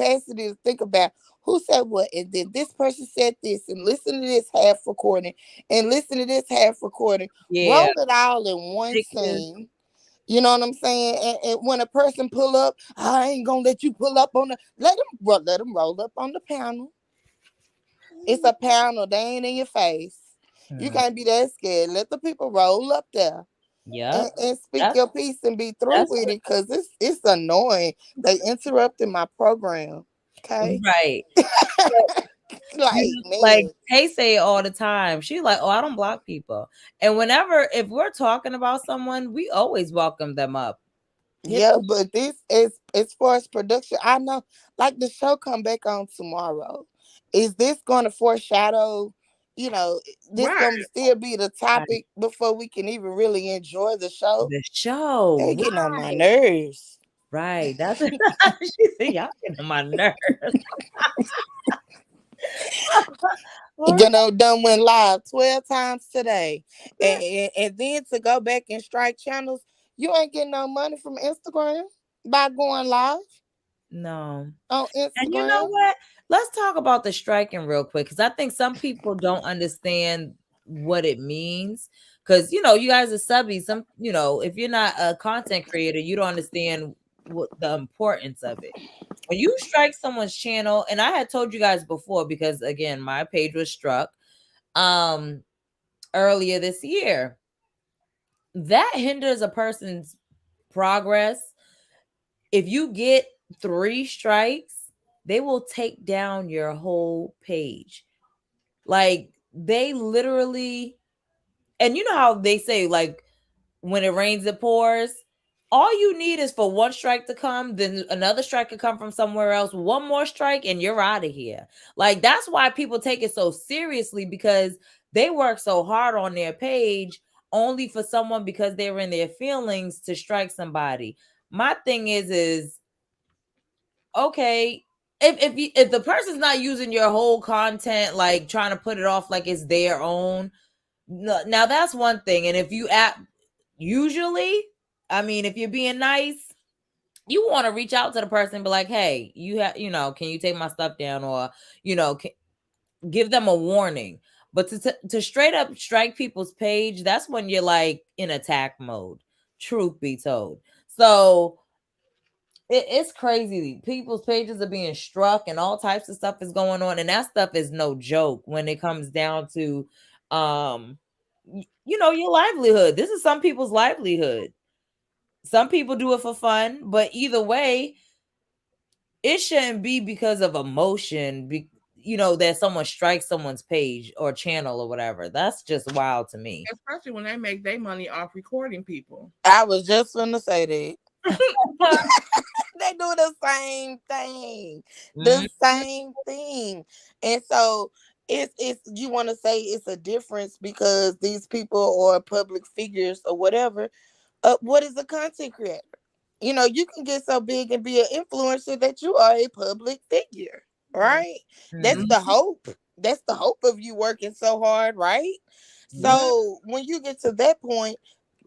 capacity to think about who said what, and then this person said this, and listen to this half recording, and listen to this half recording. Yeah. Roll it all in one Ridiculous. scene. You know what I'm saying? And when a person pull up, I ain't gonna let you pull up on the. Let them roll up on the panel. It's a panel. They ain't in your face. You Hmm. can't be that scared. Let the people roll up there Yep. and speak That's your piece and be through that's with it, because it's annoying. They interrupted my program. Okay, right. like Like man, they say all the time. She's like, "Oh, I don't block people." And whenever if we're talking about someone, we always welcome them up. Hit yeah. the But this is as far as production. I know, like the show come back on tomorrow. Is this going to foreshadow? You know, this Right. going to still be the topic before we can even really enjoy the show. the show. They're getting on my nerves. Right. That's she said, y'all getting on my nerves. You know, done went live 12 times today. And then to go back and strike channels, you ain't getting no money from Instagram by going live No. on And you know Instagram. what? Let's talk about the striking real quick because I think some people don't understand what it means. Because you guys are subbies. If you're not a content creator, you don't understand what the importance of it. When you strike someone's channel, and I had told you guys before because again, my page was struck um earlier this year. That hinders a person's progress. If you get 3 strikes, they will take down your whole page. Like they literally, and you know how they say, like, when it rains, it pours. All you need is for one strike to come, then another strike could come from somewhere else. One more strike, and you're out of here. Like, that's why people take it so seriously because they work so hard on their page only for someone because they're in their feelings to strike somebody. My thing is okay, if the person's not using your whole content, like trying to put it off like it's their own, now that's one thing. And if you act usually, I mean, if you're being nice, you want to reach out to the person and be like, hey, can you take my stuff down, or give them a warning. But to straight up strike people's page, that's when you're like in attack mode, truth be told. So it's crazy. People's pages are being struck and all types of stuff is going on. And that stuff is no joke when it comes down to um your livelihood. This is some people's livelihood. Some people do it for fun, but either way, it shouldn't be because of emotion. That someone strikes someone's page or channel or whatever. That's just wild to me. Especially when they make their money off recording people. I was just gonna say that. They do the same thing. The Mhm. same thing. And so it's you want to say it's a difference because these people are public figures or whatever. What is a content creator? You know, you can get so big and be an influencer that you are a public figure, Yeah. right? That's Mhm. the hope. That's the hope of you working so hard, right? Yeah. Yeah. So when you get to that point,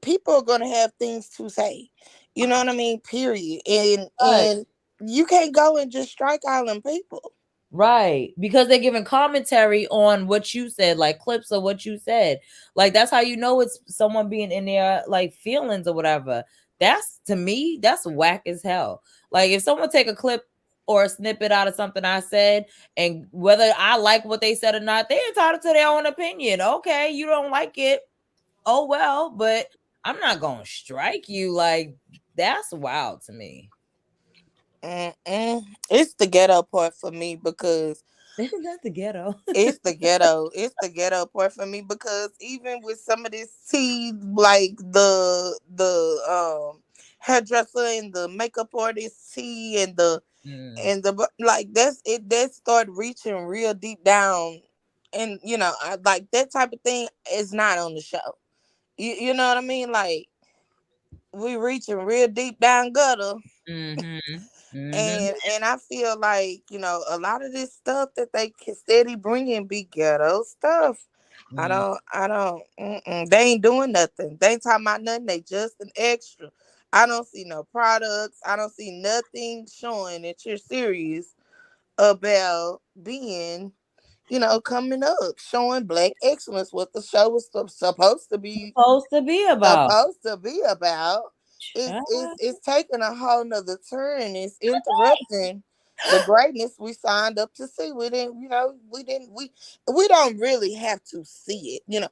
people are gonna have things to say. You know what I mean? Period. Right. And you can't go and just strike all them people. Right. Because they're giving commentary on what you said, like clips of what you said. Like that's how you know it's someone being in their like feelings or whatever. That's to me, that's whack as hell. Like if someone take a clip or a snippet out of something I said, and whether I like what they said or not, they're entitled to their own opinion. Okay, you don't like it. Oh well, but I'm not gonna strike you. Like that's wild to me. Mm-mm. It's the ghetto part for me because That's the ghetto. it's the ghetto. It's the ghetto part for me because even with some of this tea, like the hairdresser and the makeup artist tea Mm. and the like that's it. That start reaching real deep down, and like that type of thing is not on the show. You know what I mean? Like we reaching real deep down gutter. Mhm. Mhm. And I feel like a lot of this stuff that they can steady bringing be ghetto stuff. Mm. I don't. They ain't doing nothing. They ain't talking about nothing. They just an extra. I don't see no products. I don't see nothing showing that you're serious about being, coming up, showing black excellence, what the show was supposed to be Supposed to be about. supposed to be about. It's taking a whole nother turn. It's interrupting the greatness we signed up to see. We don't really have to see it.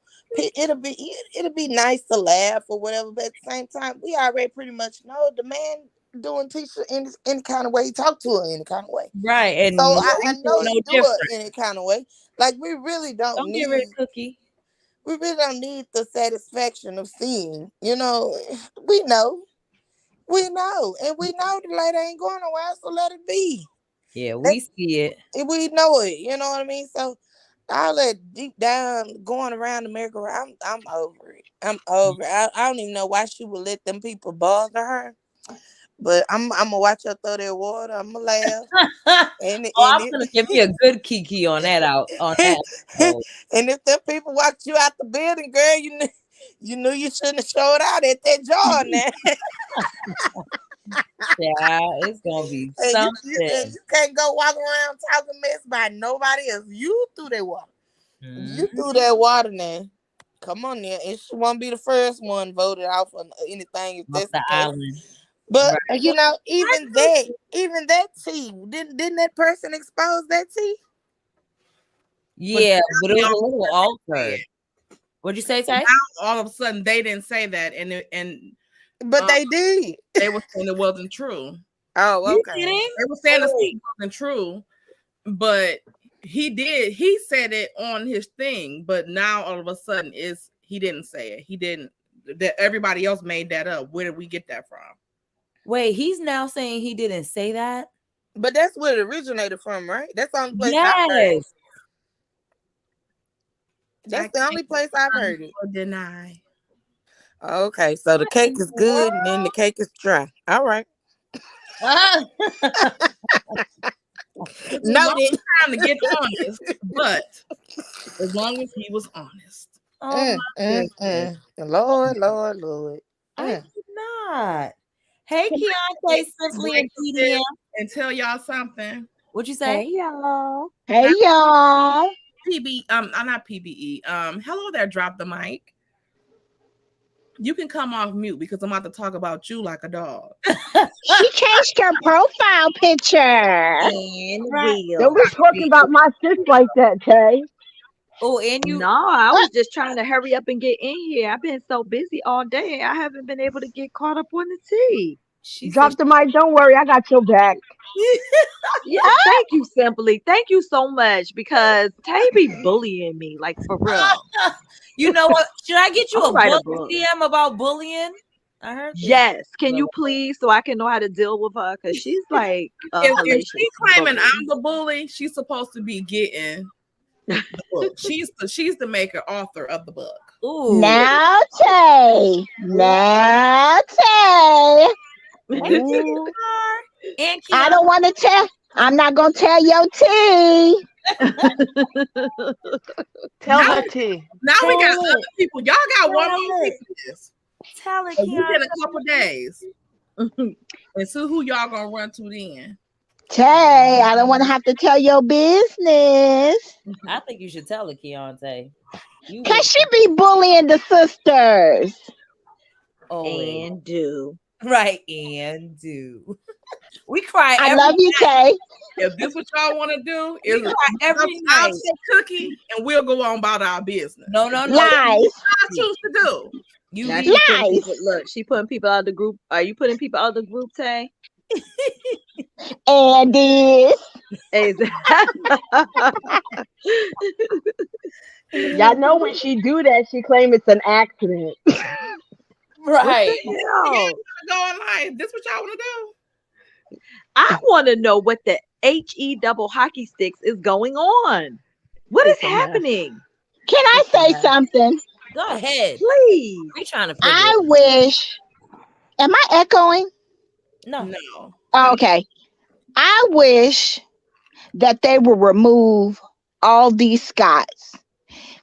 It'll be nice to laugh or whatever, but at the same time, we already pretty much know the man doing Tisha in any kind of way. He talked to her any kind of way. Right. And So I Maurice know ain't he no do it different. any kind of way. Like Don't get rid of Cookie. we really don't need the satisfaction of seeing. We know. We know. And we know the lady ain't going nowhere, so let it be. Yeah, Let we see it. we know it. You know what I mean? So all that deep down going around America, I'm over it. I'm over it. I don't even know why she would let them people bother her. But I'm gonna watch her throw that water. I'm gonna laugh. And I'm gonna give me a good Kiki on that episode. and if them people walked you out the building, girl, you knew you shouldn't have showed out at that jar now. Yeah, it's gonna be And something. you can't go walk around talking mess by nobody else. You threw that water. You Mhm. threw that water now. Come on now. And she won't be the first one voted off or anything if Off that's the the case. island. But Right. even that tea, didn't that person expose that tea? But Yeah, but it now was a all of a little sudden they say altered. it. What'd you say, Tay? Now all of a sudden they didn't say that, and But um, they did. they were saying it wasn't true. Oh, You okay. kidding? They were saying the Wait. stuff wasn't true, but he did. He said it on his thing, but now all of a sudden he didn't say it. He didn't. That everybody else made that up. Where did we get that from? Wait, he's now saying he didn't say that? But that's where it originated from, right? That's the only place I've heard it. Yes. I That's the only can't place I've confirm heard it. or deny. Okay, so the What cake in is the good and then the world? cake is dry. All right. Ah. Took me a long Noted. time to get honest, but as long as he was honest. Oh my goodness. Lord, Lord, Lord. I Mm. did not. Hey, Can I Keontae, take a Simply break and from BDM. this and tell y'all something? What'd you say? Hey y'all. Now, Hey y'all. I'm not PBE. Hello there, drop the mic. You can come off mute because I'm about to talk about you like a dog. She changed her profile picture. And Right. Don't Will. be talking about my sis like that, Tay. Oh, and you. No, I What? was just trying to hurry up and get in here. I've been so busy all day. I haven't been able to get caught up on the tea. She said. Drop the mic. Don't worry, I got your back. Yeah, thank you, Simply. Thank you so much because Tay be bullying me, like for real. You know what? Should I get I'm you gonna a write a book, book. DM, about bullying? I heard this. Yes, can you please so I can know how to deal with her because she's like a If hellacious she's claiming bully. I'm the bully, she's supposed to be getting the book. She's the maker author of the book. Ooh. Now, Tay. Now, Tay. Hey, Ooh. and I Keon. don't want to tell. I'm not going to tell your tea. Tell Now, her T. now we got Tell other it. people. Y'all got one Tell more it. piece of this. Tell it, And we Keon. get a couple days. And see who y'all gonna run to then. Tay, I don't want to have to tell your business. I think you should tell it, Keontae. You would. Because she be bullying the sisters. Always. And do. Right, and do. We cry I every love you, Tay. If this what y'all want to do, we is cry every I'll night. say Cookie and we'll go on about our business. No, no, no. Lies. I choose to do. You Now leave. she putting Lies. people. Look, she putting people out of the group. Are you putting people out of the group, Tay? And this. Y'all know when she do that, she claim it's an accident. What Right. the hell? Go online. This what y'all want to do? I want to know what the HE double hockey sticks is going on. What is It's a mess. happening? Can I It's a say mess. something? Go ahead. Please. We trying to figure I it out. wish. Am I echoing? No. No. Oh, okay. I wish that they would remove all these Scots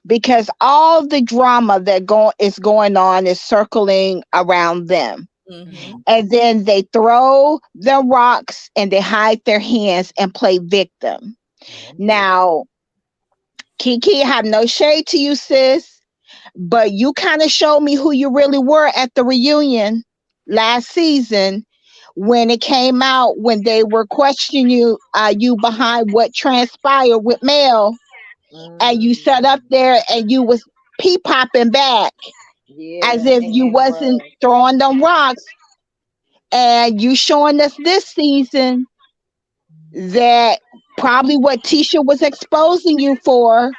because all the drama that is going on is circling around them. Mm-hmm. And then they throw the rocks and they hide their hands and play victim. Wendy. Now, Kiki, I have no shade to you, sis, but you kind of showed me who you really were at the reunion last season when it came out when they were questioning you behind what transpired with Mel, and you sat up Mm. there and you was pee popping back as Yeah, if you and wasn't was. throwing them rocks, and you showing us this season that probably what Tisha was exposing you for,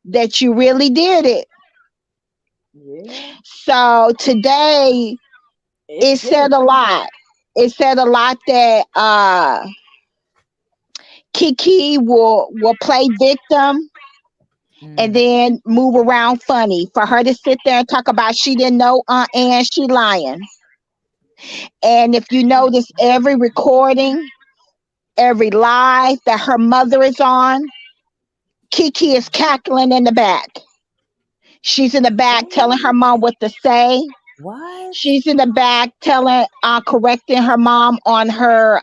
that you really did it. Yeah, So today it's it good. said a lot. It said a lot that Kiki will play victim and Mm. then move around funny. For her to sit there and talk about she didn't know and she lying. And if you notice every recording, every live that her mother is on, Kiki is cackling in the back. She's in the back telling her What? mom what to say. What? She's in the back telling, correcting her mom on her,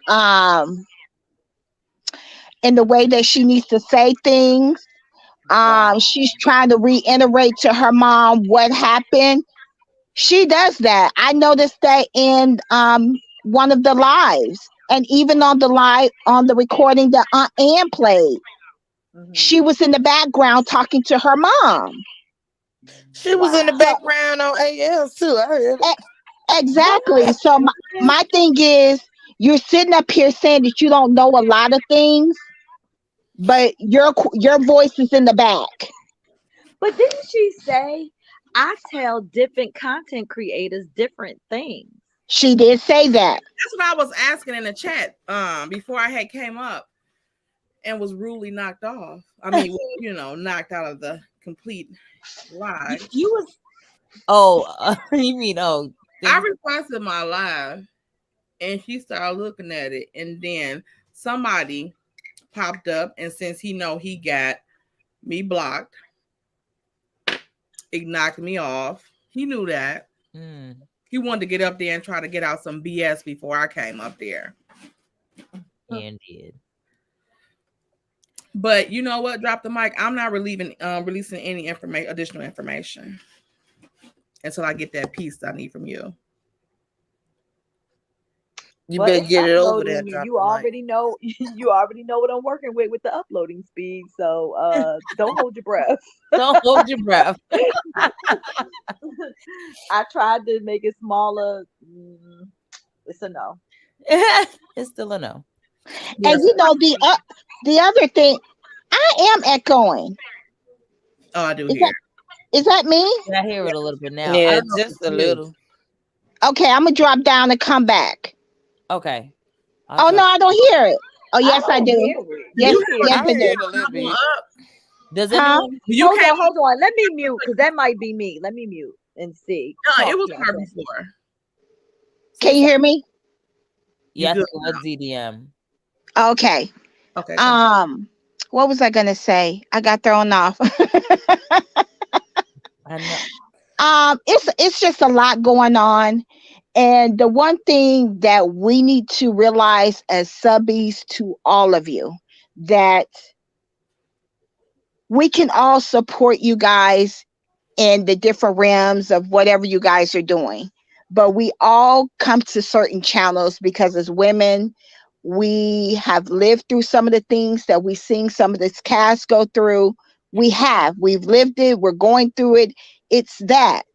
in the way that she needs to say things. She's Wow. trying to reiterate to her mom what happened. She does that. I noticed that in one of the lives, and even on the live on the recording that Aunt Ann played. She Hmm. was in the background talking to her mom. She was in the So Wow. background on AL too. I heard it. e- exactly. What? So my thing is, you're sitting up here saying that you don't know a lot of things, but your voice is in the back. But didn't she say I tell different content creators different things? She did say that. That's what I was asking in the chat before I had came up and was rudely knocked off. I mean, well, knocked out of the complete live. You was oh you mean I things requested my live and she started looking at it, and then somebody popped up, and since he know he got me blocked, it knocked me off. He knew that. mm, He wanted to get up there and try to get out some BS before I came up there. and did. But you know what? Drop the mic. I'm not releasing any additional information until I get that piece I need from you. You Well, better it's get it over there. uploading, and Drop you the mic. already know you already know what I'm working with the uploading speed. So don't hold your breath. Don't hold your breath. I tried to make it smaller. It's a no. It's still a no. And Yes. you know the other thing, I am echoing. Oh, I do Is hear. that is that me? Yeah, I hear it a little bit now. I Yeah, don't know if just it's a you. little. Okay, I'm gonna drop down and come back. Okay. I'll Oh no, drop. I don't hear it. Oh I yes, I don't do. hear it. Yes, You You have hear yes, I I me. heard do. it a little a bit. up. Does Huh? anyone You came up. Hold on. Let me mute because that might be me. Let me mute and see. No, it Talk, was yeah, her yeah. before. Can say you something? hear me? You Yeah, I good? think it was ZDM. Okay. Okay, thank Um, what was I gonna say? I got thrown off. I know. It's just a lot going on. And the one thing that we need to realize as subbies to all of you, that we can all support you guys in the different realms of whatever you guys are doing. But we all come to certain channels because as women, we have lived through some of the things that we've seen some of this cast go through. We've lived it, we're going through it. It's that.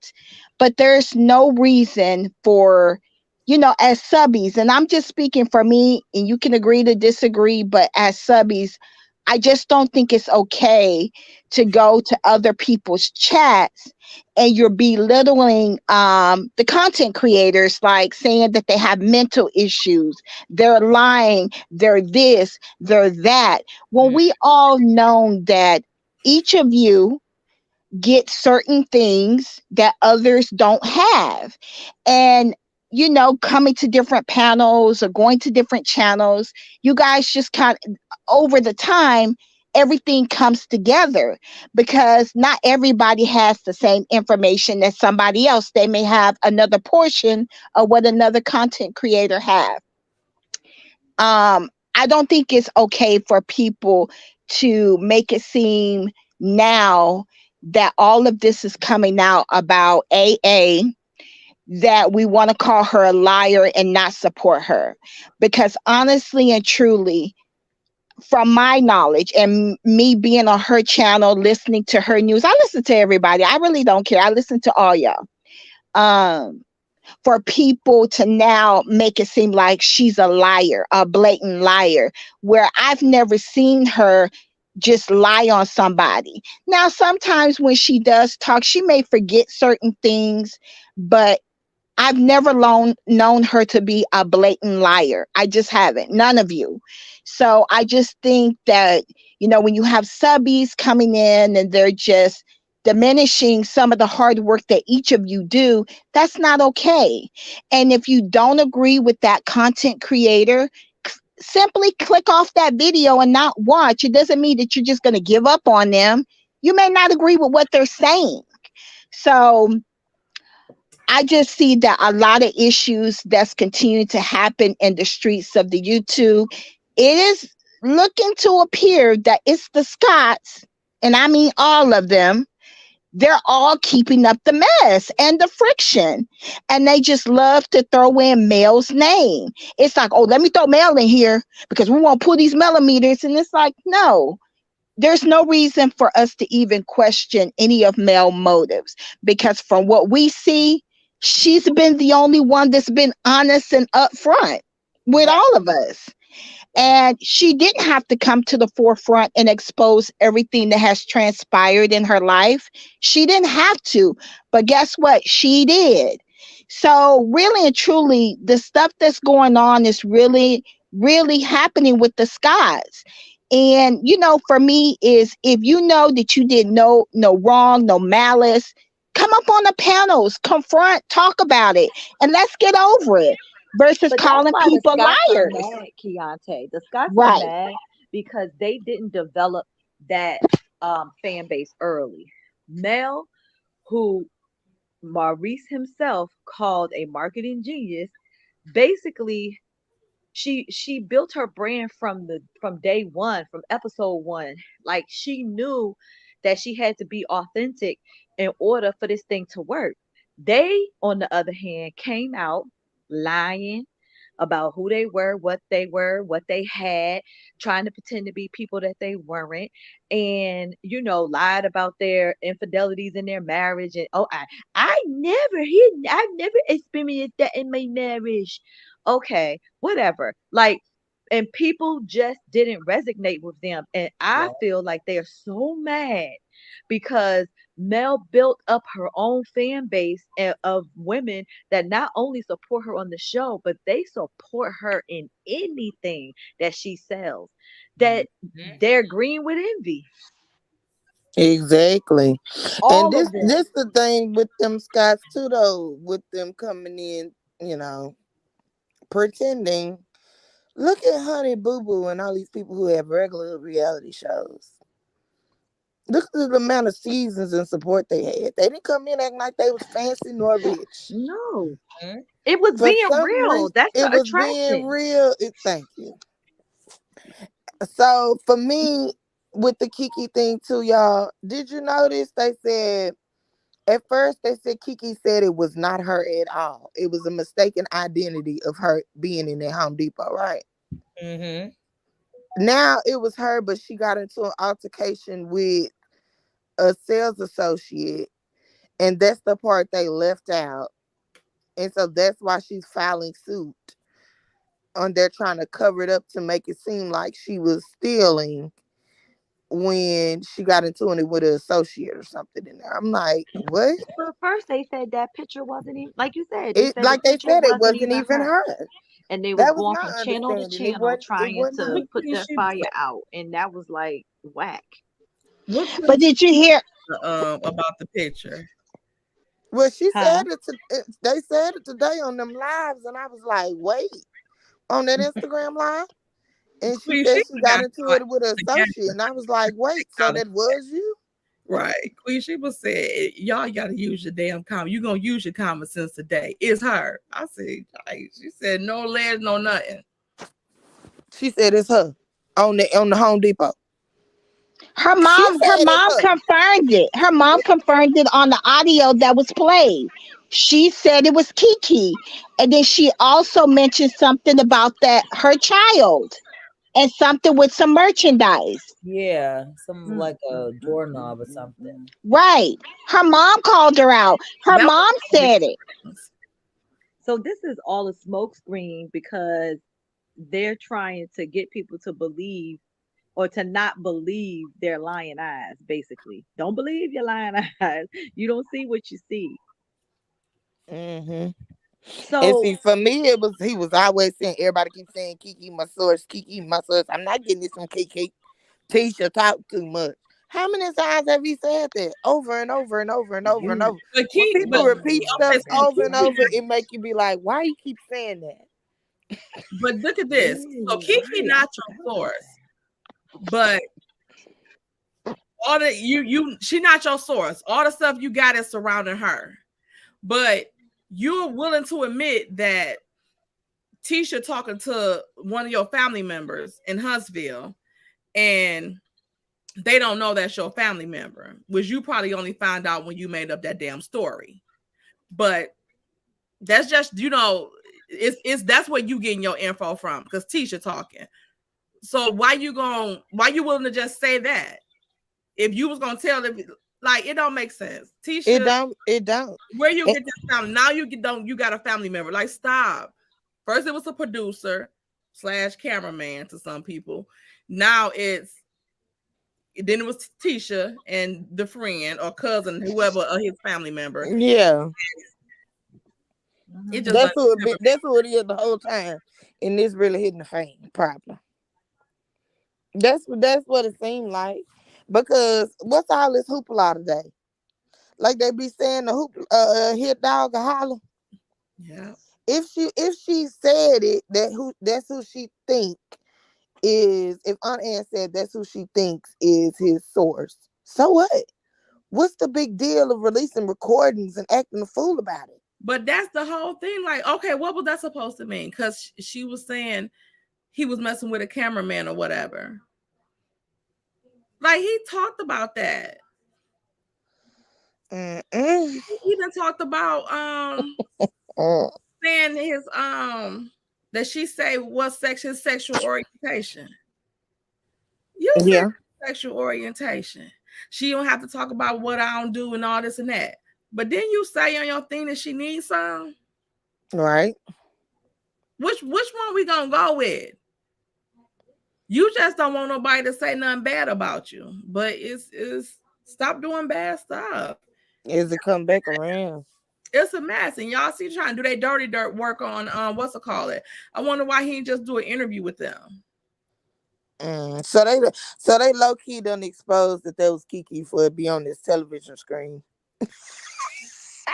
But there's no reason for, as subbies, and I'm just speaking for me, and you can agree to disagree, but as subbies, I just don't think it's okay to go to other people's chats and you're belittling the content creators, like saying that they have mental issues, they're lying, they're this, they're that. Well, Mm, we all know that each of you get certain things that others don't have. And, coming to different panels or going to different channels, you guys just kind of over the time, everything comes together, because not everybody has the same information as somebody else. They may have another portion of what another content creator have. I don't think it's okay for people to make it seem now that all of this is coming out about AA, that we want to call her a liar and not support her. Because honestly and truly, from my knowledge and me being on her channel, listening to her news, I listen to everybody. I really don't care. I listen to all y'all. Um, for people to now make it seem like she's a liar, a blatant liar, where I've never seen her just lie on somebody. Now, sometimes when she does talk, she may forget certain things, but I've never known her to be a blatant liar. I just haven't. None of you. So I just think that, when you have subbies coming in and they're just diminishing some of the hard work that each of you do, that's not okay. And if you don't agree with that content creator, simply click off that video and not watch. It doesn't mean that you're just going to give up on them. You may not agree with what they're saying. So I just see that a lot of issues that's continuing to happen in the streets of the YouTube. It is looking to appear that it's the Scots, and I mean all of them. They're all keeping up the mess and the friction. And they just love to throw in Mel's name. It's like, oh, let me throw Mel in here because we want to pull these millimeters. And it's like, no, there's no reason for us to even question any of Mel's motives, because from what we see, she's been the only one that's been honest and upfront with Right. all of us. And she didn't have to come to the forefront and expose everything that has transpired in her life. She didn't have to. But guess what? She did. So, really and truly, the stuff that's going on is really, really happening with the Scots. And, for me, is if you know that you did no wrong, no malice, come up on the panels, confront, talk about it, and let's get over it versus But that's calling why the people Scots are liars. mad, Keontae. The Scots are Right. mad because they didn't develop that fan base early. Mel, who Maurice himself called a marketing genius, basically she built her brand from day one, from episode one. Like, she knew that she had to be authentic in order for this thing to work. They, on the other hand, came out lying about who they were, what they had, trying to pretend to be people that they weren't, and lied about their infidelities in their marriage. And oh, I've never experienced that in my marriage. Okay, whatever. Like, and people just didn't resonate with them. And I Yeah. feel like they are so mad because Mel built up her own fan base of women that not only support her on the show, but they support her in anything that she sells. That Mhm. they're green with envy. Exactly. And All this of them. this the thing with them Scots too though, with them coming in, pretending. Look at Honey Boo Boo and all these people who have regular reality shows. Look at the amount of seasons and support they had. They didn't come in acting like they was fancy nor rich. No. Mhm. It was For being some real. reason, That's the it was being attraction. real. Thank you. So for me, with the Kiki thing too, y'all, did you notice they said at first they said Kiki said it was not her at all. It was a mistaken identity of her being in that Home Depot, right? Mhm. Now it was her, but she got into an altercation with a sales associate, and that's the part they left out. And so that's why she's filing suit on there, trying to cover it up to make it seem like she was stealing when she got into it with an associate or something in there. I'm like, what? But first they said that picture wasn't even, like you said, they It said the like they picture said, it wasn't wasn't even even her. her. And they was That was going my from channel to understanding. It channel wasn't. It trying wasn't to her. What put couldn't their she fire out. And that was like whack. what But couldn't did you hear? About the picture. Well, she Huh? said it. They said it today on them lives, and I was like, wait, on that Instagram live. And she Queen said she Sheba got got into caught it with an in the associate. And I was like, wait, so game. that was you? Right. Queen Sheba said, y'all gotta use your damn common. You gonna use your common sense today. It's her. I said, she said no legs, no nothing. She said it's her on the Home Depot. Her She mom, her said it's mom her. confirmed it. Her mom confirmed it on the audio that was played. She said it was Kiki. And then she also mentioned something about that her child and something with some merchandise. Yeah, some Mm, like mm, a mm, doorknob or mm, something. mm. Right. Her mom called her out. Her That was mom no big said it. difference. So this is all a smoke screen because they're trying to get people to believe or to not believe their lying eyes, basically. Don't believe your lying eyes. You don't see what you see. Hmm. And So see, for me, he was always saying, everybody keeps saying Kiki my source, Kiki my source. I'm not getting this from Kiki. Tisha talk too much. How many times have he said that? Over and over and over and over and you over. When people repeat stuff Okay, so over and over, Kiki, it make you be like, why you keep saying that? but look at this. So oh Kiki right, I not forgot your about source, but all the she not your source. All the stuff you got is surrounding her. But you're willing to admit that Tisha talking to one of your family members in Huntsville and they don't know that's your family member, which you probably only found out when you made up that damn story. But that's just, it's that's where you getting your info from because Tisha talking. So why you willing to just say that? If you was gonna tell them, like, it don't make sense. It Tisha, don't. It don't. where you And- get this family? Now you got a family member. Like, stop. First it was a producer slash cameraman to some people. Now then it was Tisha and the friend or cousin, whoever his family member. yeah, that. It just that's doesn't who it be, never that's who it is the whole time, and this really hitting the fan problem. That's what it seemed like. Because what's all this hoopla today? Like they be saying the hoop hit dog a holler. yeah. If she said it, that's who she think is. If Aunt Ann said that's who she thinks is his source. So what? What's the big deal of releasing recordings and acting a fool about it? But that's the whole thing. Like, okay, what was that supposed to mean? Because she was saying he was messing with a cameraman or whatever. Like, he talked about that. Mm-mm. He even talked about Mm. saying his that she say what sex his sexual orientation. You said Yeah, sexual orientation. She don't have to talk about what I don't do and all this and that. But then you say on your thing that she needs some. right. Which one we gonna go with? You just don't want nobody to say nothing bad about you. But it's stop doing bad stuff. Is it come back around? It's a mess. And y'all see trying to do their dirty dirt work on what's it called it. I wonder why he didn't just do an interview with them. So they low key done exposed that was Kiki for it be on this television screen.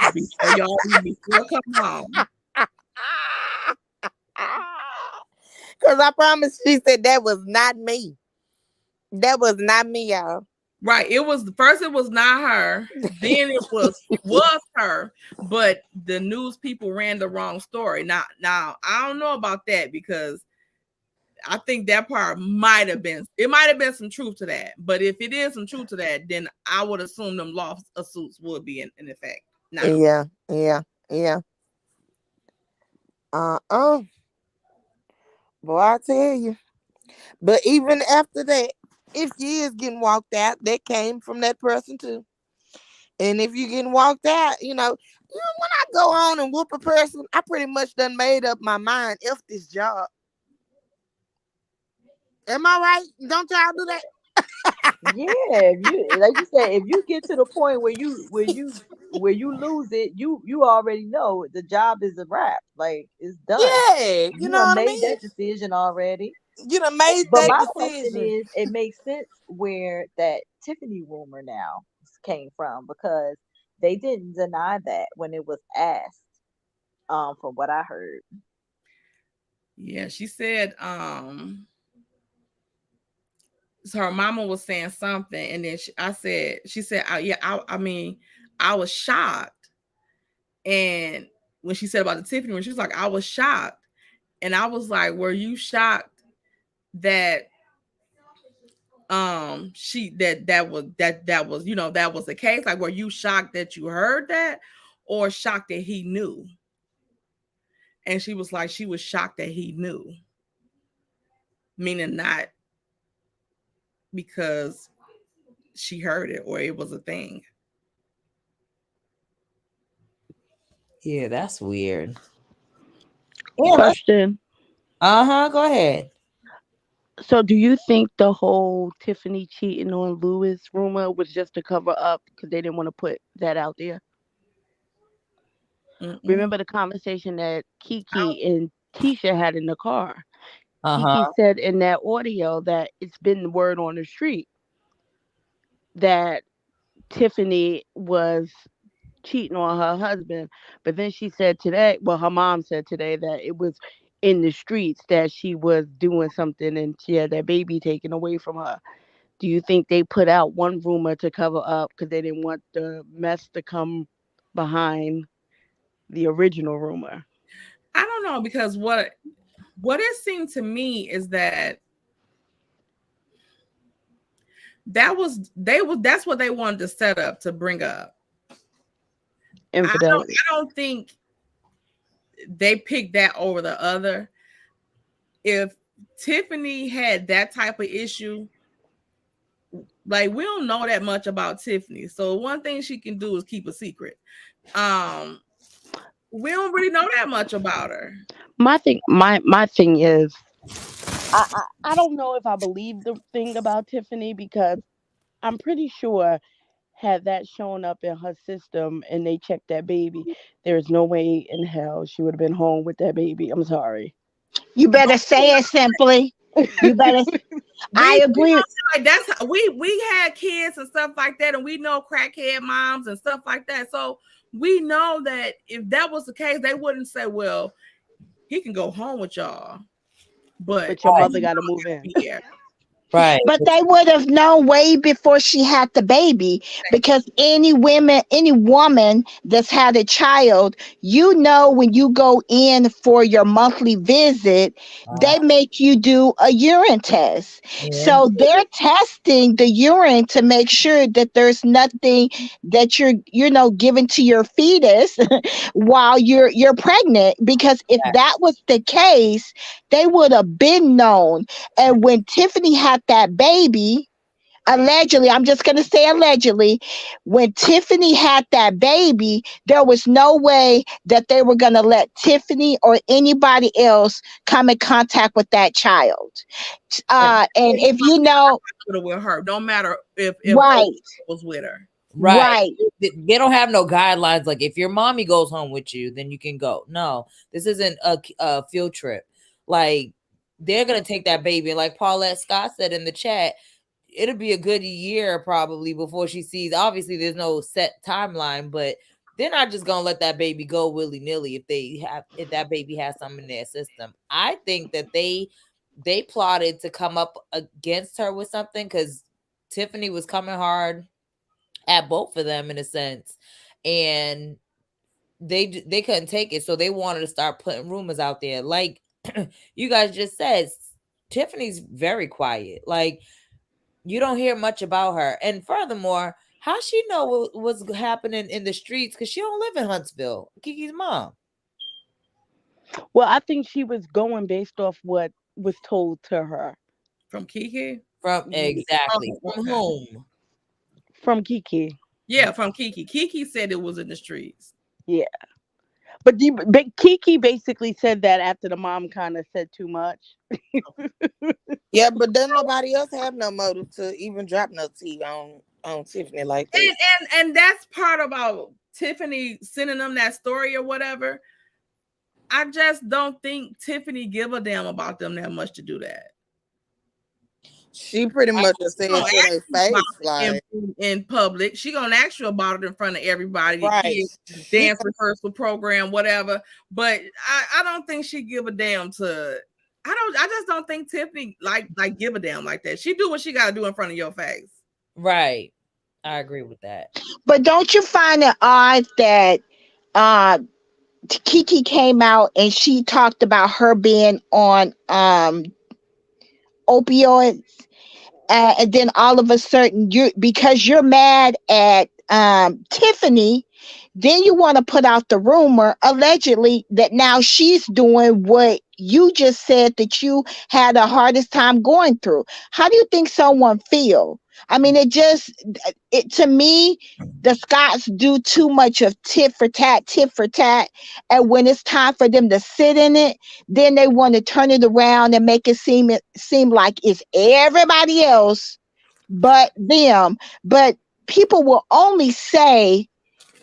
Come on. Cause I promise she said that was not me. That was not me, y'all. Right. It was first it was not her. Then it was her, but the news people ran the wrong story. Now I don't know about that because I think that part might have been some truth to that. But if it is some truth to that, then I would assume them lawsuits would be in effect now. Yeah, yeah, yeah. Uh. Boy, I tell you. But even after that, if you is getting walked out, that came from that person too. And if you getting walked out, when I go on and whoop a person, I pretty much done made up my mind if this job. Am I right? Don't y'all do that? Yeah, if you like you said, if you get to the point where you lose it, you already know the job is a wrap. Like it's done. Yeah, you You know done what I made mean? that decision already. You done made But that my question decision. is, it makes sense where that Tiffany rumor now came from because they didn't deny that when it was asked. From what I heard. Yeah, she said, so her mama was saying something, and then she said, yeah, I mean, I was shocked. And when she said about the Tiffany, when she was like, I was shocked. And I was like, were you shocked that she that was that was the case? Like, were you shocked that you heard that, or shocked that he knew? And she was like, she was shocked that he knew, meaning not because she heard it or it was a thing. Yeah, that's weird. Question. Go ahead. So, do you think the whole Tiffany cheating on Lewis rumor was just to cover up because they didn't want to put that out there? Mm-mm. Remember the conversation that Kiki and Tisha had in the car? Kiki Uh-huh. said in that audio that it's been the word on the street that Tiffany was cheating on her husband. But then she said today, well, her mom said today that it was in the streets that she was doing something and she had that baby taken away from her. Do you think they put out one rumor to cover up because they didn't want the mess to come behind the original rumor? I don't know, because what it seemed to me is that that's what they wanted to set up to bring up. Infidelity. I don't think they picked that over the other. If Tiffany had that type of issue, like, we don't know that much about Tiffany, so one thing she can do is keep a secret. We don't really know that much about her. My thing is I don't know if I believe the thing about Tiffany because I'm pretty sure had that shown up in her system and they checked that baby, there's no way in hell she would have been home with that baby. I'm sorry. You better say it simply. You better. I We agree. like that's how we had kids and stuff like that, and we know crackhead moms and stuff like that. So we know that if that was the case, they wouldn't say, "Well, he can go home with y'all," but But your Right. mother got to move in. yeah, Right. But they would have known way before she had the baby because any woman that's had a child, you know, when you go in for your monthly visit, they make you do a urine test. Yeah. So they're testing the urine to make sure that there's nothing that you're giving to your fetus while you're pregnant. Because if that was the case, they would have been known. And when Tiffany had that baby, allegedly, I'm just going to say allegedly, when Tiffany had that baby, there was no way that they were going to let Tiffany or anybody else come in contact with that child. And if you know, with her, don't matter if right, was with her. Right. right. They don't have no guidelines like if your mommy goes home with you, then you can go. No, this isn't a field trip. Like, they're gonna take that baby, and like Paulette Scott said in the chat, it'll be a good year probably before she sees. Obviously, there's no set timeline, but they're not just gonna let that baby go willy nilly if that baby has something in their system. I think that they plotted to come up against her with something because Tiffany was coming hard at both of them in a sense, and they couldn't take it, so they wanted to start putting rumors out there. Like you guys just said, Tiffany's very quiet. Like, you don't hear much about her, and furthermore, how she know what's happening in the streets because she don't live in Huntsville, Kiki's mom. Well, I think she was going based off what was told to her From Kiki? From Ye- exactly Oh, from okay. whom? from Kiki. Yeah, from Kiki. Kiki said it was in the streets. Yeah. But Kiki basically said that after the mom kind of said too much. Yeah, but doesn't nobody else have no motive to even drop no tea on Tiffany like that? And that's part about Tiffany sending them that story or whatever. I just don't think Tiffany give a damn about them that much to do that. She pretty much just She said gonna to their ask you about face, it like, in public. She gonna ask you about it in front of everybody, the right. kids, dance rehearsal program, whatever. But I don't think she give a damn to. I just don't think Tiffany like give a damn like that. She do what she gotta do in front of your face. Right. I agree with that. But don't you find it odd that uh Kiki came out and she talked about her being on opioids, and then all of a sudden you, because you're mad at Tiffany, then you want to put out the rumor allegedly that now she's doing what you just said that you had the hardest time going through. How do you think someone feel? I mean, it to me, the Scots do too much of tit for tat, and when it's time for them to sit in it, then they want to turn it around and make it seem like it's everybody else but them. But people will only say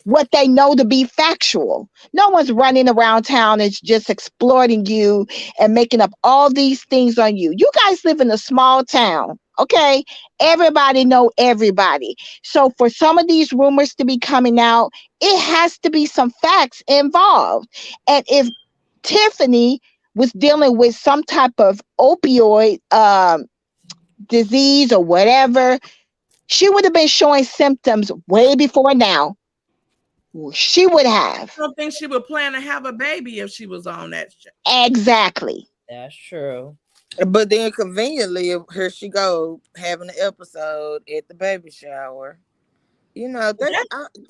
what they know to be factual. No one's running around town and just exploiting you and making up all these things on you. You guys live in a small town, okay? Everybody know everybody. So for some of these rumors to be coming out, it has to be some facts involved. And if Tiffany was dealing with some type of opioid disease or whatever, she would have been showing symptoms way before now. She would have. I don't think she would plan to have a baby if she was on that shit. Exactly. That's true. But then conveniently, here she go having an episode at the baby shower. You know, But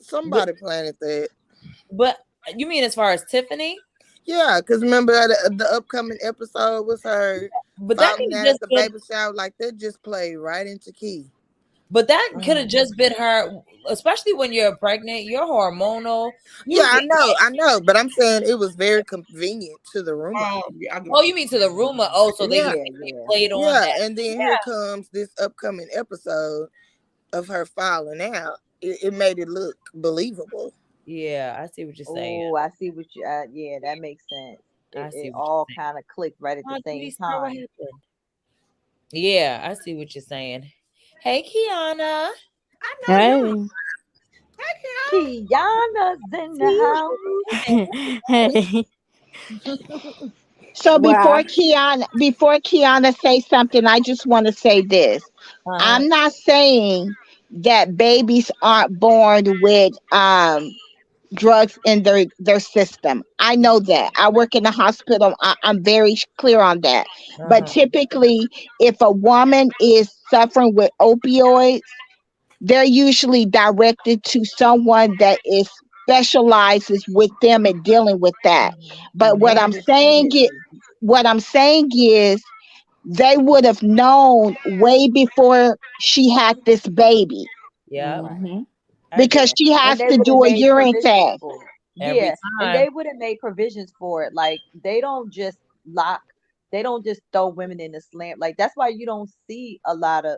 somebody planted that. but you mean as far as Tiffany? Yeah, because remember the upcoming episode was her But that falling could down at just the been baby shower. Like that just played right into key. but that could have Mm. just been her, especially when you're pregnant, you're hormonal. Yeah, You get I know, but I'm saying it was very convenient to the rumor. Yeah, I get oh, what you mean to the rumor? Oh, so Yeah, Yeah, they yeah. played on yeah, that. and then here comes this upcoming episode of her falling out. It made it look believable. Yeah, I see what you're saying. Oh, I see what you. Yeah, that makes sense. I It see what all you're saying. kind of clicked right at the Oh, same Judy Star, what time. happened? Yeah, I see what you're saying. Hey, Kiana. I know you. Hey. Heck yeah. Kiana's in the See you. house. Hey. So Well, before Kiana say something, I just want to say this. Uh-huh. I'm not saying that babies aren't born with drugs in their system. I know that. I work in the hospital. I'm very clear on that. But Uh-huh. typically, if a woman is suffering with opioids, they're usually directed to someone that is specializes with them and dealing with that. But Mm-hmm. Independently. what I'm saying is they would have known way before she had this baby Yep. mm-hmm. I agree. because Yeah. she And has they to would have do a made urine provisions test. for it. Every Yeah. And time. they would have made provisions for it. Like they don't just lock, they don't just throw women in the slam. Like that's why you don't see a lot of,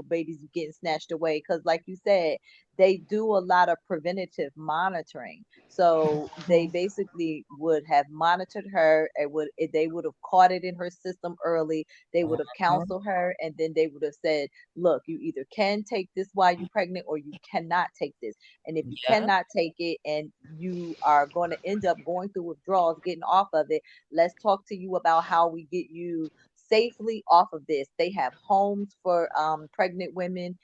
babies getting snatched away. Cause like you said, they do a lot of preventative monitoring. So they Mhm. basically would have monitored her and they would have caught it in her system early. They would have Uh-huh. counseled her and then they would have said, look, you either can take this while you're pregnant or you cannot take this. And if you Yep. cannot take it and you are going to end up going through withdrawals, getting off of it, let's talk to you about how we get you safely off of this. They have homes for pregnant women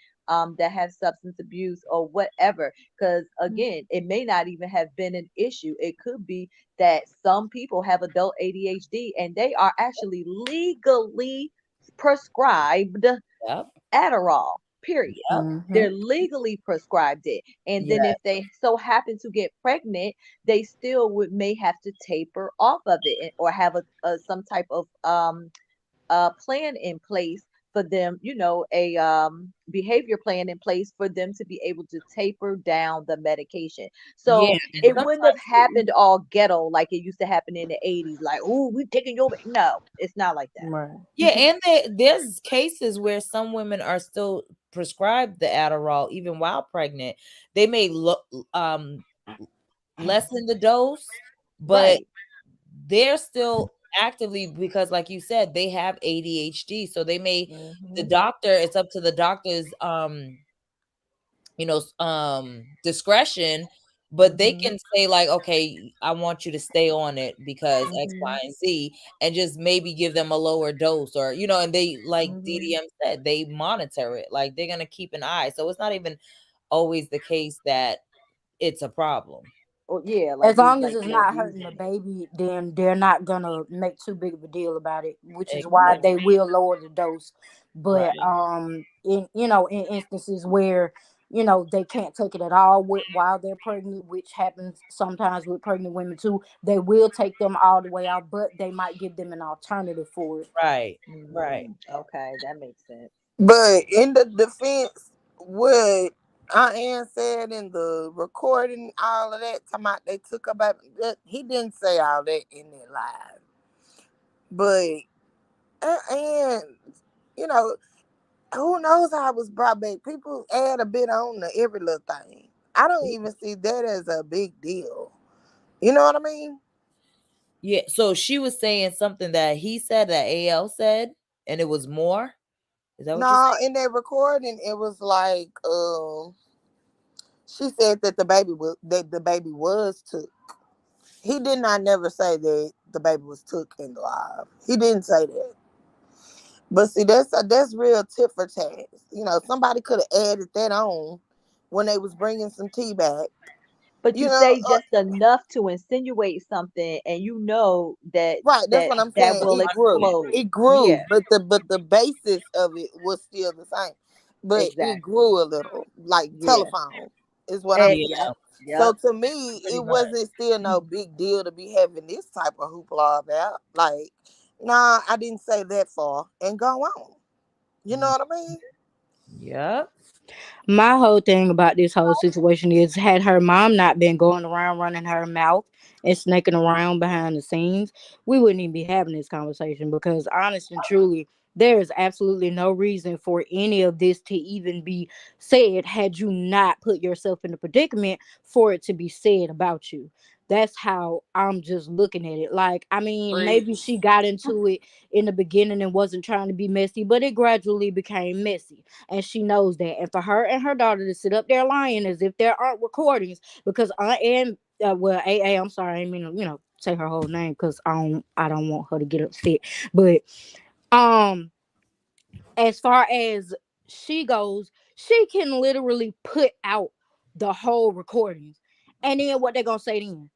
that have substance abuse or whatever. Because again, it may not even have been an issue. It could be that some people have adult ADHD and they are actually legally prescribed Yep. Adderall, period. Yep. Mm-hmm. They're legally prescribed it. And then Yeah. if they so happen to get pregnant, they still would may have to taper off of it or have a some type of plan in place for them, a behavior plan in place for them to be able to taper down the medication. Yeah. So And it wouldn't have sometimes happened all ghetto like it used to happen in the 80s, like, oh, we taking your no, it's not like Right. yeah, and there's cases where some women are still prescribed the Adderall even while pregnant. They may um lessen the dose, that. but Right. they're still actively because like you said, they have ADHD. So they may the Hmm. doctor, it's up to the doctor's discretion but they Mhm. can say like, okay, I want you to stay on it because X, Y, Mhm. and Z, and just maybe give them a lower dose, or and they, like Mhm. DDM said, they monitor it, like they're gonna keep an eye. So it's not even always the case that it's a problem. Oh yeah, As like long as like it's they're not hurting the using it. baby, then they're not gonna make too big of a deal about it, which is why Exactly. they will lower the dose. But Right. in in instances where they can't take it at all while they're pregnant, which happens sometimes with pregnant women too, they will take them all the way out, but they might give them an alternative for it. Right. Right. Okay, that makes sense. But in the defense, what Aunt said in the recording, all of that, talking about they took about that, he didn't say all that in that live. But and you know, who knows how it was brought back? People add a bit on to every little thing. I don't even see that as a big deal. You know what I mean? Yeah. So she was saying something that he said that AL said, and it was more. Is that what you're No, saying? in that recording, it was like she said that the baby was took. He did not never say that the baby was took in the live. He didn't say that. But see, that's real tit for tat. Somebody could have added that on when they was bringing some tea back. But You you know, say just enough to insinuate something, and you know that right? That's that what I'm that saying. will It grew. explode. It grew, Yeah, but the basis of it was still the same. But it exactly. grew a little, like Yeah. telephone, is what I'm saying. Yeah. Yep. So Yep. to me, Pretty it much. wasn't still no big deal to be having this type of hoopla about. Like, nah, I didn't say that far, and go on. You know Mm. what I mean? Yep. My whole thing about this whole situation is, had her mom not been going around running her mouth and snaking around behind the scenes, we wouldn't even be having this conversation, because honest and truly, there is absolutely no reason for any of this to even be said had you not put yourself in a predicament for it to be said about you. That's how I'm just looking at it. Like, I mean, maybe Preach. she got into it in the beginning and wasn't trying to be messy, but it gradually became messy, and she knows that. And for her and her daughter to sit up there lying as if there aren't recordings, because Aunt Ann, well, I'm sorry, I didn't mean to, say her whole name, because I don't want her to get upset. But um, as far as she goes, she can literally put out the whole recordings, and then what they gonna say then?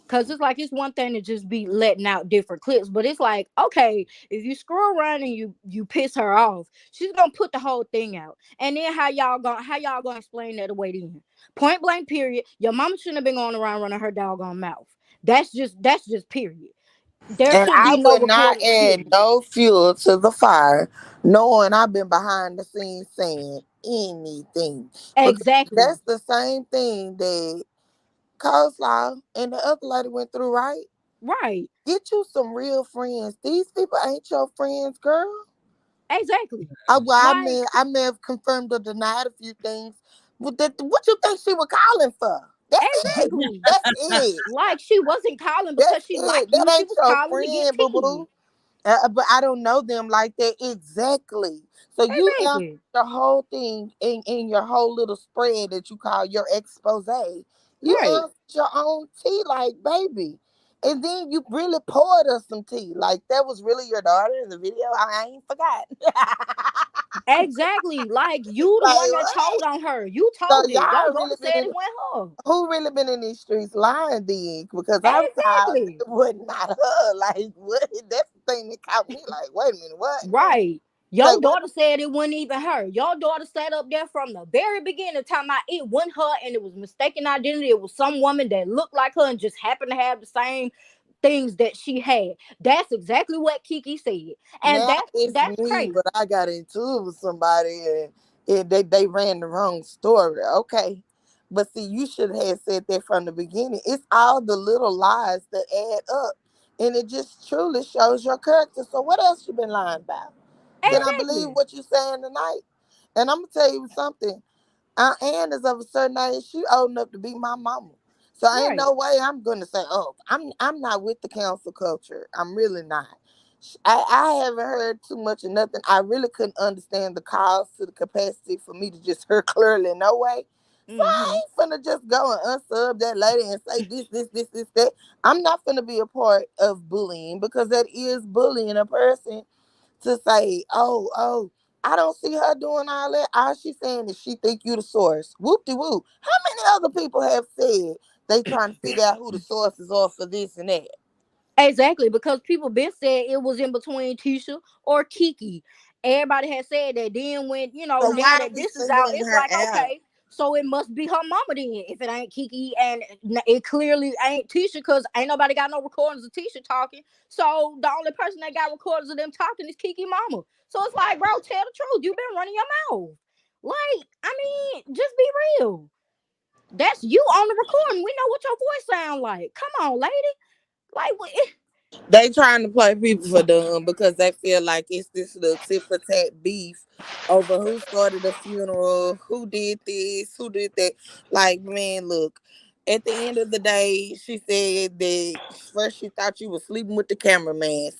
Cause it's like, it's one thing to just be letting out different clips, but it's like, okay, if you screw around and you piss her off, she's gonna put the whole thing out. And then how y'all gonna explain that away then? Point blank period. Your mama shouldn't have been going around running her doggone mouth. That's just period. There And shouldn't I be no would not recordings, add period. no fuel to the fire, knowing I've been behind the scenes saying anything. Because Exactly. that's the same thing that Coleslaw and the other lady went through, right? Right. Get you some real friends. These people ain't your friends, girl. Exactly. Well, Like, I may have confirmed or denied a few things. What you think she was calling for? That's it. exactly. That's it. Like, she wasn't calling because That's she it. liked That you. She ain't was your calling to get friend, boo tea. boo. But I don't know them like that exactly. So you answer Exactly. the whole thing in your whole little spread that you call your expose. You Right. answered your own tea, like baby. And then you really poured us some tea. Like that was really your daughter in the video. I ain't forgot. Exactly. Like, you the Like one that what? told on her. You So told it. Your y'all daughter really said been it in went her. who really been in these streets lying then? Because I'm tired. Exactly. It was not her. Like what? That's the thing that caught me. Like wait a minute, what? Right. Say Your what? daughter said it wasn't even her. Your daughter sat up there from the very beginning talking about it wasn't her and it was mistaken identity. It was some woman that looked like her and just happened to have the same things that she had. That's exactly what Kiki said. And Now that's it's that's me, crazy. but I got into it with somebody and they ran the wrong story. Okay. But see, you should have said that from the beginning. It's all the little lies that add up. And it just truly shows your character. So what else you been lying about? Can I Right. believe Exactly. what you saying tonight? And I'm gonna tell you something. Aunt Ann is of a certain age. She old enough to be my mama. So ain't Right. no way I'm gonna say, oh, I'm not with the council culture. I'm really not. I haven't heard too much of nothing. I really couldn't understand the cause to the capacity for me to just hear clearly no way. So I Mm-hmm. ain't finna just go and unsub that lady and say this, that. I'm not finna be a part of bullying because that is bullying a person to say, oh, I don't see her doing all that. All she's saying is she think you the source. Whoop de whoop. How many other people have said they trying to figure out who the sources are for this and that? Exactly, because people been said it was in between Tisha or Kiki. Everybody had said that. Then when So now why are that we this is out, singling it's her like out? okay, so it must be her mama then. If it ain't Kiki, and it clearly ain't Tisha, because ain't nobody got no recordings of Tisha talking. So the only person that got recordings of them talking is Kiki mama. So it's like, bro, tell the truth. You been running your mouth. Like, I mean, just be real. That's you on the recording. We know what your voice sound like. Come on, lady. Like, They trying to play people for dumb because they feel like it's this little tit for tat beef over who started the funeral, who did this, who did that. Like, man, look. At the end of the day, she said that first she thought you was sleeping with the cameraman.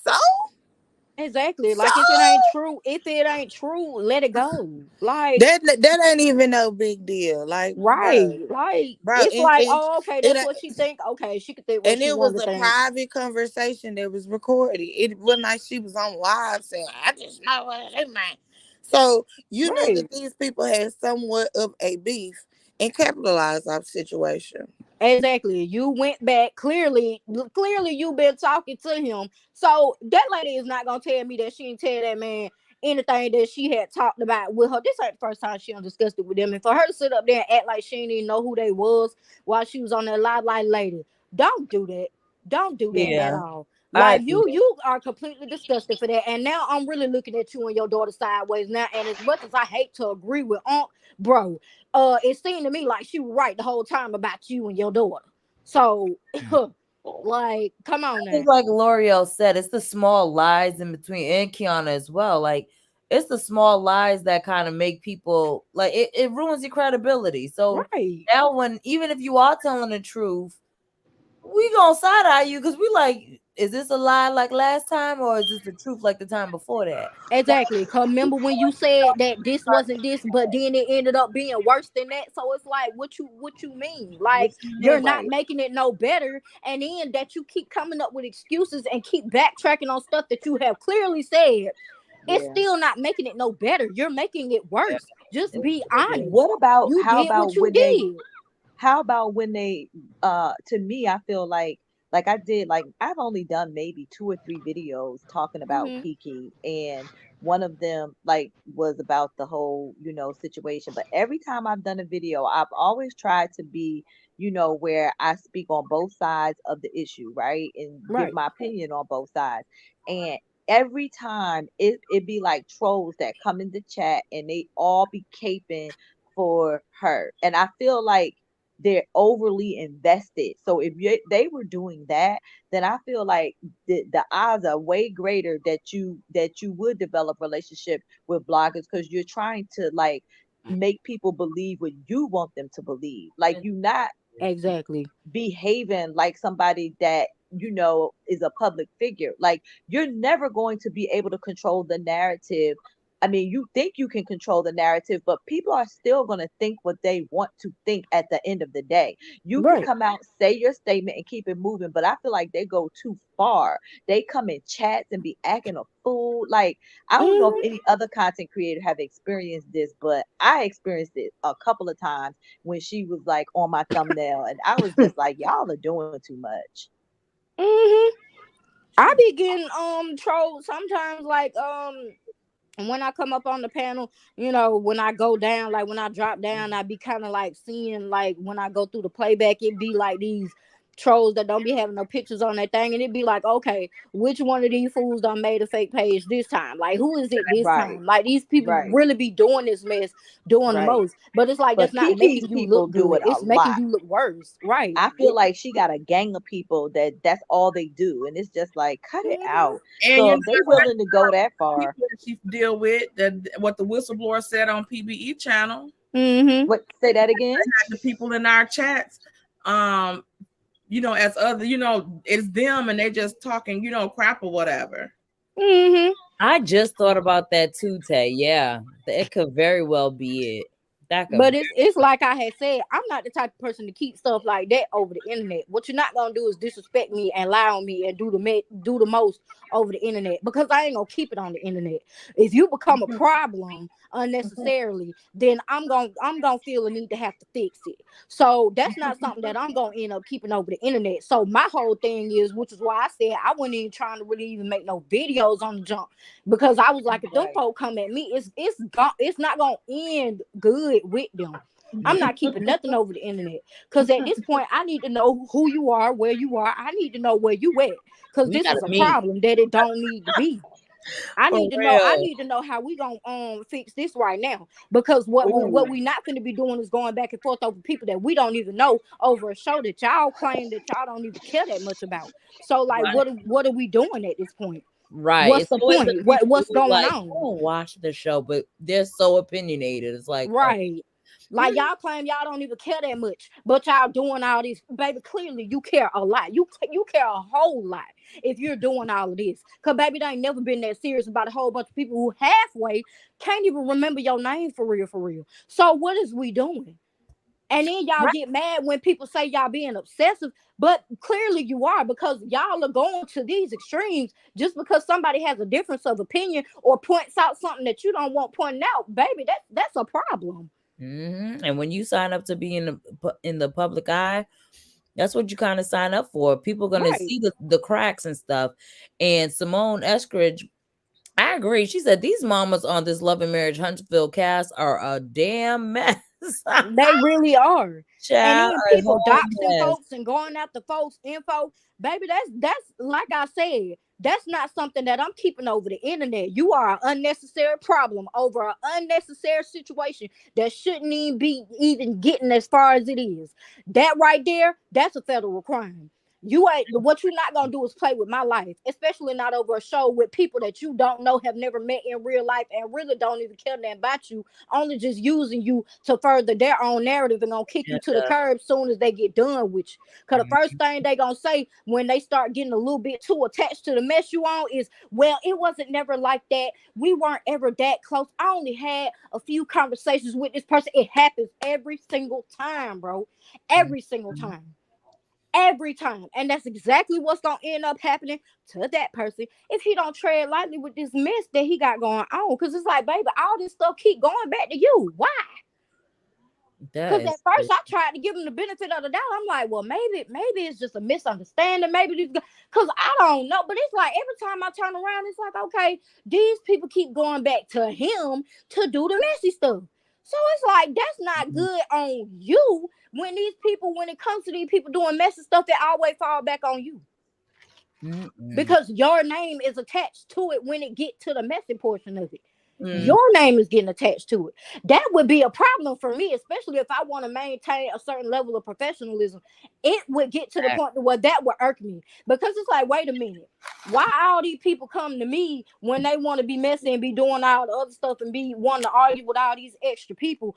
exactly. So Like if it ain't true, let it go. Like, that ain't even no big deal. Like, right. bro, Like bro, it's like, oh, okay, it that's what she think. Okay, she could think what and she it was wanted to a think. private conversation that was recorded. It wasn't like she was on live saying, I just know what it meant. So you knew Right. that these people had somewhat of a beef and capitalized off the situation. Exactly. You went back. Clearly you been talking to him. So that lady is not gonna tell me that she didn't tell that man anything that she had talked about with her. This ain't the first time she done discussed it with them. And for her to sit up there and act like she didn't even know who they was while she was on that live, like, lady, don't do that. Don't do that at Yeah, all. I Like, agree. you are completely disgusted for that. And now I'm really looking at you and your daughter sideways now. And as much as I hate to agree with Unc, bro, it seemed to me like she was right the whole time about you and your daughter. So, like, come on It's now. like L'Oreal said, it's the small lies in between, and Kiana as well. Like, it's the small lies that kind of make people like it ruins your credibility. So Right. now, when even if you are telling the truth, we gonna side eye you because we like, is this a lie like last time, or is this the truth like the time before that? Exactly. Cause remember when you said that this wasn't this, but then it ended up being worse than that. So it's like, what you mean? Like, What you you're mean? not Right. making it no better, and then that you keep coming up with excuses and keep backtracking on stuff that you have clearly said. It's Yeah. still not making it no better. You're making it worse. Just be honest. What about You how did what about you when they did. how about when they to me I feel like I did like I've only done maybe 2 or 3 videos talking about Hmm. Kiki, and one of them like was about the whole, situation. But every time I've done a video, I've always tried to be, where I speak on both sides of the issue, right? And give Right. my opinion on both sides. And every time it be like trolls that come in the chat and they all be caping for her. And I feel like they're overly invested. So if they were doing that, then I feel like the odds are way greater that you would develop relationship with bloggers because you're trying to like make people believe what you want them to believe. Like you not Exactly. behaving like somebody that is a public figure. Like you're never going to be able to control the narrative. I mean, you think you can control the narrative, but people are still going to think what they want to think at the end of the day. You can Right. come out, say your statement, and keep it moving, but I feel like they go too far. They come in chats and be acting a fool. Like, I don't know if Hmm. any other content creator have experienced this, but I experienced it a couple of times when she was like on my thumbnail, and I was just like, y'all are doing too much. Hmm. I be getting trolled sometimes, like, and when I come up on the panel, when I go down, like when I drop down, I be kind of like seeing, like when I go through the playback, it be like these trolls that don't be having no pictures on that thing, and it be like, okay, which one of these fools done made a fake page this time? Like, who is it this Right, time? Like, these people right, really be doing this mess, doing the right. most, but it's like that's But not Kiki's making you people look do good. it a It's making lot. you look worse, right? I feel like she got a gang of people that's all they do, and it's just like cut it Hmm. out. And So you if they know, willing to go that far, people that she deal with, that what the whistleblower said on PBE channel, Hmm. what say that again? the people in our chats, um, as other, it's them and they just talking, crap or whatever. Hmm. I just thought about that too, Tay. Yeah, it could very well be it. That could But very it's like I had said, I'm not the type of person to keep stuff like that over the internet. What you're not gonna do is disrespect me and lie on me and do the most over the internet, because I ain't gonna keep it on the internet. If you become a problem unnecessarily, then I'm gonna feel a need to have to fix it. So that's not something that I'm gonna end up keeping over the internet. So my whole thing is, which is why I said I wasn't even trying to really even make no videos on the jump, because I was like, if them Right. folk come at me, it's not gonna end good with them. I'm not keeping nothing over the internet, because at this point I need to know who you are, where you are. I need to know where you at, because we this gotta is a meet problem that it don't need to be. I for need to know. I real. need to know how we gonna fix this right now. Because what we Ooh, not gonna be doing is going back and forth over people that we don't even know over a show that y'all claim that y'all don't even care that much about. So like, right, what are we doing at this point? right. What's It's the always the point? people What's who going like I on? don't watch the show, but they're so opinionated. It's like, oh, Right. Like y'all claim y'all don't even care that much, but y'all doing all this, baby. Clearly, you care a lot. You care a whole lot if you're doing all of this. Cause baby, they ain't never been that serious about a whole bunch of people who halfway can't even remember your name for real, for real. So what is we doing? And then y'all right. get mad when people say y'all being obsessive, but clearly you are, because y'all are going to these extremes just because somebody has a difference of opinion or points out something that you don't want pointing out, baby. That's a problem. And when you sign up to be in the public eye, that's what you kind of sign up for. People gonna Right. see the cracks and stuff. And Simone Eskridge, I agree. She said these mamas on this Love and Marriage Huntsville cast are a damn mess. They really are. And Child, then a people whole doxing mess. folks and going after folks info, baby. That's like I said, that's not something that I'm keeping over the internet. You are an unnecessary problem over an unnecessary situation that shouldn't even be even getting as far as it is. That right there, that's a federal crime. You ain't, what you're not gonna do is play with my life, especially not over a show with people that you don't know, have never met in real life, and really don't even care nothing about you, only just using you to further their own narrative, and gonna kick you to the And, curb soon as they get done with you. Cause the first mm, thing they gonna say when they start getting a little bit too attached to the mess you on is, well, it wasn't never like that. We weren't ever that close. I only had a few conversations with this person. It happens every single time, bro. mm, Every single mm. time. Every time. And that's exactly what's gonna end up happening to that person if he don't tread lightly with this mess that he got going on. Cause it's like, baby, all this stuff keep going back to you. Why? That Because at is first true. I tried to give him the benefit of the doubt. I'm like, well, maybe it's just a misunderstanding. Maybe these, because I don't know. But it's like every time I turn around, it's like, okay, these people keep going back to him to do the messy stuff. So it's like that's not Mm, good on you when these people, when it comes to these people doing messy stuff, they always fall back on you, mm, mm, because your name is attached to it when it get to the messy portion of it. mm. Your name is getting attached to it. That would be a problem for me, especially if I want to maintain a certain level of professionalism. It would get to the Fact. point where that would irk me, because it's like, wait a minute, why all these people come to me when they want to be messy and be doing all the other stuff and be wanting to argue with all these extra people?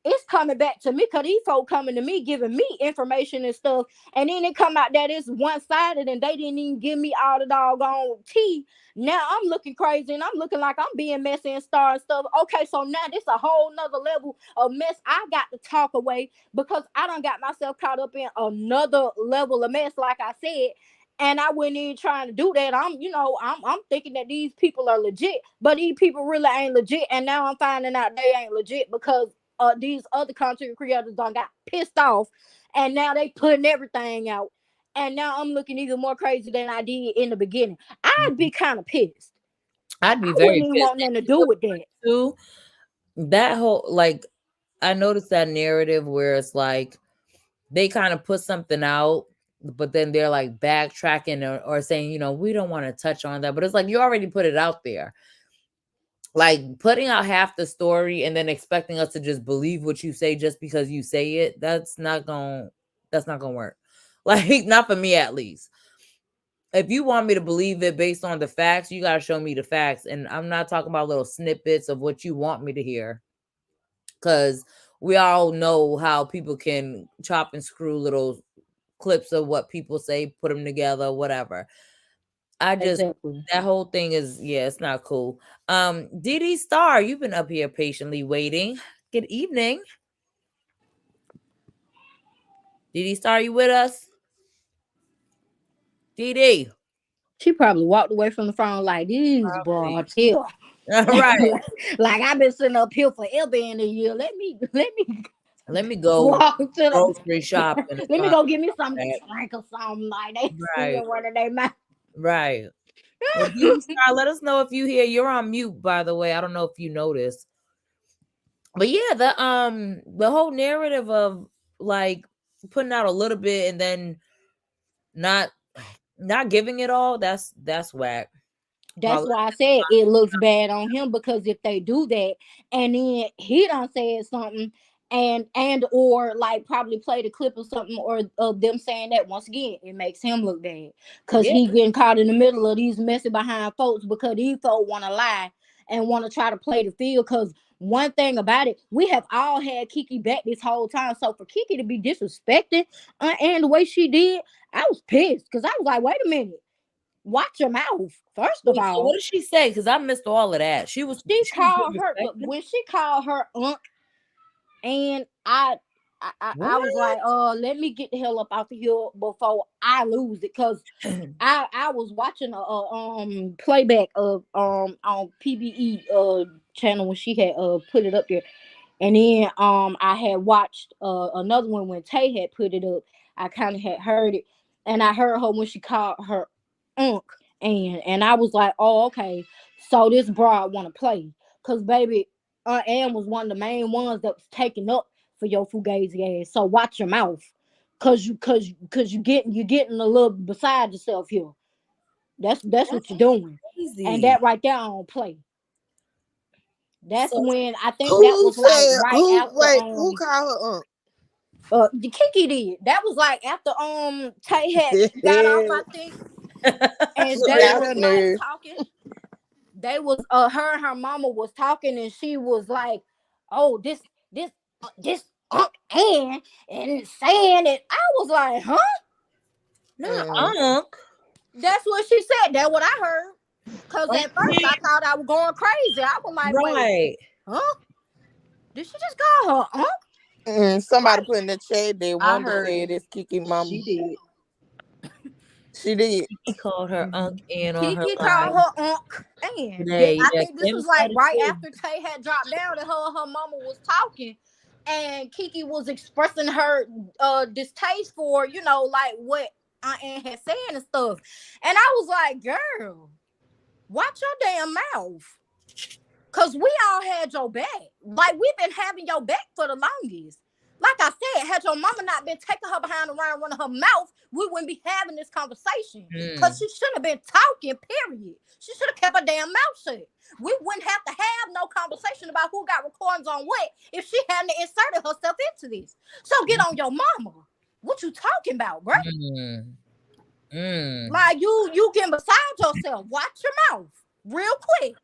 It's coming back to me because these folk coming to me giving me information and stuff, and then it come out that it's one-sided and they didn't even give me all the doggone tea. Now I'm looking crazy and I'm looking like I'm being messy and star and stuff. Okay, so now this a whole nother level of mess I got to talk away, because I done got myself caught up in another level of mess, like I said. And I wasn't even trying to do that. I'm thinking that these people are legit, but these people really ain't legit. And now I'm finding out they ain't legit because these other content creators done got pissed off, and now they putting everything out. And now I'm looking even more crazy than I did in the beginning. I'd be kind of pissed. I'd I be wouldn't very even pissed. want And nothing to you do know with that. too, that whole like I noticed that narrative where it's like they kind of put something out, but then they're like backtracking or saying, we don't want to touch on that. But it's like you already put it out there. Like putting out half the story and then expecting us to just believe what you say just because you say it, that's not gonna work. Like not for me at least. If you want me to believe it based on the facts, you gotta show me the facts. And I'm not talking about little snippets of what you want me to hear. Cause we all know how people can chop and screw little clips of what people say, put them together, whatever. I just Exactly. that whole thing is yeah, it's not cool. Dee Star, you've been up here patiently waiting. Good evening. Didi Star, you with us? Didi. She probably walked away from the phone like these Probably. broads here. All right. Like I've been sitting up here forever in a year. Let me Let me go walk to the grocery shopping or let me something go get me like something that. to drink or something like they Right. still running their mouth. Right. Well, Didi Star, let us know if you hear. You're on mute, by the way. I don't know if you noticed. But yeah, the whole narrative of like putting out a little bit and then not not giving it all, that's whack. That's why I said it looks bad on him, because if they do that and then he done said something and or like probably played a clip or something or of them saying that, once again it makes him look bad because Yeah. he getting caught in the middle of these messy behind folks because these folks want to lie and want to try to play the field. Because one thing about it, we have all had Kiki back this whole time, so for Kiki to be disrespected and the way she did, I was pissed because I was like, wait a minute, watch your mouth. First of Wait, so what all, did she say? Because I missed all of that. she She was called her, but disrespected. when she called her aunt, and I was What? like, let me get the hell up out of here before I lose it, because I was watching a playback of on PBE channel when she had put it up there. And then I had watched another one when Tay had put it up. I kind of had heard it, and I heard her when she called her unk, and I was like, oh, okay, so this broad want to play, cause baby, Ann was one of the main ones that was taking up for your fugazi ass. So watch your mouth, cause you getting a little beside yourself here. That's what That's you're doing, and crazy. that right there I don't play. That's So when I think that Who was like said right who? after Wait, who called the Kiki did. That was like after Tay had her got off, I aunt? think, She and they got was her like nerve. talking. They was her and her mama was talking, and she was like, "Oh, this Ann and saying it." I was like, "Huh?" not Mm. Unc. That's what she said. That's what I heard. Cause Unc at first I can't- thought I was going crazy. I was like, "Wait, Right. huh? Did she just call her aunt?" Somebody Like, put in the chat that I Wanda heard said it. it's Kiki mama. She did. She did. He called her Unc Ann on her Kiki live called her aunt, and today. I Yeah, think this Kim was like said it right too. after Tay had dropped down and her mama was talking, and Kiki was expressing her distaste for like what Aunt Ann had said and stuff, and I was like, girl, watch your damn mouth. Cause we all had your back. Like we've been having your back for the longest. Like I said, had your mama not been taking her behind around running her mouth, we wouldn't be having this conversation. Cause Mm. she shouldn't have been talking, period. She should have kept her damn mouth shut. We wouldn't have to have no conversation about who got recordings on what if she hadn't inserted herself into this. So get on your mama. What you talking about, bro? Mm. Mm. Like you getting beside yourself. Watch your mouth. Real quick.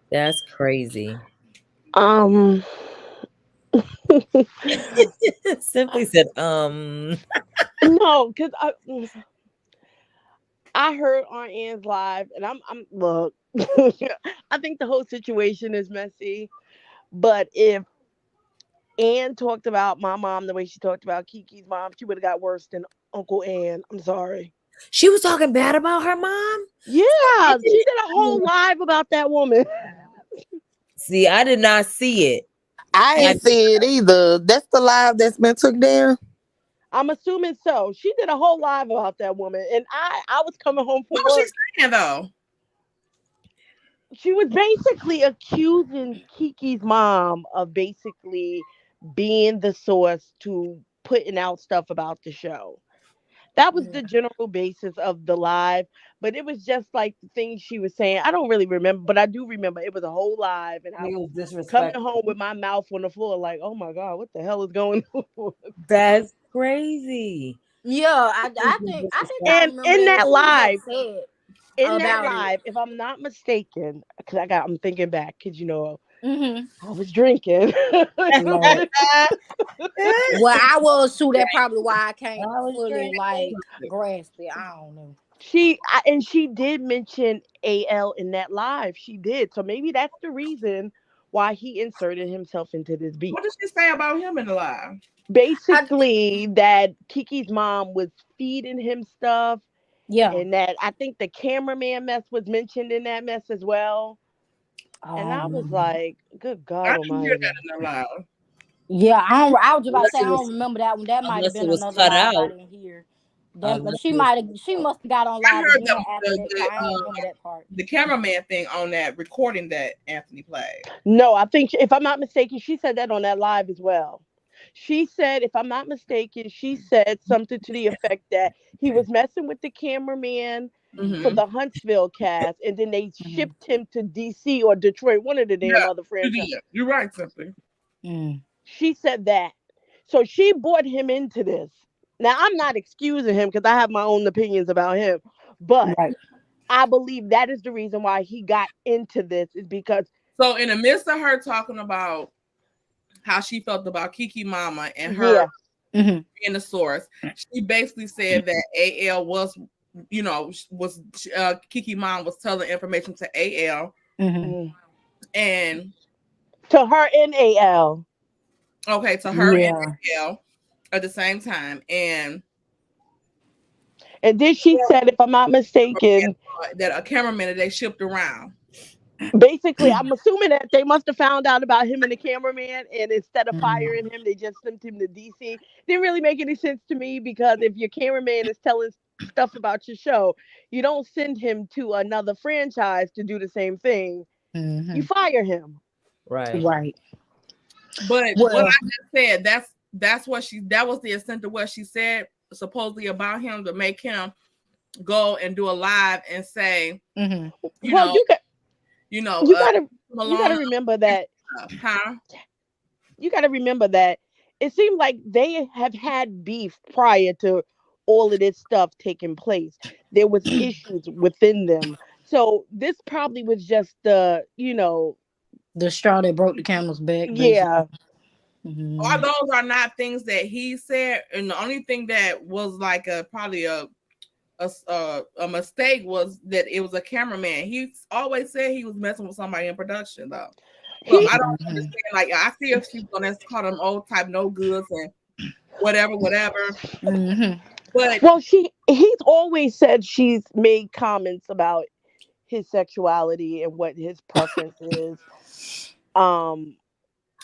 That's crazy. Um, Simply said, no, because I heard on Ann's live, and I'm look. I think the whole situation is messy, but if Ann talked about my mom the way she talked about Kiki's mom, she would have got worse than Uncle Ann. I'm sorry. she was talking bad about her mom. Yeah, It she didn't- did a whole live about that woman. See, I did not see it. I I ain't see it either. That's the live that's been took down. I'm assuming so. She did a whole live about that woman, and I was coming home from What was she work. saying though? She was basically accusing Kiki's mom of basically being the source to putting out stuff about the show. That was the general basis of the live, but it was just like the things she was saying. I don't really remember, but I do remember it was a whole live, and I it was was coming disrespectful. home with my mouth on the floor, like, "Oh my god, what the hell is going on?" That's crazy. Yeah, This I is think I And remember in that that she was live, upset about it. if I'm not mistaken, because I'm thinking back, because Hmm. I was drinking. Lord. Well, I was too. That probably why I I can't was fully like drinking. grasp it. I don't know. And she did mention AL in that live. She did. So maybe that's the reason why he inserted himself into this beef. What did she say about him in the live? I, Basically, that Kiki's mom was feeding him stuff, yeah. and that I think the cameraman mess was mentioned in that mess as well. And I was Um, like, good God I didn't hear that Almighty. in the live. yeah, I was about to Unless say I it don't was remember that one. That might have unless it been was another cut live I out. didn't hear. That Unless she it was might have cut she out. must have got on I live heard again after that because I ain't remember that part. the cameraman thing on that recording that Anthony played. No, I think, if I'm not mistaken, she said that on that live as well. She said, if I'm not mistaken, she said something to the effect that he was messing with the cameraman for Mm-hmm. the Huntsville cast, and then they Mm-hmm. shipped him to DC or Detroit, one of the Yeah, damn other you franchise. did. You're right, simply. Mm, She said that. So she brought him into this. Now, I'm not excusing him because I have my own opinions about him, but right. I believe that is the reason why he got into this, is because, So in the midst of her talking about how she felt about Kiki Mama and her yeah. Mm-hmm. being the source, she basically said that AL was, was Kiki Mom was telling information to AL, Mm-hmm. Mm. and To her NAL. okay, to her and Yeah. AL at the same time, and And then she said, if I'm not mistaken, that a cameraman that they shipped around. basically, I'm assuming that they must have found out about him and the cameraman, and instead of Mm, firing him, they just sent him to DC. Didn't really make any sense to me, because if your cameraman is telling stuff about your show, you don't send him to another franchise to do the same thing. You mm-hmm. fire him. Right. Right. But what Well. I just said, that's what that was the extent of what she said supposedly about him, to make him go and do a live and say, Mm-hmm. you Well, know, you uh, gotta you Malone, gotta remember that huh? you got to remember that it seemed like they have had beef prior to all of this stuff taking place. There was issues within them. So this probably was just The straw that broke the camel's back, basically. yeah. All Mm-hmm. those are not things that he said, and the only thing that was like probably a mistake was that it was a cameraman. He always said he was messing with somebody in production, though. So He I don't understand. Like, I see if she's gonna call them old type no goods and whatever. Mm-hmm. But well, he's always said she's made comments about his sexuality and what his preference is. Um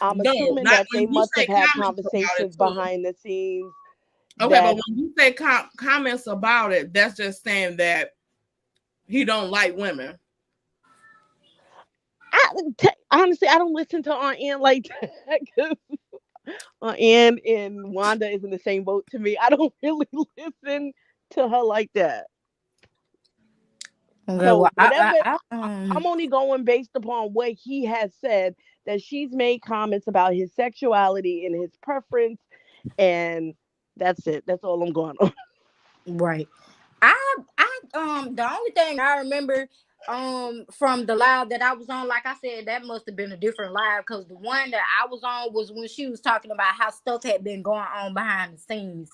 I'm no, assuming not that they when you must say have had comments about it conversations too. behind the scenes Okay, but that when you say comments about it, that's just saying that he don't like women. honestly, I don't listen to Aunt Ann like that, 'cause Aunt Ann and Wanda is in the same boat to me. I don't really listen to her like that. Okay. Well, So whatever, I I'm only going based upon what he has said, that she's made comments about his sexuality and his preference, and that's it. That's all I'm going on. right. The only thing I remember from the live that I was on, like I said, that must have been a different live, because the one that I was on was when she was talking about how stuff had been going on behind the scenes.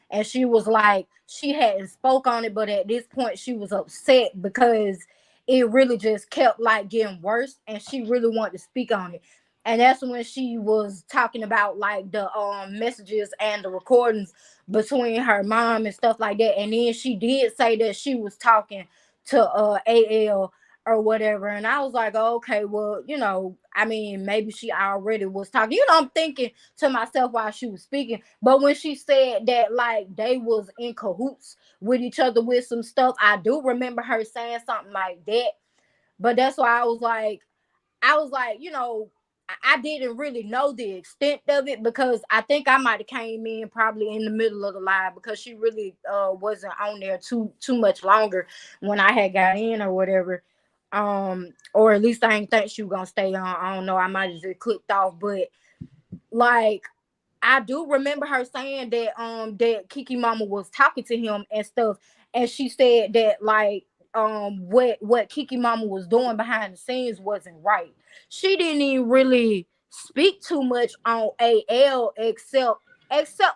And she was like, she hadn't spoke on it, but at this point she was upset because it really just kept like getting worse, and she really wanted to speak on it. And that's when she was talking about like the messages and the recordings between her mom and stuff like that. And then she did say that she was talking to AL or whatever. And I was like, oh, okay, well, I mean, maybe she already was talking. I'm thinking to myself while she was speaking. But when she said that like they was in cahoots with each other with some stuff, I do remember her saying something like that. But that's why I was like, I didn't really know the extent of it, because I think I might have came in probably in the middle of the live, because she really wasn't on there too much longer when I had got in or whatever. Or at least I didn't think she was gonna stay on. I don't know. I might have just clicked off, but like I do remember her saying that Kiki Mama was talking to him and stuff, and she said that like what Kiki Mama was doing behind the scenes wasn't right. She didn't even really speak too much on AL except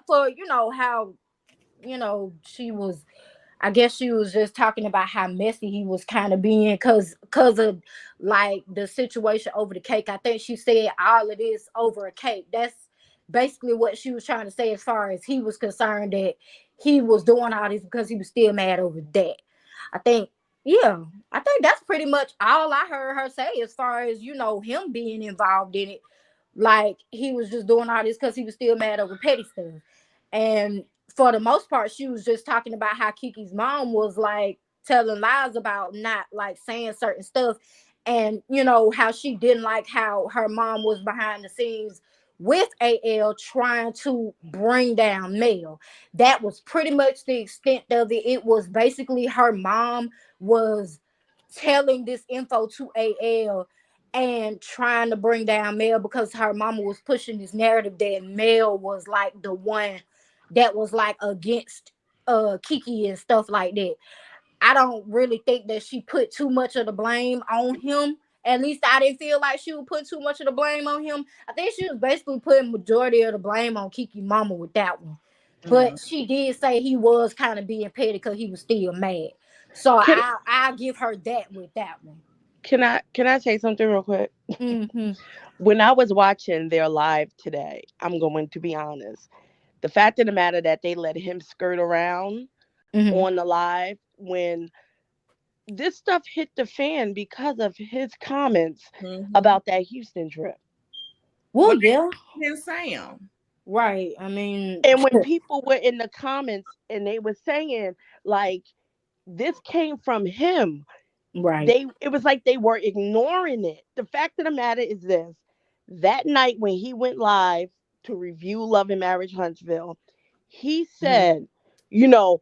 for how she was. I guess she was just talking about how messy he was kind of being cause of like the situation over the cake. I think she said all of this over a cake. That's basically what she was trying to say as far as he was concerned, that he was doing all this because he was still mad over that. I think, yeah, I think that's pretty much all I heard her say as far as, him being involved in it. Like he was just doing all this because he was still mad over petty stuff. And for the most part, she was just talking about how Kiki's mom was like telling lies about not like saying certain stuff. And how she didn't like how her mom was behind the scenes with AL trying to bring down Mel. That was pretty much the extent of it. It was basically her mom was telling this info to AL and trying to bring down Mel because her mama was pushing this narrative that Mel was like the one that was like against Kiki and stuff like that. I don't really think that she put too much of the blame on him. At least I didn't feel like she would put too much of the blame on him. I think she was basically putting majority of the blame on Kiki mama with that one. Mm. But she did say he was kind of being petty because he was still mad. So Can I give her that with that one. can I say something real quick? Mm-hmm. When I was watching their live today, I'm going to be honest. The fact of the matter that they let him skirt around Mm-hmm. on the live when this stuff hit the fan because of his comments Mm-hmm. about that Houston trip. Well, Well, yeah, they didn't say him. right. I mean, And when people were in the comments and they were saying like this came from him, right. it was like they were ignoring it. The fact of the matter is this: that night when he went live to review Love and Marriage Huntsville, he Mm-hmm. said, you know,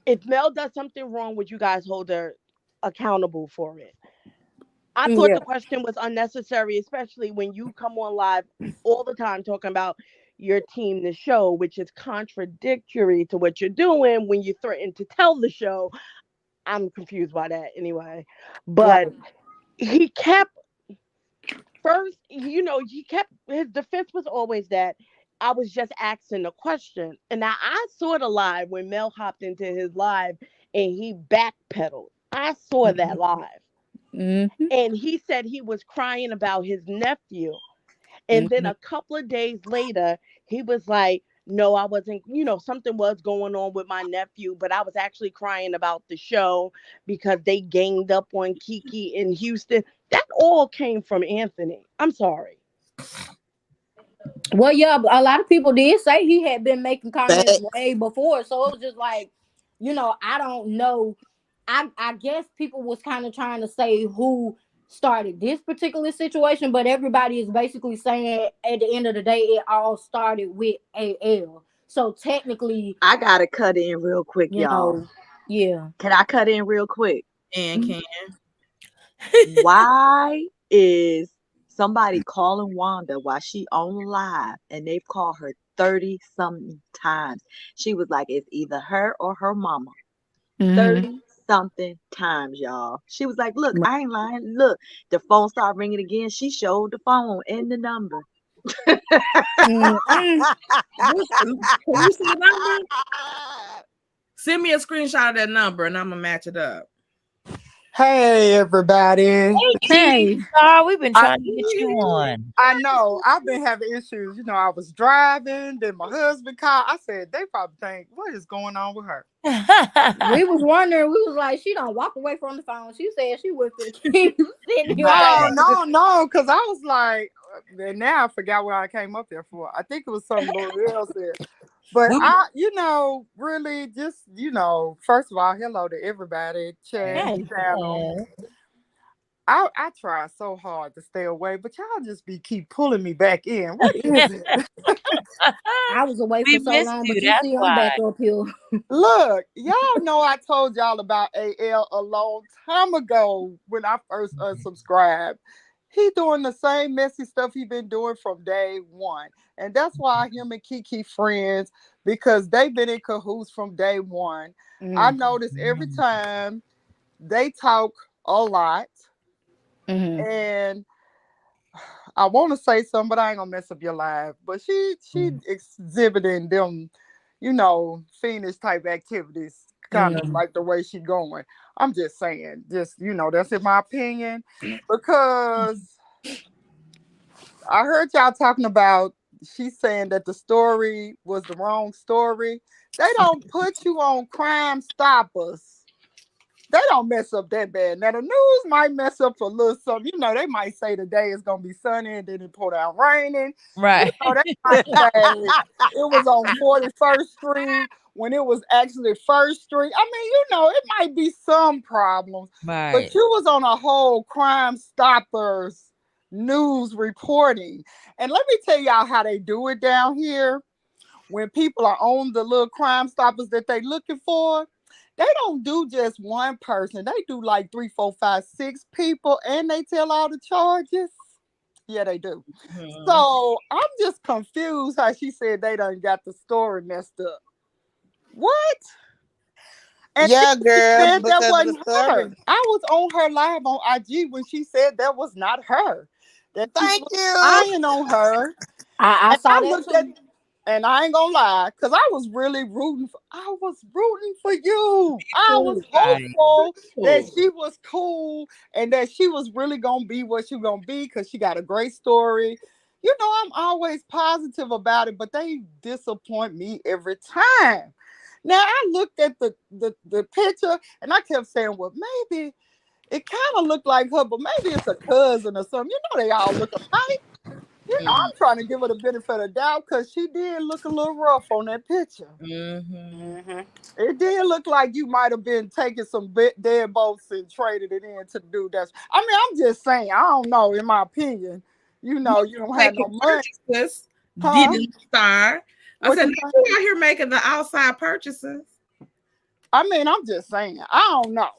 if Mel does something wrong, would you guys hold her accountable for it? I thought Yeah. the question was unnecessary, especially when you come on live all the time talking about your team, the show, which is contradictory to what you're doing when you threaten to tell the show. I'm confused by that anyway. But Right. he kept first, he kept his defense was always that I was just asking a question. And now I saw the live when Mel hopped into his live and he backpedaled. I saw that live. Mm-hmm. And he said he was crying about his nephew. And then Mm-hmm. a couple of days later, he was like, no, I wasn't, something was going on with my nephew, but I was actually crying about the show because they ganged up on Kiki in Houston. That all came from Anthony. I'm sorry. Well, yeah, a lot of people did say he had been making comments Facts. way before, so it was just like, I don't know. I guess people was kind of trying to say who started this particular situation, but everybody is basically saying at the end of the day, it all started with AL. So technically, I gotta cut in real quick, you y'all. know, yeah. Can I cut in real quick? And Mhm. can Why is somebody calling Wanda while she on live and they've called her 30 something times? She was like, it's either her or her mama. Mhm. 30 something times, y'all. She was like, look, I ain't lying. Look, the phone started ringing again. She showed the phone and the number. Mm-mm. can you see the number? Send me a screenshot of that number and I'm gonna match it up. Hey everybody. Hey, cheating Hey. star, we've been I trying to get you on. I know I've been having issues. I was driving, then my husband called. I said they probably think what is going on with her. We was wondering. We was like, she don't walk away from the phone. She said she was for the keep sitting here No, waiting. no, no, because I was like, and now I forgot what I came up there for. I think it was something L'Oreal said. But we, I, really just, first of all, hello to everybody, chat, Hey. channel. oh, I try so hard to stay away, but y'all just keep pulling me back in. What is it? I was away we for so missed long, you. but you That's see, I'm why. back up here. Look, y'all know I told y'all about AL a long time ago when I first unsubscribed. He doing the same messy stuff he been doing from day one. And that's why him and Kiki friends, because they've been in cahoots from day one. I Mm. notice every time they talk a lot. Mm-hmm. And I want to say something, but I ain't gonna mess up your life. But she exhibiting them, fiendish type activities kind of Mm. like the way she going. I'm just saying, just that's in my opinion, because I heard y'all talking about. She's saying that the story was the wrong story. They don't put you on Crime Stoppers. They don't mess up that bad. Now the news might mess up for a little something. They might say today it's gonna be sunny and then it pour down raining. Right. They might say it was on 41st Street when it was actually First Street. I mean, it might be some problems, but Right. you was on a whole Crime Stoppers news reporting. And let me tell y'all how they do it down here. When people are on the little Crime Stoppers that they looking for, they don't do just one person. They do like 3, 4, 5, 6 people, and they tell all the charges. Yeah, they do. Mhm. So I'm just confused how she said they done got the story messed up. What? And then Yeah, she girl, said that because of the wasn't story. her. I was on her live on IG when she said that was not her. That people Thank were you. spying on her. I And saw I that looked at, too. and I ain't gonna lie, because I was really I was rooting for you. I was Right. hopeful that Cool. she was cool and that she was really gonna be what she gonna be because she got a great story. I'm always positive about it, but they disappoint me every time. Now I looked at the picture and I kept saying, well, maybe it kind of looked like her, but maybe it's a cousin or something. They all look alike. Mhm. I'm trying to give her the benefit of the doubt because she did look a little rough on that picture. Mhm. Hmm. It did look like you might have been taking some dead bolts and traded it in to do that. I mean, I'm just saying, I don't know, in my opinion, you don't have no Making money. purchases Huh? didn't start. I What said, you "Now say? you out here making the outside purchases. I mean, I'm just saying, I don't know.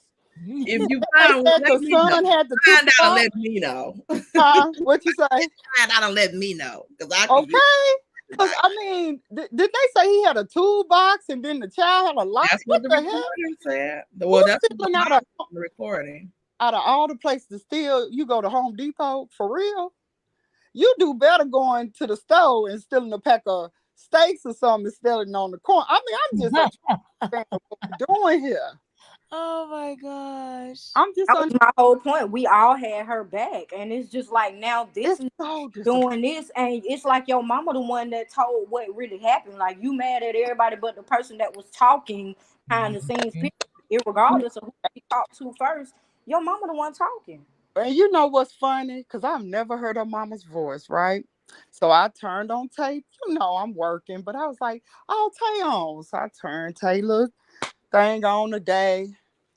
If you They find one, said let the me know. son had the two Find out and box. let me know. Huh? What you say? Find out and let me know. Because I can use Okay. it Because, tonight. I mean, did they say he had a toolbox and then the child had a lock? That's What what the the hell? recording said. Well, Who's that's what the stealing mom said in the recording. out of all the places to steal? You go to Home Depot for real? You do better going to the store and stealing a pack of steaks or something and stealing on the corner. I mean, I'm just understanding what we're doing here. Oh my gosh. I'm just That on. was my whole point. We all had her back, and it's just like now this It's so disappointing. doing this, and it's like your mama the one that told what really happened. Like you mad at everybody, but the person that was talking behind the scenes, Mhm. regardless of who she talked to first, your mama the one talking. And you know what's funny? Because I've never heard her mama's voice, right? So I turned on tape. I'm working, but I was like, oh, Tay on. So I turned Taylor thing on today.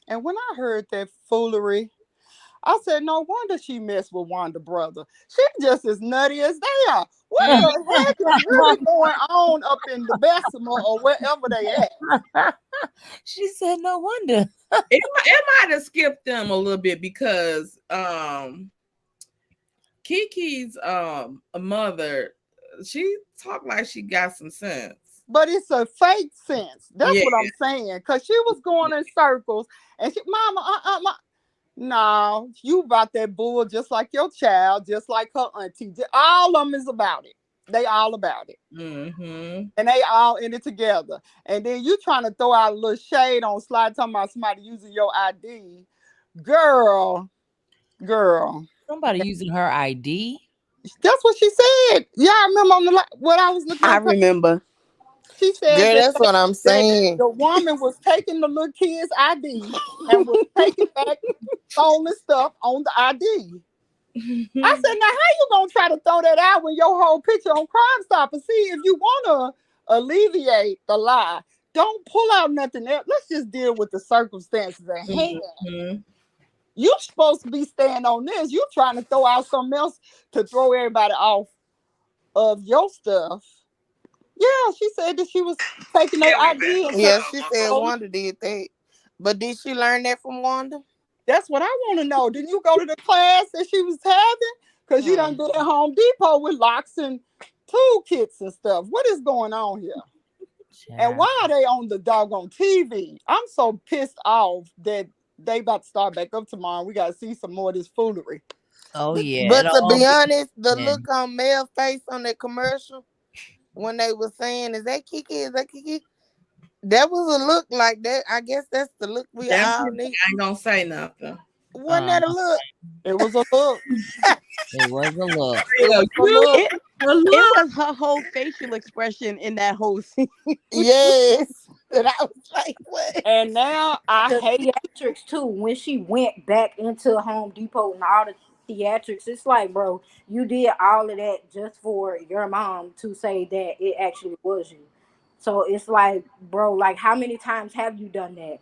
And when I heard that foolery, I said, no wonder she messed with Wanda brother. She just as nutty as they are. What the heck is really going on up in the Bessemer or wherever they at? She said, no wonder. It might have skipped them a little bit because Kiki's mother, she talked like she got some sense. But it's a fake sense. That's Yeah. what I'm saying. Because she was going in circles and she, Mama, no, you about that bull just like your child, just like her auntie. All of them is about it. They all about it. Mm-hmm. And they all in it together. And then you trying to throw out a little shade on slide talking about somebody using your ID. Girl, girl. Somebody using her ID. That's what she said. Yeah, I remember on what I was looking I at. remember. She said Girl, that's what I'm that saying. the woman was taking the little kid's ID and was taking back stolen stuff on the ID. I said, now how you gonna try to throw that out when your whole picture on Crime Stopper? See, if you wanna alleviate the lie, don't pull out nothing else. Let's just deal with the circumstances at hand. Mm-hmm. You supposed to be staying on this. You trying to throw out something else to throw everybody off of your stuff. Yeah, she said that she was taking their ID and Yeah, she said something. Wanda did that. But did she learn that from Wanda? That's what I want to know. Did you go to the class that she was having? Because you done Hmm. been at Home Depot with locks and toolkits and stuff. What is going on here? And Child. why are they on the doggone TV? I'm so pissed off that they about to start back up tomorrow. We got to see some more of this foolery. Oh yeah, But it'll to all be be honest, the in. look on Mel's face on that commercial when they were saying, "Is that Kiki? Is that Kiki?" That was a look like that. I guess that's the look we That all bitch need. ain't gonna say nothing. Wasn't Uh, that a look? It was a look. it was a look. It Yeah, was a you look. It a it look. was her whole facial expression in that whole scene. Yes. And I was like, what? And now I The hate. theatrics too. When she went back into Home Depot and all the theatrics, it's like, bro, you did all of that just for your mom to say that it actually was you. So it's like, bro, like how many times have you done that?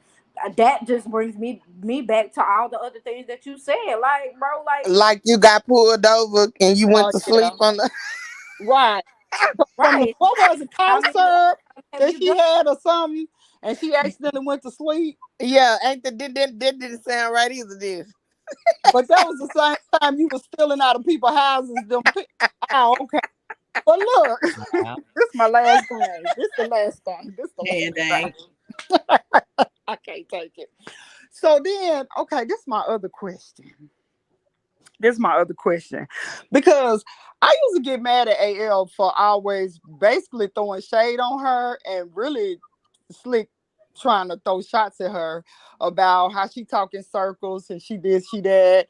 That just brings me back to all the other things that you said. Like, bro, like Like you got pulled over and you went Oh to sleep yeah, on the. right. From the right. what was it, How cough many other syrup times have that you she done? had or something, and she accidentally went to sleep. Yeah, ain't that didn't sound right either, did it? But that was the same time you was stealing out of people's houses. Oh, okay. But look, Yeah. this my last thing. This the last thing. This the And last dang. thing. I can't take it. So then, okay, this is my other question. This is my other question. Because I used to get mad at AL for always basically throwing shade on her and really slick trying to throw shots at her about how she talk in circles and she this, she that.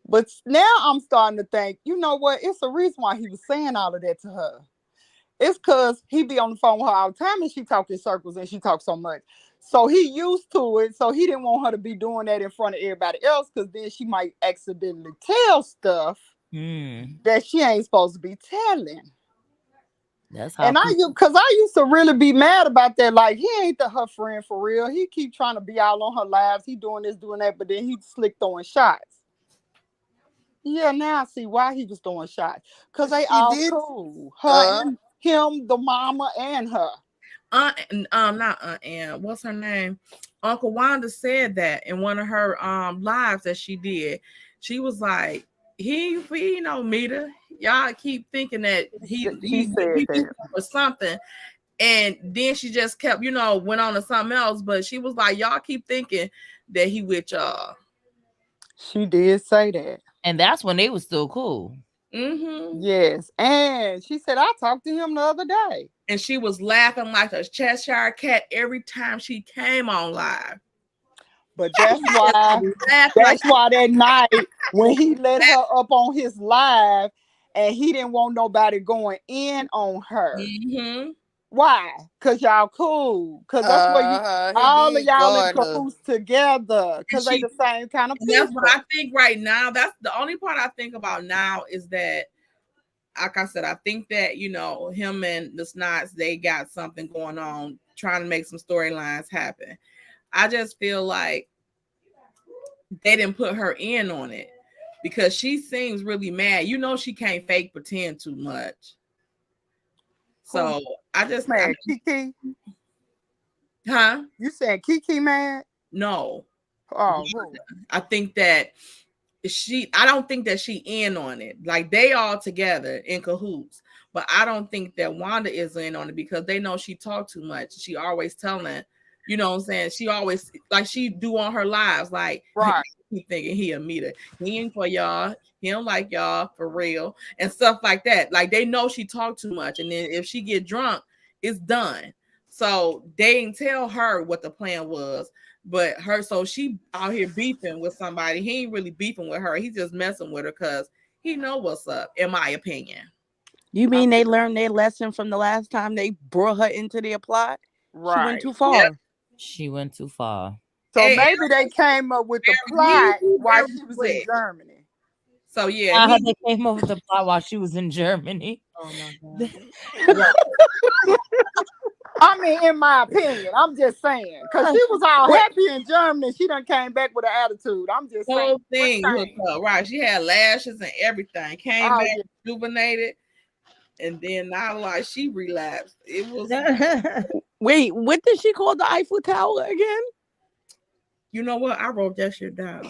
But now I'm starting to think, you know what? It's a reason why he was saying all of that to her. It's because he be on the phone with her all the time and she talk in circles and she talks so much. So he used to it. So he didn't want her to be doing that in front of everybody else because then she might accidentally tell stuff Hmm. that she ain't supposed to be telling. That's how And people. because I used to really be mad about that. Like, he ain't her friend for real. He keep trying to be all on her lives. He doing this, doing that, but then he slick throwing shots. Yeah, now I see why he was throwing shots. Because they She all did. cool. Her Uh, and him, the mama, and her. Not Ann. What's her name? Uncle Wanda said that in one of her lives that she did. She was like, he no meter. Y'all keep thinking that She said he beat that. up or something. And then she just kept, went on to something else. But she was like, y'all keep thinking that he with y'all. She did say that. And that's when they was still cool. Mm-hmm. Yes. And she said, I talked to him the other day. And she was laughing like a Cheshire cat every time she came on live. But that's why Laugh like that's why that night when he let her up on his live and he didn't want nobody going in on her. mm-hmm. Why? Cause y'all cool. Cause that's where you he all of did y'all in guard her. cahoots together. And Cause they the same kind of that's what people. I think right now. That's the only part I think about now is that, like I said, I think that, him and the Snots, they got something going on, trying to make some storylines happen. I just feel like they didn't put her in on it because she seems really mad. She can't fake pretend too much. Who's So mad? Kiki? huh? You saying Kiki mad? No, Oh, who? I think that I don't think that she in on it. Like they all together in cahoots. But I don't think that Wanda is in on it because they know she talk too much. She always telling, you know what I'm saying? She always like she do on her lives, like Right. keep thinking he'll meet her. He ain't for y'all. He don't like y'all for real and stuff like that. Like they know she talk too much. And then if she get drunk, it's done. So they didn't tell her what the plan was. But so she out here beefing with somebody. He ain't really beefing with her. He's just messing with her because he know what's up, in my opinion. You I mean they feel- learned their lesson from the last time they brought her into their plot? She went Right. too Yep. far. She went too far. So And maybe they came up with the he plot while very she was in slick. Germany. So yeah, They came up with the plot while she was in Germany. Oh my god. Right. I mean, in my opinion, I'm just saying, because she was all happy in Germany. She done came back with an attitude. I'm just saying. whole What thing hooked changed? up, right? She had lashes and everything. Came Oh, back yeah. rejuvenated, and then now like she relapsed. It was, Wait, what did she call the Eiffel Tower again? you know what? I wrote that shit down.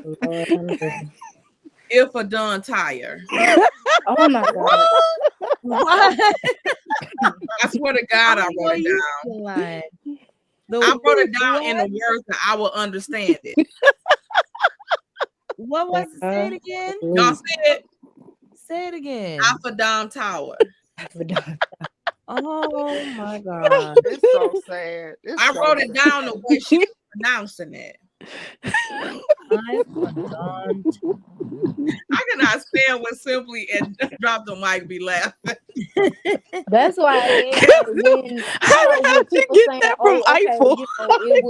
Lord have mercy. If a done tire. Oh my god. What? I swear to God, I I know wrote it you down. still lying. I wrote it down What? in the words that I will understand it. What was it? Say it again. Y'all see it? Say it again. Alpha Dom Tower. Oh my god. It's so sad. It's I so wrote it sad. down the way she was pronouncing it. I don't. I cannot stand when Simply and Drop the Mic be laughing. That's why I said that when How'd when you people get saying, that from "Oh, okay, Eiffel?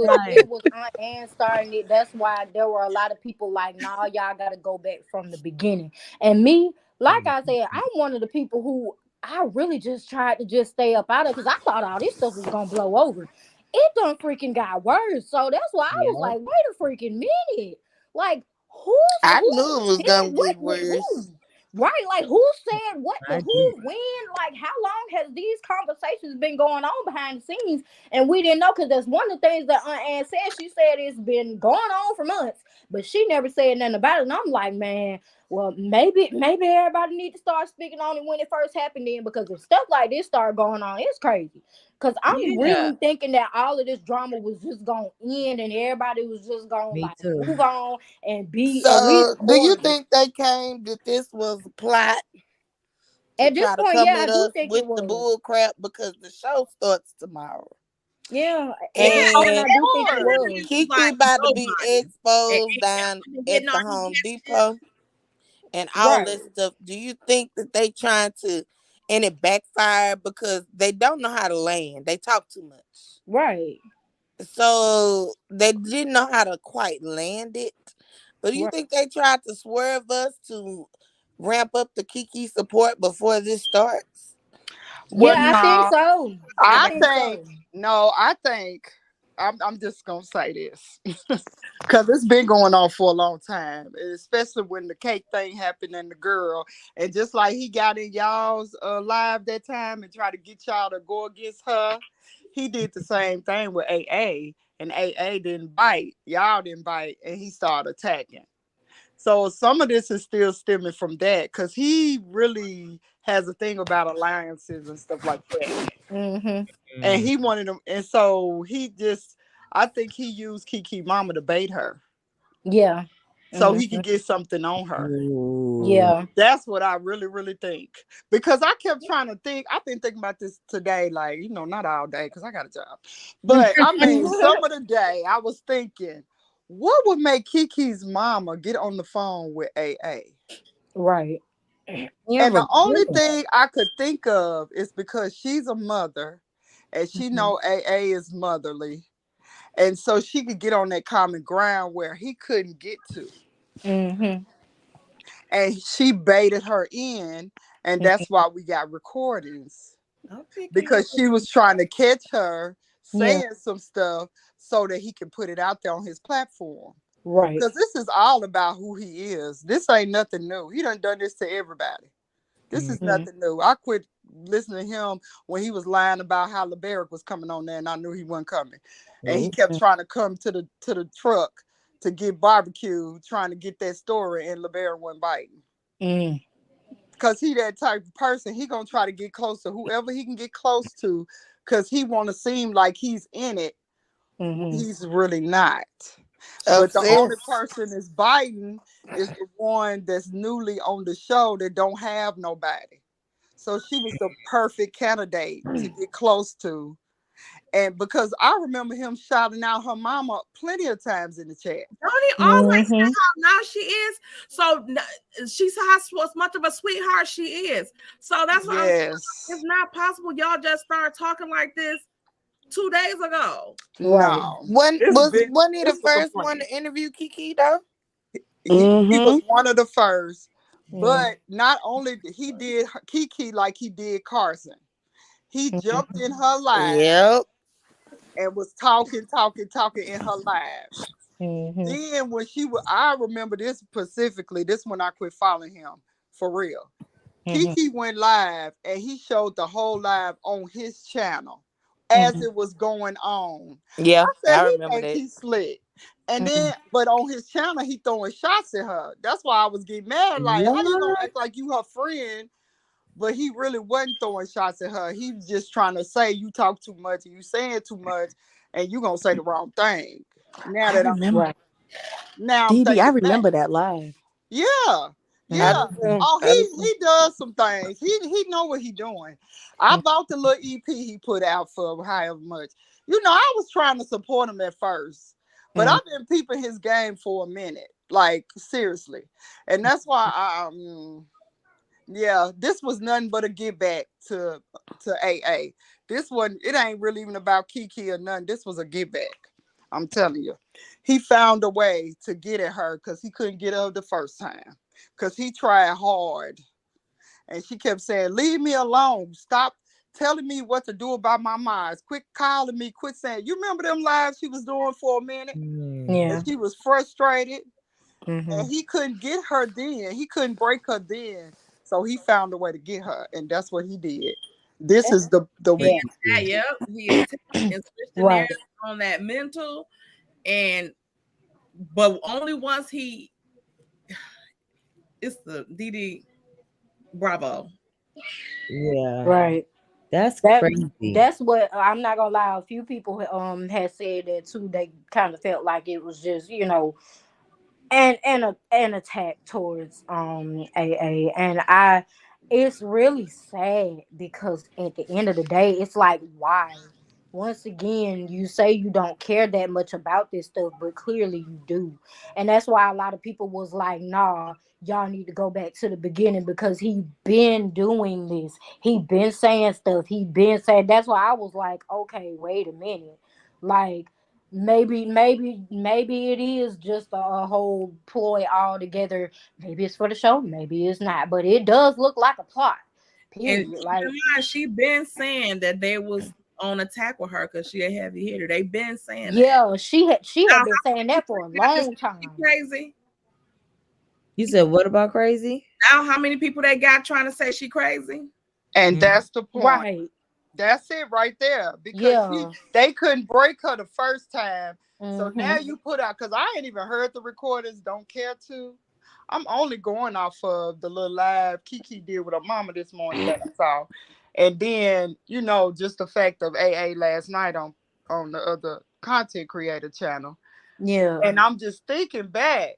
Right. it was Aunt Ann starting it." That's why there were a lot of people like, "Nah, y'all got to go back from the beginning." And me, like I said, I'm one of the people who I really just tried to just stay up out of because I thought all this stuff was gonna blow over. It done freaking got worse. So that's why I was Yep. like, "Wait a freaking minute!" Like I who knew it was did gonna what get with worse. who? Right, like who said what to I who did. when? Like how long has these conversations been going on behind the scenes and we didn't know? Because that's one of the things that Aunt Ann said. She said it's been going on for months, but she never said nothing about it. And I'm like, man, well maybe everybody need to start speaking on it when it first happened then, because if stuff like this start going on, it's crazy. Because I'm Yeah. really thinking that all of this drama was just gonna end and everybody was just gonna Me like too. move on and be at least So, do you cordial. think they came that this was a plot to At this try to point, come yeah, I at do us think with it the was. bull crap because the show starts tomorrow? Yeah, at this Yeah, point, and And I do think it Tiffany Lord. was. is Kiki like about to be nobody. And exposed down he at getting all the these Home messages. Depot and all Right, this stuff. Do you think that they trying to, and it backfired because they don't know how to land? They talk too much. right, So they didn't know how to quite land it. But do you right. think they tried to swerve us to ramp up the Kiki support before this starts? Yeah, Well, I think no, so. I I think think so. no, I think I'm just gonna say this because it's been going on for a long time, especially when the cake thing happened and the girl, and just like he got in y'all's live that time and tried to get y'all to go against her, he did the same thing with AA, and AA didn't bite, y'all didn't bite, and he started attacking. So some of this is still stemming from that because he really has a thing about alliances and stuff like that. Mhm. And Mm. he wanted them, and so he just, I think he used Kiki Mama to bait her Yeah. so he Mhm. could get something on her. Ooh. Yeah. That's what I really, really think. Because I kept trying to think, I've been thinking about this today, like, not all day because I got a job. But I mean, some of the day I was thinking, what would make Kiki's mama get on the phone with AA? Right. And the Yeah, only really. thing I could think of is because she's a mother and she Mhm. know AA is motherly. And so she could get on that common ground where he couldn't get to. Mhm. And she baited her in, and Mhm. that's why we got recordings. I'm thinking Because she was trying to catch her Yeah. saying some stuff so that he can put it out there on his platform. Right. Because this is all about who he is. This ain't nothing new. He done this to everybody. This is Mm. Mhm. nothing new. I quit listening to him when he was lying about how LeBaric was coming on there, and I knew he wasn't coming. And he Nope. kept trying to come to the truck to get barbecue, trying to get that story, and LeBaric wasn't biting. Mm. Cause he that type of person, he gonna try to get close to whoever he can get close to, cause he want to seem like he's in it when Mhm. he's really not. But the only Obsessed. person that's biting is the one that's newly on the show that don't have nobody. So she was the perfect candidate to get close to. And because I remember him shouting out her mama plenty of times in the chat. don't he always say Mhm. how nice she is? So she's how much of a sweetheart she is. So that's what I'm saying. It's Yes. not possible y'all just started talking like this 2 days ago. Right. No. When It's was been wasn't he the this was a first one plan. to interview Kiki though? He Mm-hmm. was one of the first, Mm. but not only he did Kiki like he did Carson. He jumped in her live Yep. and was talking in her live. Mhm. Then when she was, I remember this specifically. This when I quit following him for real. Mhm. Kiki went live and he showed the whole live on his channel as Mhm. it was going on. Yeah, I said I he remember think that. he's slick. And Mhm. then, but on his channel, he throwing shots at her. That's why I was getting mad. Like, how you gonna What? act like you her friend? But he really wasn't throwing shots at her. He was just trying to say you talk too much and you saying too much, and you gonna say the wrong thing. Now I that I'm remember, Right. now I'm Dee Dee, I thinking back. remember that live. Yeah. I Yeah. do too. Oh, I do he does some things. He know what he doing. I too. bought the little EP he put out for however much. You know, I was trying to support him at first, but Mm. I've been peeping his game for a minute. Like seriously, and that's why yeah, this was nothing but a give back to AA. This one, it ain't really even about Kiki or nothing. This was a give back. I'm telling you. He found a way to get at her because he couldn't get her the first time. Because he tried hard. And she kept saying, leave me alone. Stop telling me what to do about my minds. Quit calling me. Quit saying. You remember them lives she was doing for a minute? Mm. And Yeah. she was frustrated Hmm. and he couldn't get her then. He couldn't break her then. So he found a way to get her, and that's what he did. This is the He Thank one. attacked, you. yep. He attacked and switched the Right. narrative on that mental, and but only once he, it's the DD Bravo. Yeah, Right. that's That crazy. that's what I'm not gonna lie. A few people had said that too. They kind of felt like it was just an attack towards AA, and I it's really sad because at the end of the day it's like, why once again you say you don't care that much about this stuff, but clearly you do. And that's why a lot of people was like, nah, y'all need to go back to the beginning because he been doing this, he been saying stuff, he been saying. That's why I was like, okay, wait a minute, like maybe it is just a whole ploy all together. Maybe it's for the show, maybe it's not, but it does look like a plot. And Period. keep Like, in mind, she been saying that they was on attack with her because she a heavy hitter. They been saying that. yeah, she had Now, been how saying many that people for a they got to say long she time. crazy? You said what about crazy? Now, how many people they got trying to say she crazy? And Mm. that's the point. Right. That's it right there. Because Yeah. they couldn't break her the first time. So now Mm-hmm. you put out, because I ain't even heard the recordings, don't care to. I'm only going off of the little live Kiki did with her mama this morning that I saw. And then, just the fact of AA last night on the other content creator channel. Yeah. And I'm just thinking back.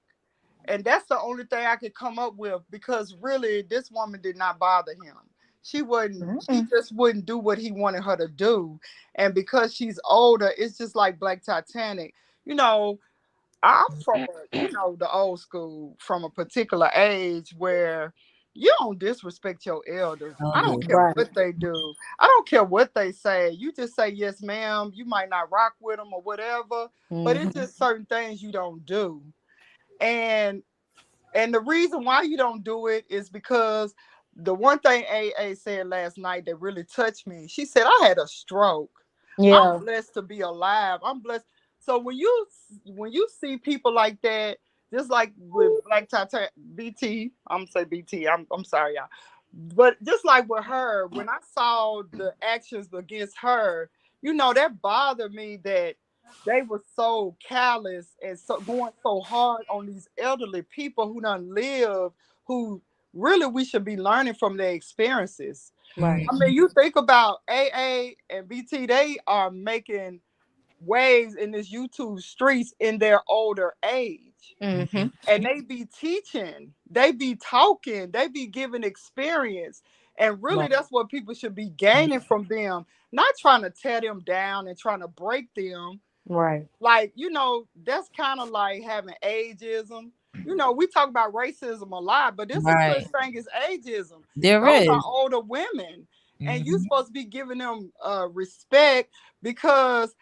And that's the only thing I could come up with because really this woman did not bother him. She Mm-mm. just wouldn't do what he wanted her to do. And because she's older, it's just like Black Titanic. You know, I'm from the old school, from a particular age where you don't disrespect your elders. I Oh, don't care Right. what they do. I don't care what they say. You just say yes, ma'am. You might not rock with them or whatever, but it's Mm-hmm. just certain things you don't do. And and the reason why you don't do it is because the one thing AA said last night that really touched me, she said, I had a stroke. I'm Yeah. blessed to be alive. I'm blessed. So when you see people like that, just like with Black Tata BT, I'm gonna say BT, I'm sorry, y'all. But just like with her, when I saw the actions against her, that bothered me that they were so callous and so going so hard on these elderly people who done live, who really we should be learning from their experiences. Right. I mean, you think about AA and BT, they are making waves in this YouTube streets in their older age. Mm-hmm. And they be teaching, they be talking, they be giving experience. And really, Right. that's what people should be gaining from them, not trying to tear them down and trying to break them. Right. Like, that's kind of like having ageism. We talk about racism a lot, but there's a such right. thing as ageism. There Those are is. older women, and you Mhm. supposed to be giving them respect because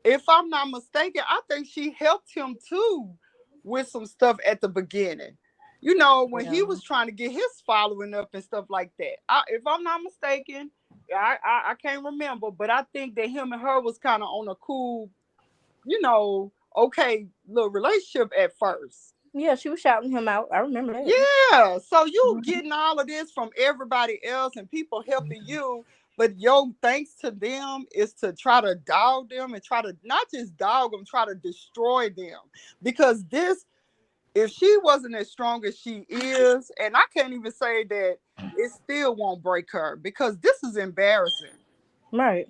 if I'm not mistaken, I think she helped him too with some stuff at the beginning. When he Yeah. was trying to get his following up and stuff like that. If I'm not mistaken, I can't remember, but I think that him and her was kind of on a cool, okay, little relationship at first. Yeah, she was shouting him out. I remember that. Yeah. So you Mhm. getting all of this from everybody else and people helping you, but your thanks to them is to try to dog them and try to not just dog them, try to destroy them. Because if she wasn't as strong as she is, and I can't even say that it still won't break her because this is embarrassing Right.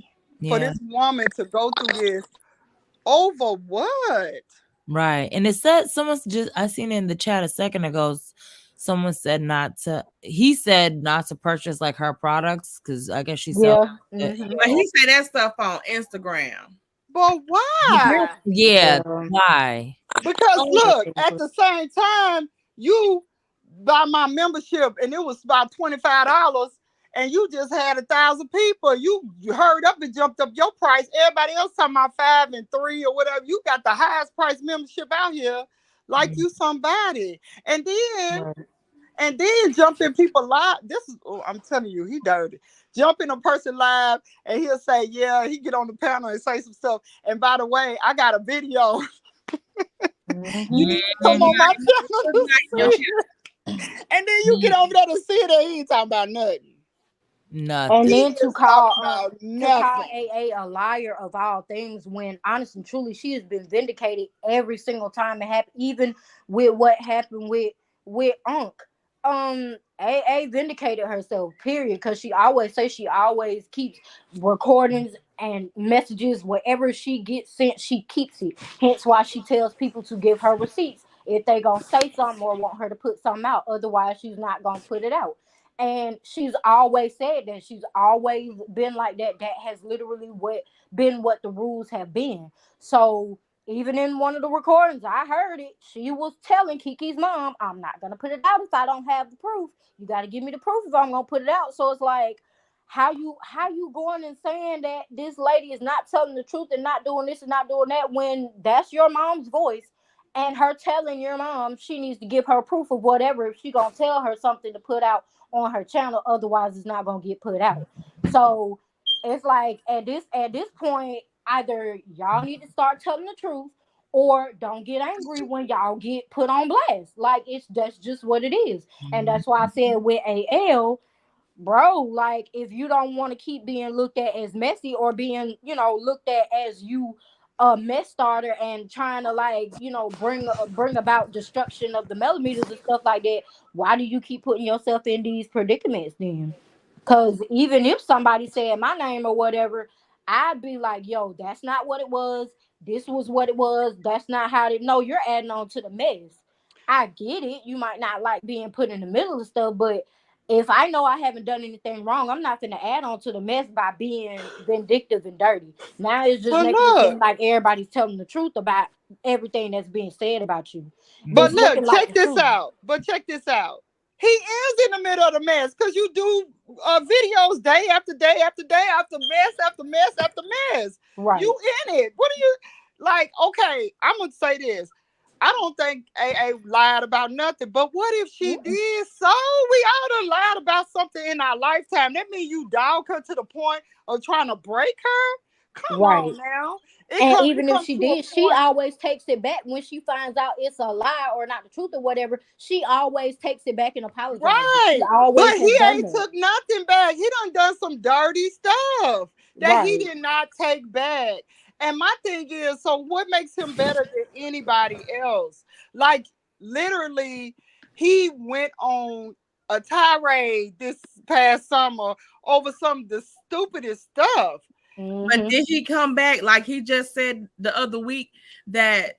for Yeah. this woman to go through this over what? Right. And it said someone just I seen it in the chat a second ago. someone said not to. He said not to purchase like her products because I guess she sells. Yeah. It. Mm-hmm. But he said that stuff on Instagram. But why? Yeah, Yeah. why? Because Oh, look, at the same time, you buy my membership and it was about $25, and you just had 1,000 people. You hurried up and jumped up your price. Everybody else talking about 5 and 3 or whatever. You got the highest price membership out here, like you somebody. And then Right. jump in people live. This is, oh, I'm telling you, he dirty. Jump in a person live and he'll say, yeah, he get on the panel and say some stuff. And by the way, I got a video. You Mm-hmm. need to come on my channel to Yep. see it. And then you get over there to see it and he ain't talking about nothing. And Nothing. He then is talking about to call nothing. a liar of all things, when honest and truly she has been vindicated every single time it happened, even with what happened with Unc. A vindicated herself, period, because she always says she always keeps recordings and messages. Whatever she gets sent, she keeps it. Hence why she tells people to give her receipts if they gonna say something or want her to put something out. Otherwise, she's not gonna put it out. And she's always said that, she's always been like that. That has literally what the rules have been. So even in one of the recordings, I heard it, she was telling Kiki's mom, I'm not gonna put it out if I don't have the proof. You got to give me the proof if I'm gonna put it out. So it's like, how you going and saying that this lady is not telling the truth and not doing this and not doing that, when that's your mom's voice, and her telling your mom she needs to give her proof of whatever if she gonna tell her something to put out on her channel, otherwise it's not gonna get put out. So it's like, at this point, either y'all need to start telling the truth, or don't get angry when y'all get put on blast. Like, that's just what it is. And that's why I said with AL, bro, like, if you don't want to keep being looked at as messy, or being, looked at as you a mess starter and trying to, like, bring about destruction of the millimeters and stuff like that, why do you keep putting yourself in these predicaments then? Because even if somebody said my name or whatever, I'd be like, yo, that's not what it was. This was what it was. That's not how it. No, you're adding on to the mess. I get it. You might not like being put in the middle of stuff, but if I know I haven't done anything wrong, I'm not gonna add on to the mess by being vindictive and dirty. Now it's just But making it seem look, like everybody's telling the truth about everything that's being said about you. but It's Mhm. look, looking like check the this truth. out. But check this out. He is in the middle of the mess because you do videos day after day after day after mess after mess after mess. Right. You in it. What are you like? Okay, I'm gonna say this. I don't think A lied about nothing, but what if she Mm-mm. did so? We all done lied about something in our lifetime. That means you dog her to the point of trying to break her? Come Right. on now. And It even if comes she to a did, she point. always takes it back when she finds out it's a lie or not the truth or whatever. She always takes it back and apologizes. She Right. always But has he done ain't that. took nothing back. He done some dirty stuff that he Right. did not take back. And my thing is, so what makes him better than anybody else? Like, literally, he went on a tirade this past summer over some of the stupidest stuff. but Mm-hmm. did he come back like he just said the other week that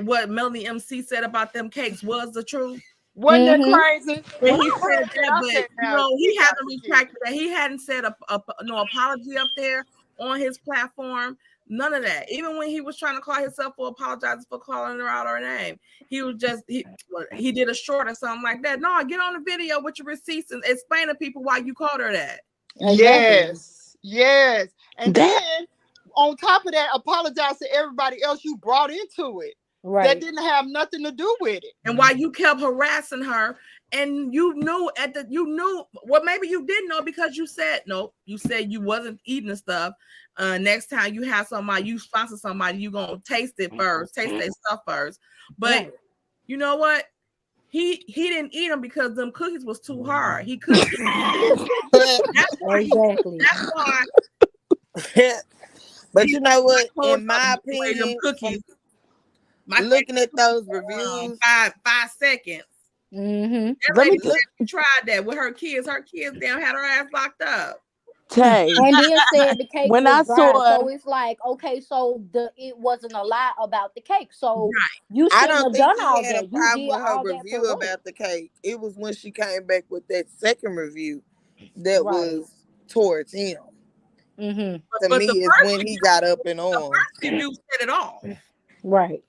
what Melanie MC said about them cakes was the truth? Wasn't that Mm-hmm. crazy? And When he I said heard that, that, I but said, now he he got hasn't to kill retracted that. He hadn't said no apology up there on his platform. None of that. Even when he was trying to call himself for apologizing for calling her out her name, he was just he did a short or something like that. No, get on the video with your receipts and explain to people why you called her that. Exactly. Yes, yes. And That then on top of that, apologize to everybody else you brought into it that Right. didn't have nothing to do with it. And why you kept harassing her, and you knew well, maybe you didn't know because you said no, you said you wasn't eating the stuff. Next time you have somebody, you sponsor somebody, you gonna taste it first, taste their stuff first. But Right. you know what, he didn't eat them because them cookies was too hard. He couldn't eat them. Exactly. That's why But he you know what? told In her my the way them opinion, from cookies. My cake looking at took those reviews, 5 seconds. Mm-hmm. That let me lady t- said she tried that with her kids. Her kids damn had her ass locked up. Tay, And then said the cake when was I dry. saw, So it's like, okay, so it wasn't a lie about the cake. So Right. you I shouldn't don't have think done he all had a that. You problem did with her all that for review what? about the cake. It was when she came back with that second review that Right. was towards him. Mm-hmm. To But me, is when he got up in the arms. first review said it all. Right.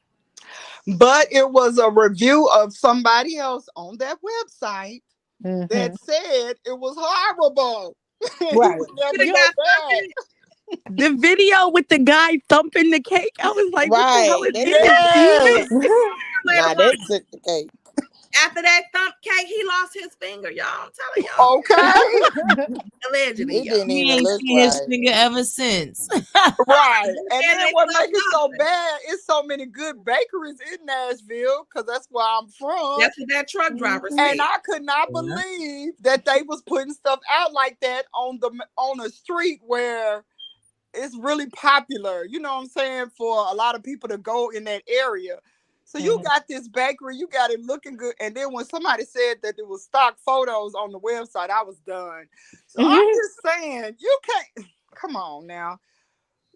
But it was a review of somebody else on that website Mm-hmm. that said it was horrible. He Right. would never Should have yo, go got back. something. the video with the guy thumping the cake, I was like, what the hell Right. is That this? took A the cake. demon? Yes. Later Nah, on, that took the cake. after that thump cake, he lost his finger, y'all. I'm telling y'all. Okay. Allegedly, It y'all. didn't He even ain't look seen his right. finger ever since. Right. And And then they what stuff make it so nothing. bad is so many good bakeries in Nashville, because that's where I'm from. That's what that truck driver And said. I could not Yeah. believe that they was putting stuff out like that on a street where it's really popular. You know what I'm saying? For a lot of people to go in that area. So you Mhm. got this bakery, you got it looking good. And then when somebody said that there was stock photos on the website, I was done. So I'm Mhm. just saying, you can't come on now.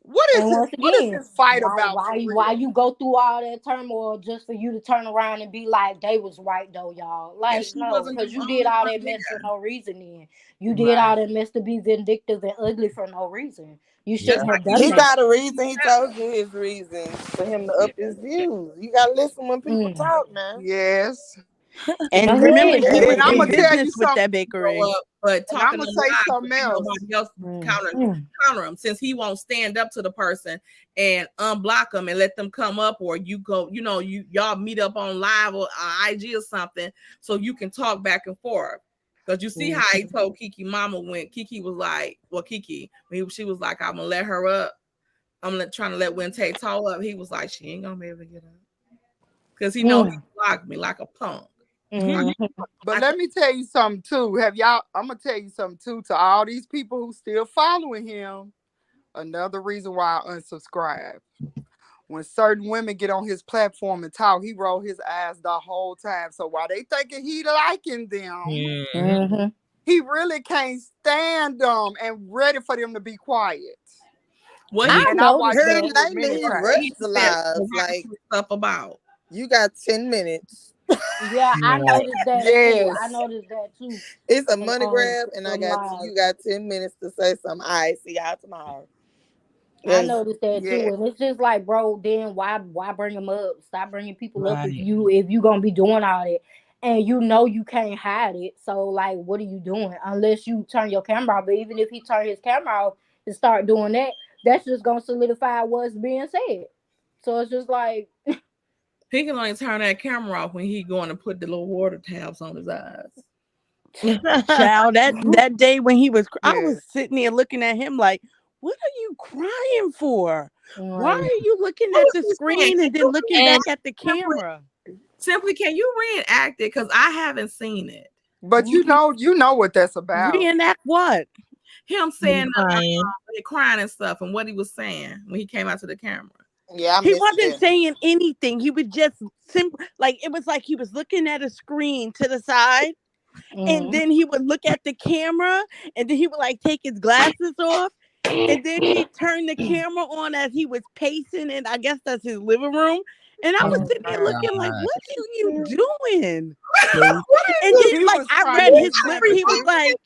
What And is this? once What is again, this fight why about for why why real? you go through all that turmoil just for you to turn around and be like they was right though, y'all? And Like she no, wasn't the because you did only all one that mess for there. no reason. Then you did Right. all that mess to be vindictive and ugly for no reason. You Just shouldn't Yeah. have like he done He should that. got a reason. He have. told you his reasons for him to up his views. You gotta listen when people Mm. talk now. Yes. And And he remember, did he And that. was then I'm in gonna tell business you with something. that Grow bakery. up, but And I'm talking gonna on say live, something ain't else. nobody else Mm. counter Mm. counter him since he won't stand up to the person and unblock them and let them come up, or you go, y'all meet up on live or IG or something so you can talk back and forth. Because you see how he Mm. told Kiki mama when Kiki was like, well, Kiki, when she was like, I'm gonna let her up. Trying to let Wente talk up. He was like, she ain't gonna be able to get up. Because he know he Mm. blocked me like a punk. Mm. But Like let me tell you something too. I'm gonna tell you something too to all these people who still following him. Another reason why I unsubscribe. When certain women get on his platform and talk, he roll his eyes the whole time. So while they thinking he liking them, Mhm. Mhm. he really can't stand them and ready for them to be quiet. what Yeah. he I And I noticed watched Heard him that. do it many lately he what times. he rushed the said lives. Like stuff about. you got 10 minutes. Yeah, I Right. noticed that too. I Yes. noticed that too. It's a And money grab, and I them got lives. you got 10 minutes to say something. All right, see y'all tomorrow. I Yes, noticed that too, Yeah. and it's just like, bro, then why bring them up? Stop bringing people up Right. if you gonna be doing all that, and you know you can't hide it. So like, what are you doing? Unless you turn your camera off. But even if he turn his camera off and start doing that, that's just gonna solidify what's being said. So it's just like, He can only turn that camera off when he going to put the little water tabs on his eyes. Child, that day when he was, I Yeah. was sitting there looking at him like, what are you crying for? Why right. are you looking What at was the he saying? screen Can and then you looking And back at the simply, camera? can you reenact it? Because I haven't seen it. But you know what that's about. Reenact what? Him him saying crying. crying and stuff, and what he was saying when he came out to the camera. yeah, I He missed wasn't that. saying anything. He was just like, it was like he was looking at a screen to the side, and Mm. then he would look at the camera, and then he would like take his glasses off, and then he turned the camera on as he was pacing, and I guess that's his living room. And I was Oh Mm. sitting there my Uh, looking like, God. what are you doing? See? What And is then he like was I trying to read be his lips. He was sympathy. like,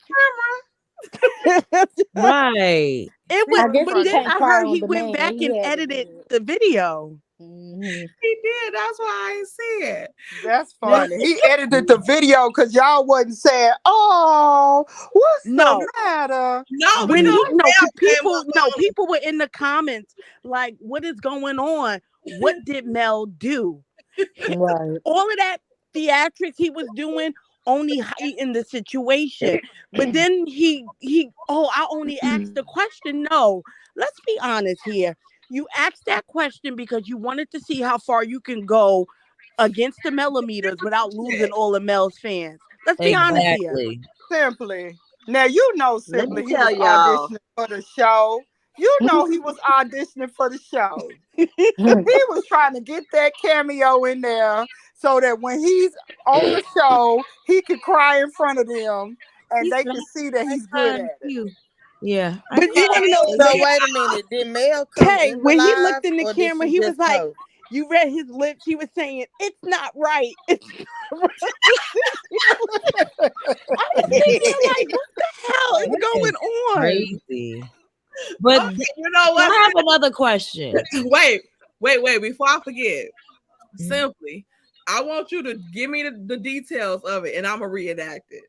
camera? Right. it He was, I was guess but he trying to then be can't I cry heard on he went demand. back He and had to do edited it. the video. Hmm. He did. That's why I ain't see it. That's That funny. He edited the video because y'all wasn't saying, "Oh, what's the no, matter?" No, when because he Mm. no, Mel cause came people up no, on it. people were in the comments like, what is going on? What did Mel do? Right. All of that theatrics he was doing only heightened the situation. But then I only asked the question. No, let's be honest here. You asked that question because you wanted to see how far you can go against the millimeters without losing all of Mel's fans. Let's be honest here. Exactly. Simply. Now you know Let me Simply. He tell was y'all. auditioning for the show. You know he was auditioning for the show. He was trying to get that cameo in there so that when he's on the show, he could cry in front of them and He's they like, can see that I he's good love at it. you. Yeah, I But can. you want to know? So wait a minute. Did Mel come Tay, in the when he live looked in the or did camera, she he was just like, post? you read his lips. He was saying, "It's not right. It's not right." I was sitting there like, what the hell is This is going on? crazy. But Okay, you know what? I have another question. Wait. Before I forget, Mm. simply, I want you to give me the details of it, and I'm gonna reenact it.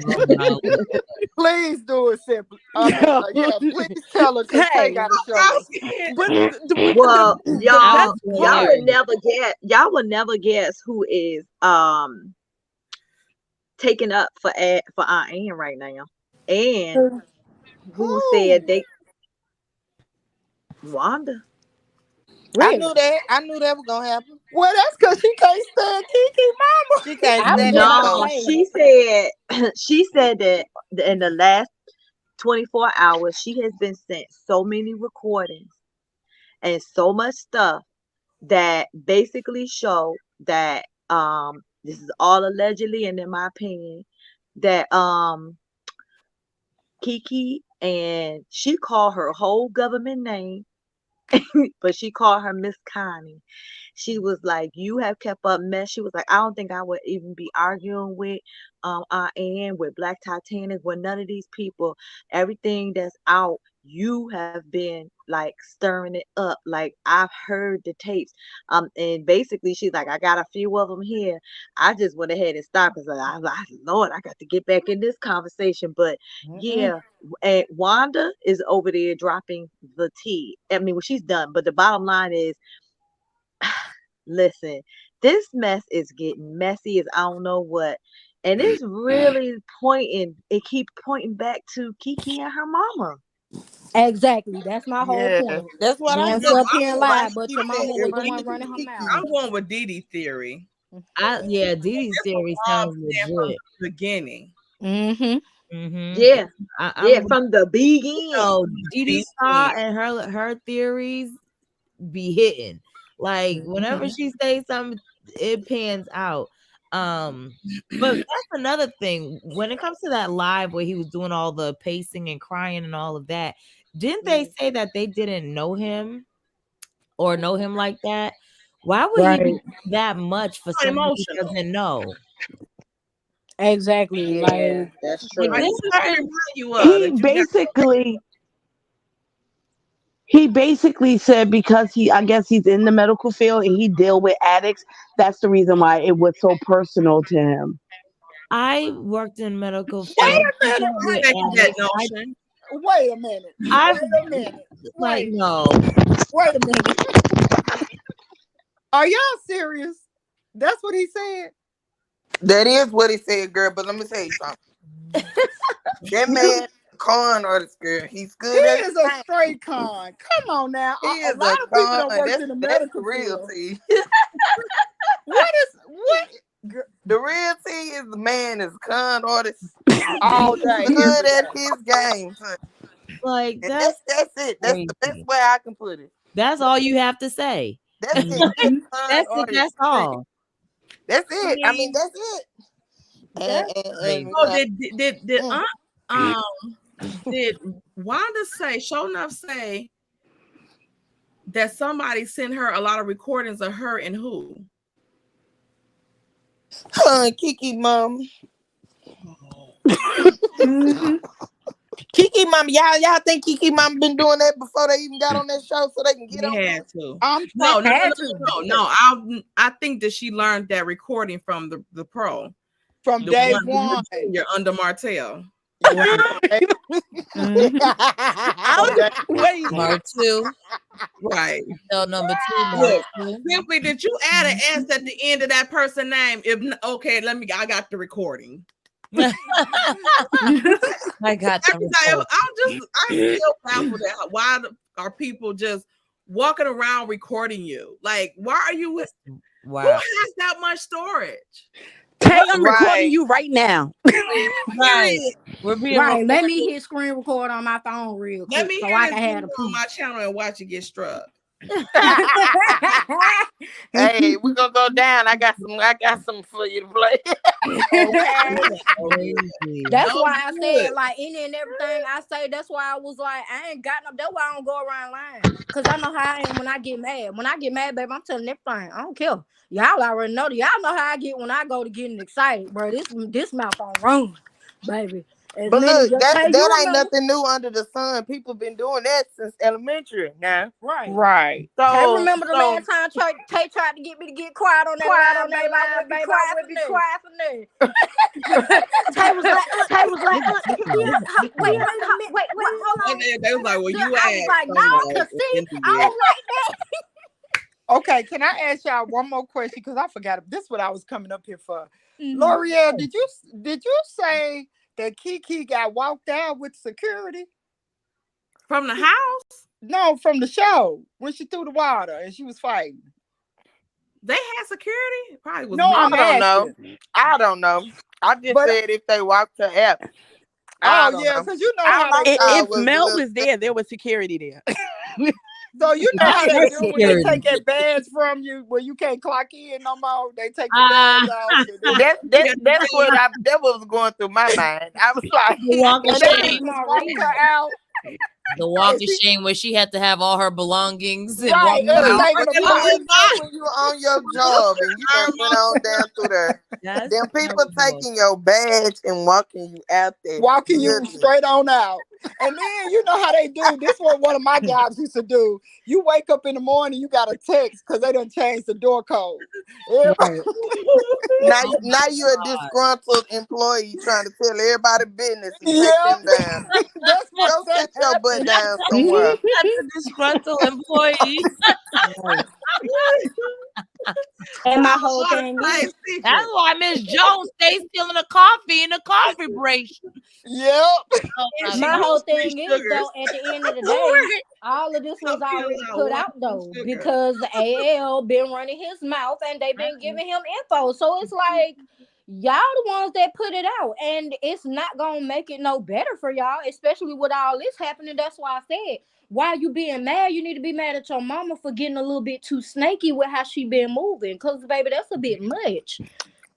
Oh my Lord. Please do it simply. I mean, yeah, please tell her because Tay Tay, got to show I'm us. scared. but Well, the y'all, best y'all part, would never get, y'all would never guess who is taking up for Aunt Ann right now, and who Who? said they Wanda. I Really? knew that. I knew that was gonna happen. Well, that's because she can't stand Kiki Mama. She can't I was stand just that about to No, hoe. say. she said she said that in the last 24 hours she has been sent so many recordings and so much stuff that basically show that this is all allegedly and in my opinion that Kiki, and she called her whole government name, but she called her Miss Connie. She was like, "You have kept up mess." She was like, "I don't think I would even be arguing with Aunt Ann, with Black Titanic, with none of these people. Everything that's out, you have been like stirring it up. Like I've heard the tapes." And basically she's like, "I got a few of them here. I just went ahead and stopped because I was like, Lord, I got to get back in this conversation." But Mm-mm. yeah, and Wanda is over there dropping the tea. I mean, well, she's done, but the bottom line is, listen, this mess is getting messy as I don't know what. And it's really pointing, it keeps pointing back to Kiki and her mama. Exactly. That's my whole Yeah. point. That's what You I want to said. sit No, up here and Why lie, she but keep your saying mama was it the might one be running her mouth. Kiki? I'm going with Dee Dee theory. Yeah, Dee Dee's theory Mom sounds said from legit. the beginning. Mm-hmm. Mm-hmm. Yeah, yeah, I'm from the beginning. Dee Dee Begin. Shaw and her theories be hitting. Like whenever Mm-hmm. she says something, it pans out. But that's another thing. When it comes to that live where he was doing all the pacing and crying and all of that, didn't they say that they didn't know him or know him like that? Why would he be Right. that much for someone he Emotional. doesn't know? Exactly. Yeah, Like, that's Like Like, true. this who does she certain remind you of he that you got? basically he basically said because I guess he's in the medical field and he deal with addicts. That's the reason why it was so personal to him. I worked in medical Wait field. a minute. People with Wait, Second that addicts. notion. wait a minute. I've Wait a minute. like Wait. no. Wait a minute. Are y'all serious? That's what he said. That is what he said, girl. But let me tell you something. That man, con artist, girl, he's He good at his is a thing. straight con. Come on now. He A is lot a of people con. that worked That's in the that's the medical real field. tea. What is what? The real tea is the man is a con artist. All He's day, good every at day. his game, honey. Like And that's that's it. That's the best crazy. way I can put it. That's all you have to say. That's it. He's mm-hmm. a con That's it. artist. That's all. That's I it. I mean, mean, that's it. And That's and oh, crazy. did mm. did Wanda say, show enough say that somebody sent her a lot of recordings of her and who? Kiki mom. Mm-hmm. Kiki mom, y'all think Kiki mom been doing that before they even got on that show so they can get They on had there? to. I'm trying. No, no, no, Had no, to. no, no. I think that she learned that recording from the pro, From the day one who one. was junior under Martell. Right. Mm-hmm. From day Wait, Mark two. Right. Cell number two, Mark Look, two. simply, did you add an S at the end of that person name? If okay, I got the recording. I got the report. I'm still baffled at why are people just walking around recording you? Like, why are you with? Who Wow. has that much storage? Tay, I'm recording Right. you right now. Right. Period. We're being Right. Let recorded. me hit screen record on my phone real Let quick me so hear I this can have video the on proof. my channel and watch it get struck. Hey, we're gonna go down. I got some for you to play. Okay. Crazy. That's No why I said good. like any and everything I say. That's why I was like I ain't got no. That's why I don't go around lying because I know how I am when I get mad. When I get mad, baby, I'm telling everything. I don't care. Y'all already know. Y'all know how I get when I go to getting excited, bro. This mouth on run, baby. As But many look, just that say you that ain't remember, nothing new under the sun. People been doing that since elementary now. right? Right. Can't So remember the so last time Tay tried to get me to get quiet on that line, baby. I would be quiet for nothing. Tay was like, yeah, wait, hold And on. they was like, well, you I was asked, like, no, so cause see, into I it. don't like that. Okay, can I ask y'all one more question? Because I forgot this is what I was coming up here for. Mhm. L'Oreal, did you say that Kiki got walked out with security? From the house, No, from the show when she threw the water and she was fighting. they had security. Probably was No, me. I'm I don't know. asking. I don't know. I just But said if they walked her out. I oh don't yeah, know. because you know All how I they saw do. If was a Mel little. was there, there was security there. So you know Not how they your do when they security. take that badge from you when you can't clock in no more. They take your badge Ah, off. And then, That You that got to that's what I that was going through my mind. I was like, the walk of so That they was shame. just walked Maurice. her out. The walk And of she shame where she had to have all her belongings and right, walk the house. everything well, in a you know, box. you know when you on your job and you done went on down through there. That's Them people terrible. taking your badge and walking you out there. Walking you Goodness. straight on out. And then you know how they do. This was one of my jobs used to do. You wake up in the morning, you got a text because they done changed the door code. Everybody, Right. Now, Oh my now you're a god. disgruntled employee trying to tell everybody business and take yep, them down. that's what Go that sit your butt happened. down somewhere. That's a disgruntled employee. Right. And my whole a thing trade is, That's secret. why Miss Jones stays stealing the coffee in the coffee break. Yep. Oh And my she my god. do whole sweet thing is sugars. though, at the end of the day, Right. all of this was Come kill already out put one out sweet though sugar. because the AL been running his mouth and they been giving him info. So it's like y'all the ones that put it out, and it's not gonna make it no better for y'all, especially with all this happening. That's why I said, while you being mad, you need to be mad at your mama for getting a little bit too snaky with how she been moving. Cause baby, that's a bit much.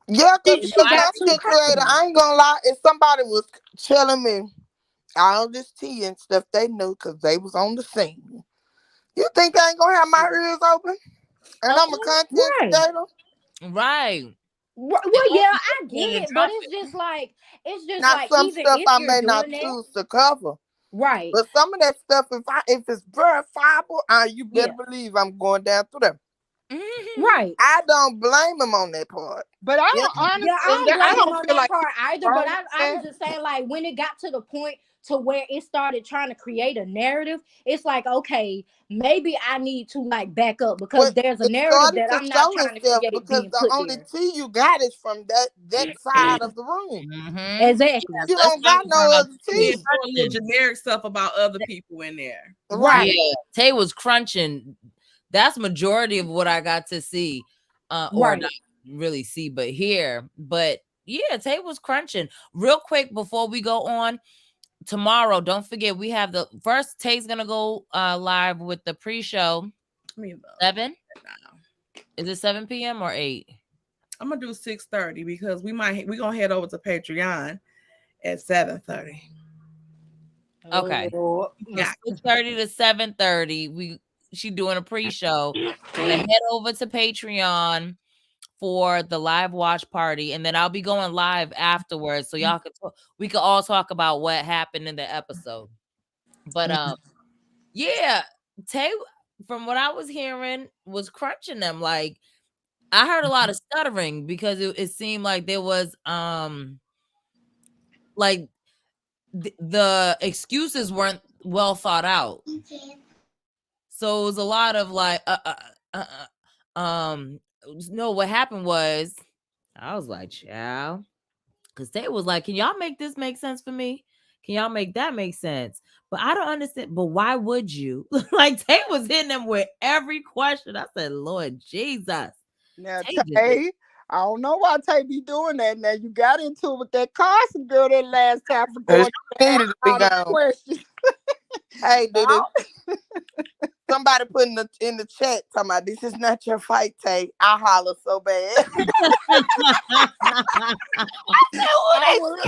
Yeah, because She the Why got too content creator, confident. I ain't gonna lie, if somebody was telling me all this tea and stuff they knew because they was on the scene, you think I ain't gonna have my ears open? And I'm a content Right. creator? Right. And Well, all yeah, you I get doing and it, but dropping. it's just Now, like some even stuff if I you're may not doing that, choose to cover. right? But some of that stuff, if it's verifiable, you better Yeah, believe I'm going down through there. right. I don't blame him on that part. But I Yeah, don't Yeah, I honestly, don't I blame him don't on feel that like he's part either. But wrong with I was that. just saying, like, when it got to the point to where it started trying to create a narrative, it's like, okay, maybe I need to like back up because but there's a it narrative started that to I'm not show trying to itself create because being the put only there. tea you got is from that side of the room. Mm-hmm. Exactly. You That's don't what got I'm talking no about. other Tay was Then tea. throwing little crunching. generic stuff about other people in there. Right. Right. Yeah. Tay was crunching. That's majority of what I got to see. Or not Right. really see, but hear. But yeah, Tay was crunching. Real quick before we go on, tomorrow, don't forget we have the first Tay's gonna go live with the pre-show. I mean, 7? now Is it 7 p.m. or 8? I'm gonna do 6:30 because we gonna head over to Patreon at 7:30. Okay. Oh, So Yeah. 6:30 to 7:30. She doing a pre-show. So then head over to Patreon for the live watch party, and then I'll be going live afterwards, so y'all can we can all talk about what happened in the episode. But yeah, Tay, from what I was hearing, was crunching them. Like I heard a lot of stuttering because it seemed like there was like the excuses weren't well thought out. So it was a lot of like no, what happened was I was like, child. Because Tay was like, can y'all make this make sense for me? Can y'all make that make sense? But I don't understand. But why would you? Like Tay was hitting them with every question. I said, Lord Jesus. Now, Tay just Tay, I don't know why Tay be doing that. Now you got into it with that Carson girl that last time for She going to ask needed to be all them gone. questions. Hey, dude. Now, somebody put in the chat talking about this is not your fight, Tay. I holler so bad. Oh, I would.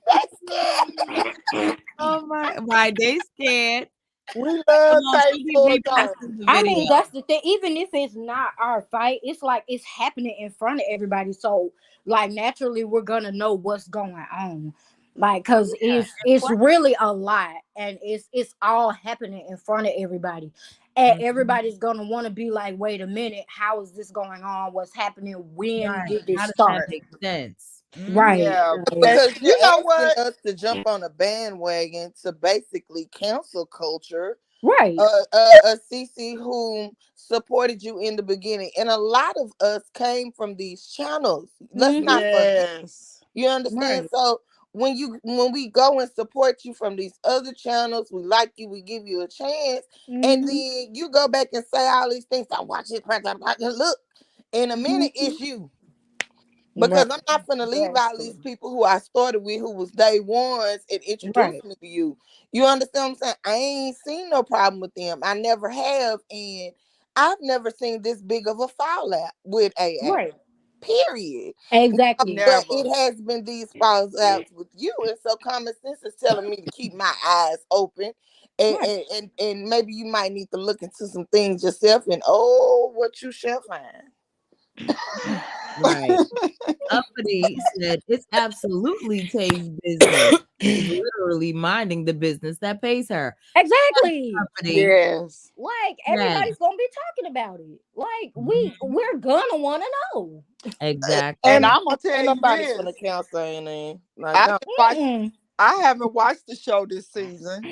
they scared. Oh my, right? They scared. We Come love on, Tay she be for though. reposting the I video. mean, that's the thing. Even if it's not our fight, it's like it's happening in front of everybody. So, like, naturally, we're gonna know what's going on. Like, cause Yeah, it's really a lot, and it's all happening in front of everybody, and mhm. everybody's gonna want to be like, wait a minute, how is this going on? What's happening? When Right. did this How does that start? make sense? Right. Yeah, Right. and Because you're you know asking what? us to jump on a bandwagon to basically cancel culture. Right. A CC who supported you in the beginning, and a lot of us came from these channels. Let's Mm-hmm. not forget. Yes. You understand? Right. So when we go and support you from these other channels, we like you, we give you a chance, and Mm-hmm. then you go back and say all these things. I watch it, look. In a minute, Mm-hmm. it's you. Right. Because I'm not gonna leave out Exactly. these people who I started with, who was day ones, and Right. introduced me to you. You understand what I'm saying? I ain't seen no problem with them. I never have, and I've never seen this big of a fallout with AA. Right. Period. Exactly. But Never. it has been these falls outs with you, and so common sense is telling me to keep my eyes open, Right. and maybe you might need to look into some things yourself, and oh, what you shall find. Right. Uppity said it's absolutely Tay's business. She's literally minding the business that pays her. Exactly. Uppity. Yes. Like Yes. everybody's gonna be talking about it. Like Mhm. we're gonna want to know. And And Exactly. I'm gonna tell ain't you nobody this. finna cancel anything. Like, I no. didn't watch. Mm-mm. I haven't watched the show this season.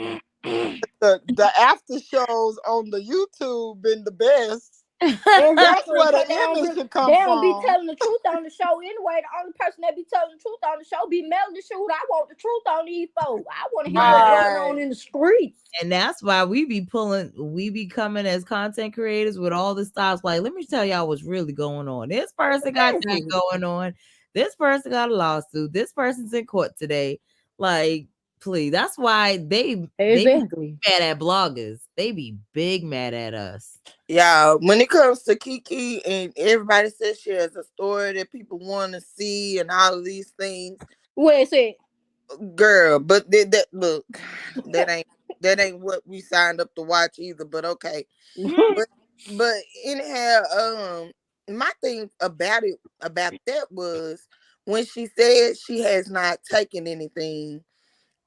The after shows on the YouTube been the best. That's Exactly, where the cause image should they come don't be from. telling the truth on the show anyway. The only person that be telling the truth on the show be Melody. Shoot, I want the truth on these folks. I want to hear what's Right. going on Right. in the streets. And that's why we be coming as content creators with all the stops. Like, let me tell y'all what's really going on. This person got that Exactly. going on. This person got a lawsuit. This person's in court today. Like, please. That's why they be Exactly. mad at bloggers. They be big mad at us. Yeah, when it comes to Kiki and everybody says she has a story that people want to see and all of these things, What is it? girl, but that look, that ain't that ain't what we signed up to watch either, but okay. Mhm. But but anyhow, my thing about that was when she said she has not taken anything,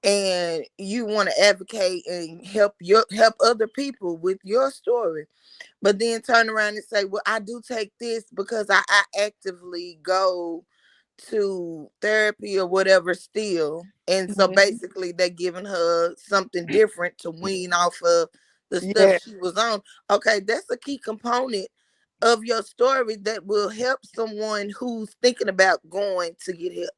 and you want to advocate and help other people with your story, but then turn around and say, well, I do take this because I actively go to therapy or whatever still. And so Mhm. basically they're giving her something different to wean off of the stuff Yeah. she was on. Okay, that's a key component of your story that will help someone who's thinking about going to get help.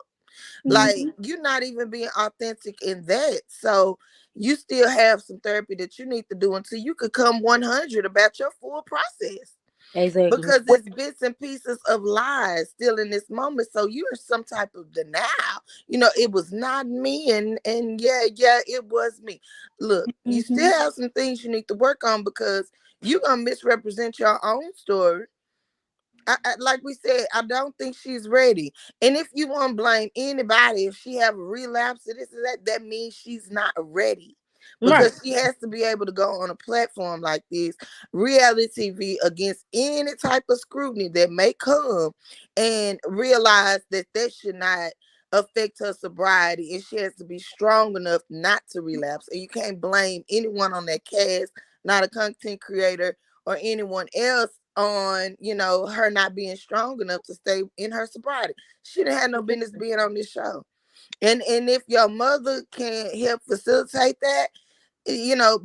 Like, Mhm. you're not even being authentic in that. So you still have some therapy that you need to do until you could come 100 about your full process, Exactly. because it's bits and pieces of lies still in this moment. So you're in some type of denial. It was not me, and yeah, it was me. Look, you still Mhm. have some things you need to work on, because you're gonna misrepresent your own story. Like we said, I don't think she's ready. And if you want to blame anybody, if she have a relapse or this or that, that means she's not ready. Right. Because she has to be able to go on a platform like this, reality TV, against any type of scrutiny that may come, and realize that that should not affect her sobriety. And she has to be strong enough not to relapse. And you can't blame anyone on that cast, not a content creator or anyone else, on her not being strong enough to stay in her sobriety. She didn't have no business being on this show. And if your mother can help facilitate that,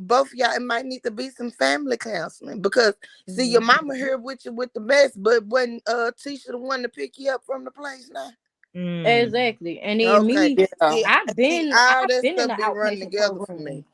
both of y'all, it might need to be some family counseling, because see, your Mhm. mama here with you with the best, but wasn't Tisha the one to pick you up from the place now? Mm. Exactly. And then Okay. me, Yeah. See, all I've that been in stuff the be running outpatient together for me. program.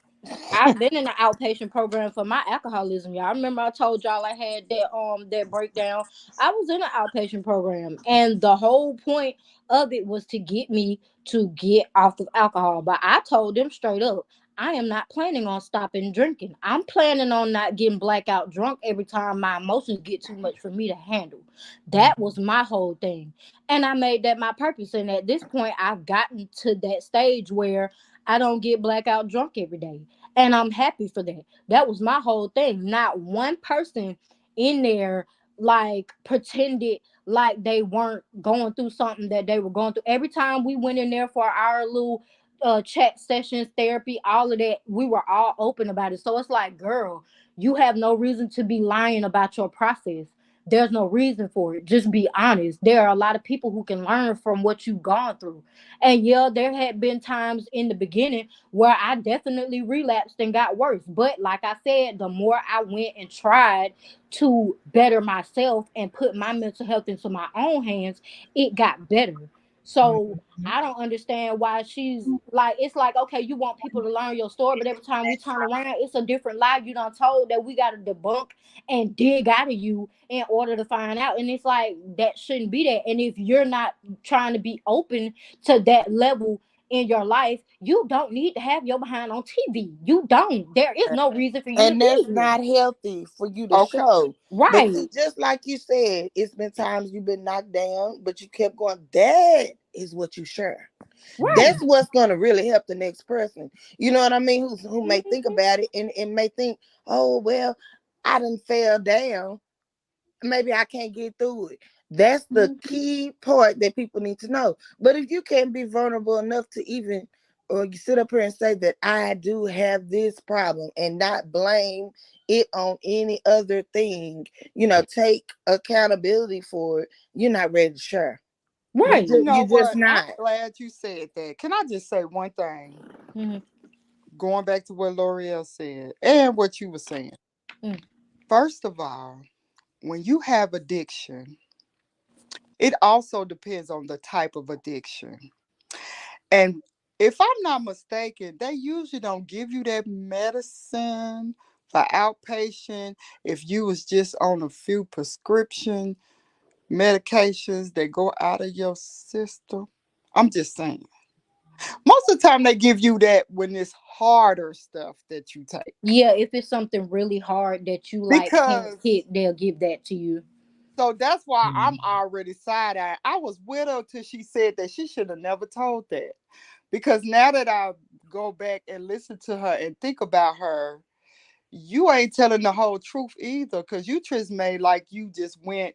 I've been in the outpatient program for my alcoholism, y'all. I remember I told y'all I had that breakdown. I was in an outpatient program, and the whole point of it was to get me to get off of alcohol. But I told them straight up, I am not planning on stopping drinking. I'm planning on not getting blackout drunk every time my emotions get too much for me to handle. That was my whole thing. And I made that my purpose. And at this point, I've gotten to that stage where I don't get blackout drunk every day. And I'm happy for that. That was my whole thing. Not one person in there like pretended like they weren't going through something that they were going through. Every time we went in there for our little chat sessions, therapy, all of that, we were all open about it. So it's like, girl, you have no reason to be lying about your process. There's no reason for it. Just be honest. There are a lot of people who can learn from what you've gone through. And yeah, there had been times in the beginning where I definitely relapsed and got worse. But like I said, the more I went and tried to better myself and put my mental health into my own hands, it got better. So I don't understand why she's like, it's like, okay, you want people to learn your story, but every time we turn around, it's a different lie you done told that we got to debunk and dig out of you in order to find out. And it's like, that shouldn't be that. And if you're not trying to be open to that level in your life, you don't need to have your behind on TV. You don't. There is no reason for you to And be that's here. not healthy for you to Okay. show. But Right. see, just like you said, it's been times you've been knocked down, but you kept going. That is what you share. Right. That's what's gonna really help the next person. You know what I mean? Who may think Mhm. about it and may think, oh well, I done fell down. Maybe I can't get through it. That's the Mhm. key part that people need to know. But if you can't be vulnerable enough to even or you sit up here and say that I do have this problem and not blame it on any other thing, take accountability for it, you're not ready to share. Well, You Right. you just know you just what? I'm not. glad you said that. Can I just say one thing? Mhm. Going back to what L'Oreal said and what you were saying. Mm. First of all, when you have addiction, it also depends on the type of addiction. And if I'm not mistaken, they usually don't give you that medicine for outpatient if you was just on a few prescription medications that go out of your system. I'm just saying. Most of the time they give you that when it's harder stuff that you take. Yeah, if it's something really hard that you like can't Because kick, they'll give that to you. so that's why I'm Mhm. already side eye. I was with her till she said that she should have never told that. Because now that I go back and listen to her and think about her, you ain't telling the whole truth either. Cause you just made like you just went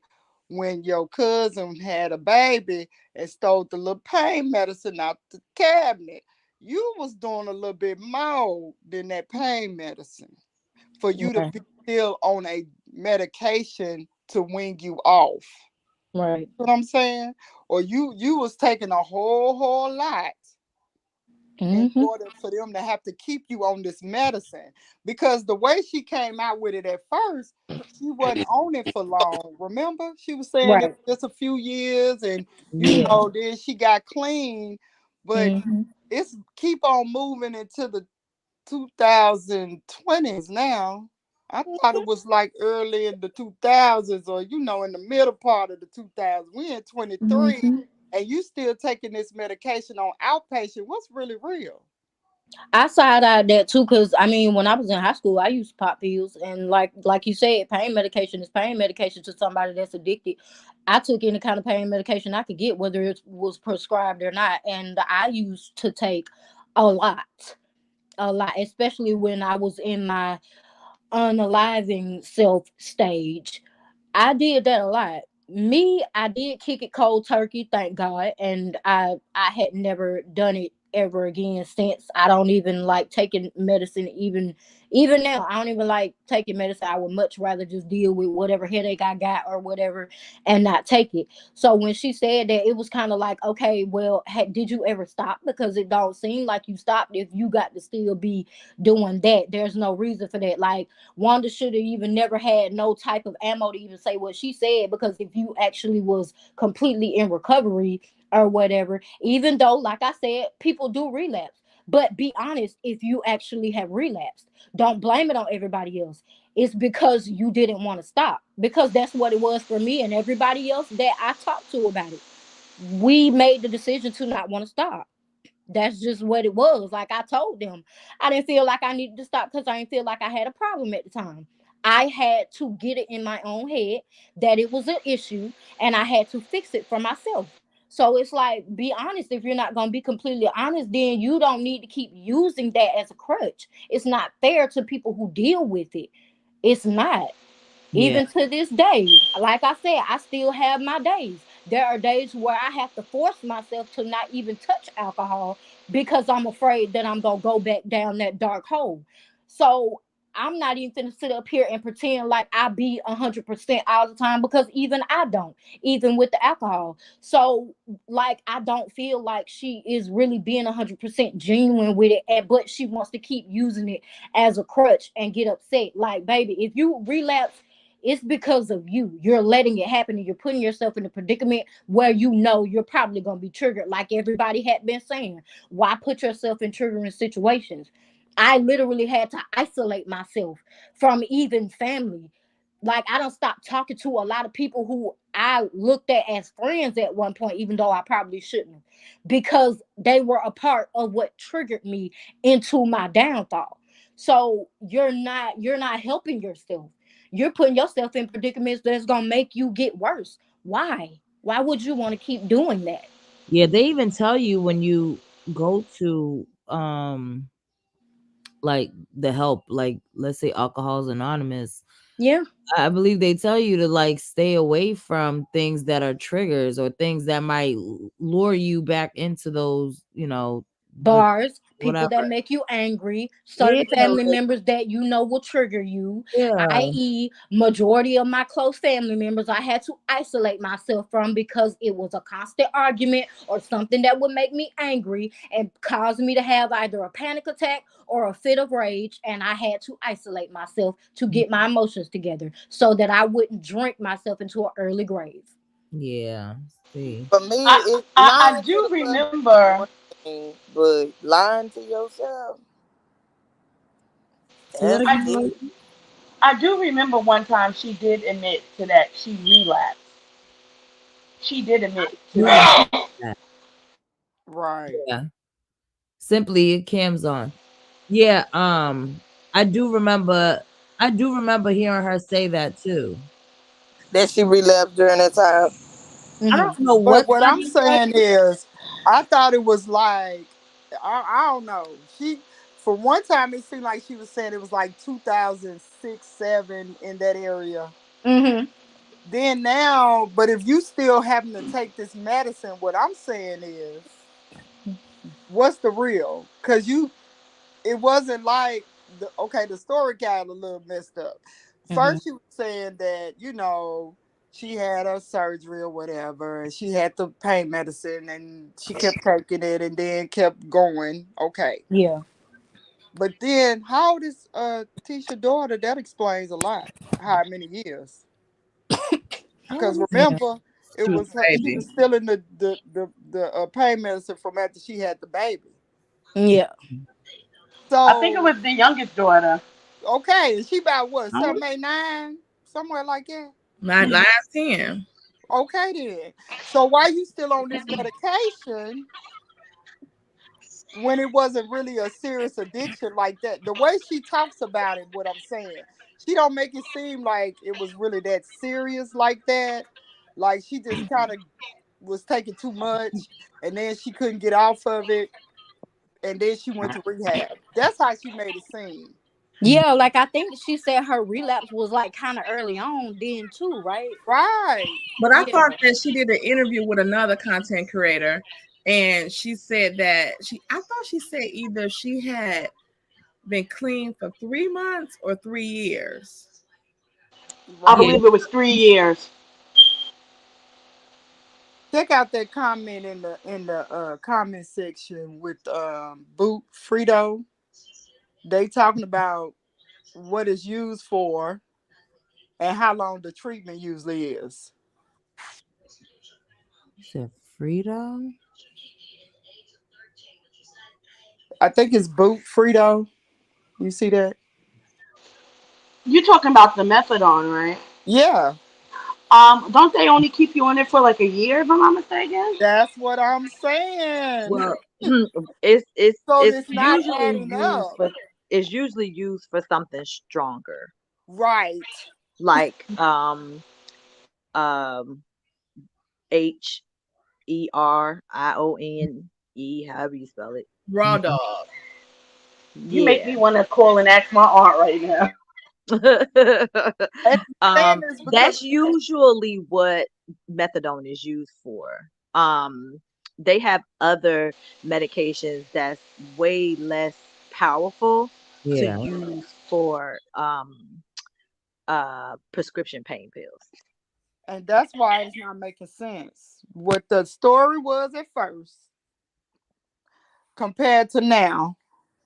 when your cousin had a baby and stole the little pain medicine out the cabinet. You was doing a little bit more than that pain medicine for you to Right. be still on a medication to wing you off. Right. You know what I'm saying? Or you was taking a whole lot in Mhm. order for them to have to keep you on this medicine. Because the way she came out with it at first, she wasn't on it for long. Remember? She was saying it Right. was just a few years and Yeah. then she got clean. But Mhm. it's keep on moving into the 2020s now. I thought it was like early in the 2000s or in the middle part of the 2000s. We in 23 Mhm. and you still taking this medication on outpatient. What's really real? I side eyed that too, cause I mean, when I was in high school, I used pop pills, and like you said, pain medication is pain medication to somebody that's addicted. I took any kind of pain medication I could get, whether it was prescribed or not, and I used to take a lot, especially when I was in my unaliving self stage. I did that a lot. Me, I did kick it cold turkey, thank God, and I had never done it ever again since. I don't even like taking medicine even now. I don't even like taking medicine. I would much rather just deal with whatever headache I got or whatever and not take it. So when she said that, it was kind of like, okay, well, did you ever stop? Because it don't seem like you stopped if you got to still be doing that. There's no reason for that. Like Wanda should have even never had no type of ammo to even say what she said, because if you actually was completely in recovery or whatever, even though, like I said, people do relapse. But be honest, if you actually have relapsed, don't blame it on everybody else. It's because you didn't want to stop. Because that's what it was for me and everybody else that I talked to about it. We made the decision to not want to stop. That's just what it was. Like I told them, I didn't feel like I needed to stop because I didn't feel like I had a problem at the time. I had to get it in my own head that it was an issue and I had to fix it for myself. So it's like, be honest. If you're not going to be completely honest, then you don't need to keep using that as a crutch. It's not fair to people who deal with it. It's not. Yeah. Even to this day, like I said, I still have my days. There are days where I have to force myself to not even touch alcohol because I'm afraid that I'm going to go back down that dark hole. So I'm not even going to sit up here and pretend like I be 100% all the time, because even I don't, even with the alcohol. So, like, I don't feel like she is really being 100% genuine with it, but she wants to keep using it as a crutch and get upset. Like, baby, if you relapse, it's because of you. You're letting it happen and you're putting yourself in a predicament where you know you're probably going to be triggered, like everybody had been saying. Why put yourself in triggering situations? I literally had to isolate myself from even family. Like, I don't stop talking to a lot of people who I looked at as friends at one point, even though I probably shouldn't have, because they were a part of what triggered me into my downfall. So you're not helping yourself. You're putting yourself in predicaments that's gonna make you get worse. Why would you want to keep doing that? Yeah, they even tell you when you go to like the help, like let's say Alcohol's Anonymous. Yeah. I believe they tell you to like stay away from things that are triggers or things that might lure you back into those, the Bars, people whatever. that make you angry, Yeah, certain family members that you know will trigger you, yeah, i.e., majority of my close family members I had to isolate myself from because it was a constant argument or something that would make me angry and cause me to have either a panic attack or a fit of rage, and I had to isolate myself to get my emotions together so that I wouldn't drink myself into an early grave. yeah. See, For me, I, it's I lying to do the public is remember. one thing, but lying to yourself, say that that's I again. deep. I do remember one time she did admit to that she relapsed. She did admit to Do remember that. that. Right. Yeah, simply Cam's on. Yeah, I do remember. I do remember hearing her say that too. That she relapsed during that time. I Hmm. don't know But what what I'm time frame. saying is, I thought it was like, I don't know. For one time, it seemed like she was saying it was like 2006, 7 in that area. Hmm. Then now, but if you still having to take this medicine, what I'm saying is, what's the real? Because it wasn't like the story got a little messed up. Hmm. First, she was saying that she had her surgery or whatever, and she had the pain medicine, and she kept taking it, and then kept going. Okay, Yeah. but then how old is Tisha daughter? That explains a lot. How many years? Because Oh, Yeah. remember, it She was was her, a she was baby. still in the pain medicine from after she had the baby. Yeah. I think it So was the youngest daughter. okay, she about what, I don't 7, 8, 9, somewhere like that. Not last 10. Okay then. So why you still on this medication when it wasn't really a serious addiction like that? The way she talks about it, what I'm saying, she don't make it seem like it was really that serious like that. Like she just kind of was taking too much, and then she couldn't get off of it, and then she went to rehab. That's how she made it seem. Yeah, like I think she said her relapse was like kind of early on then too, right? Right. But I Yeah. thought that she did an interview with another content creator, and she said that I thought she said either she had been clean for 3 months or 3 years. I yeah. Right. believe it was 3 years. Check out that comment in the comment section with Boot Frito. They talking about what it's used for and how long the treatment usually is. You said Frito. I think it's Boot Frito. You see that? You're talking about the methadone, right? Yeah, Don't they only keep you on it for like a year, if I'm not mistaken? that's what I'm saying. Well, So it's it's not usually adding used up. for something stronger, Right. like um HERIONE, however you spell it. Raw Mhm. dog. You make Yeah. me want to call and ask my aunt right now. And I'm saying this because That's usually what methadone is used for. They have other medications that's way less powerful to Yeah. use for prescription pain pills. and that's why it's not making sense. What the story was at first compared to now.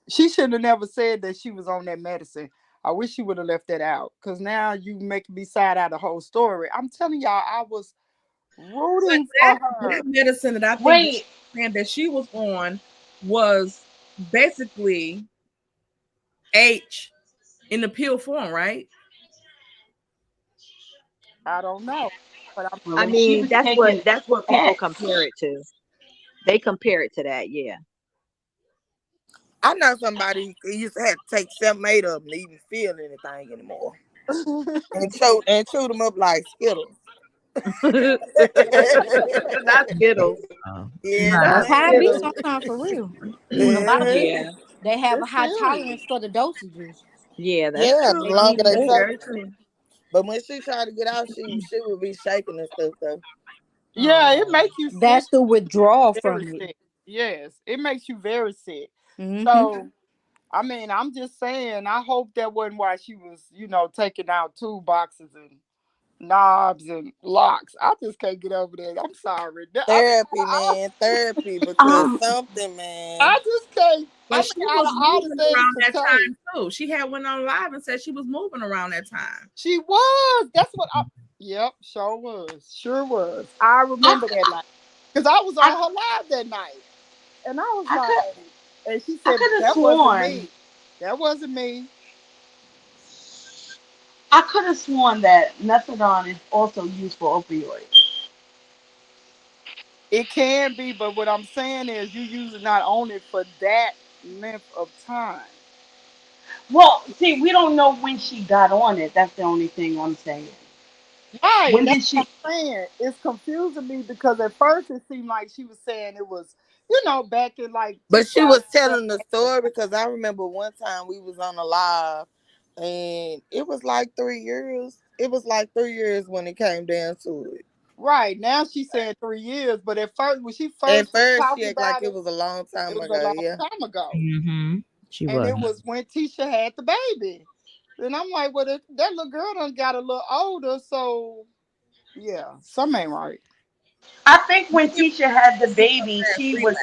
She should have never said that she was on that medicine. I wish she would have left that out. Cause now you make me side out the whole story. I'm telling y'all, I was But rooting for that her. medicine that I think that Wait, she, and that she was on was basically H in the pill form, right? I don't know. But I'm well, I if she mean, was taking that's what people X, compare it to. They compare it to that, yeah. I know somebody who used to have to take 7, 8 of them to even feel anything anymore. And chew them up like Skittles. Not Skittles. Yes, That's Not how it be ma'am. Skittles. sometimes for real. A lot of Uh-huh. people Yeah. they have a it's high serious. tolerance for the dosages. Yeah, that's Yeah, the true. longer they That's take very it. true. But when she tried to get out, she would be shaking and stuff though. Yeah, it makes you sick. That's the withdrawal Very from it. sick. Yes, it makes you very sick. Hmm. So I mean, I'm just saying, I hope that wasn't why she was, taking out toolboxes and knobs and locks. I just can't get over that. I'm sorry. Therapy, man, therapy because um, something, man. I just can't. I But she mean, out was of all the moving things around to that say, time too. She had went on live and said she was moving around that time. she was. That's what I. Yep, sure was. Sure was. I I, remember that night because I was I, on her live that night, and I was I could, like, and she I said, "But could have that wasn't sworn, me. That wasn't me." I could have sworn that methadone is also used for opioids. It can be, but what I'm saying is you use it not only for that length of time. Well, see, we don't know when she got on it. That's the only thing I'm saying. Right. When That's did what she? I'm saying. It's confusing me because at first it seemed like she was saying it was, back in like But she was 2007. telling the story because I remember one time we was on a live, and it was like 3 years. It was like 3 years when it came down to it. Right. Now she's saying 3 years, but at first, when she At first was first, she talking acted like about it it, was a long it time was a ago. long Yeah. time ago. She And was. it was when Tisha had the baby. And I'm like, well, that little girl done got a little older, so yeah, something ain't right. I think when She Tisha had the was baby, there she was. freelance.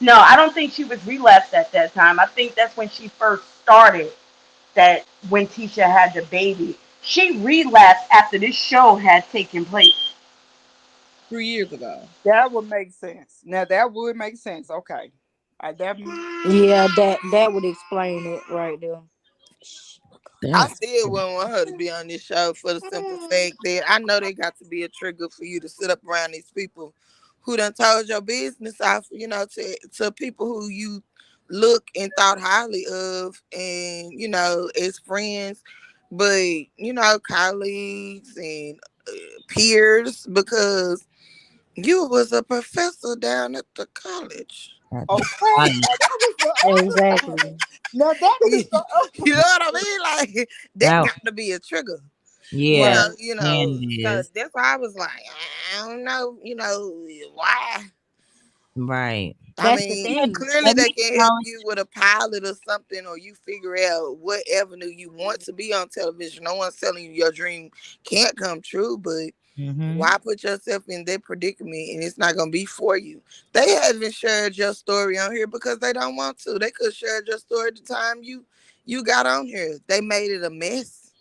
No, I don't think she was relapsed at that time. I think that's when she first started. That when Tisha had the baby, she relapsed after this show had taken place. 3 years ago. That would make sense. Now that would make sense. Okay. That Yeah, that would explain it right there. I That's still wouldn't want her to be on this show for the simple fact that I know they got to be a trigger for you to sit up around these people who done told your business off, to people who you look and thought highly of and, as friends, but, colleagues and peers because you was a professor down at the college. okay. funny. Now that was the other part. Exactly. Now that You is the other know what I mean? Like that That got to be a trigger. You yeah, know, right. and it so is that's why I was like, I don't know, why. right. I That's the mean, thing. clearly And they me can help knowledge. you with a pilot or something, or you figure out what avenue you want to be on television. No one's telling you your dream can't come true, but Mm-hmm. why put yourself in that predicament and it's not gonna be for you? They haven't shared your story on here because they don't want to. They could share your story at the time you got on here. They made it a mess.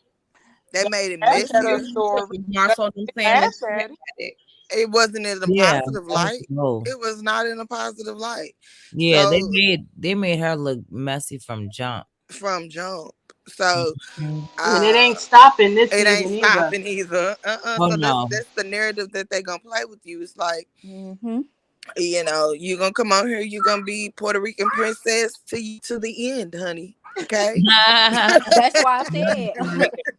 They made it Laughed at her messier. story. It was more They so them saying that laughed she had at it. it. It wasn't in a Yeah, positive that was light. low. It was not in a positive light. Yeah, they So made they made her look messy from jump. from jump. So Mhm. And it uh ain't stopping this it ain't season either. stopping either. Oh So that's no. that's the narrative that they gonna play with you. It's like Hmm. You know, you gonna come out here, you gonna be Puerto Rican princess to the end, honey. Okay. That's why I said a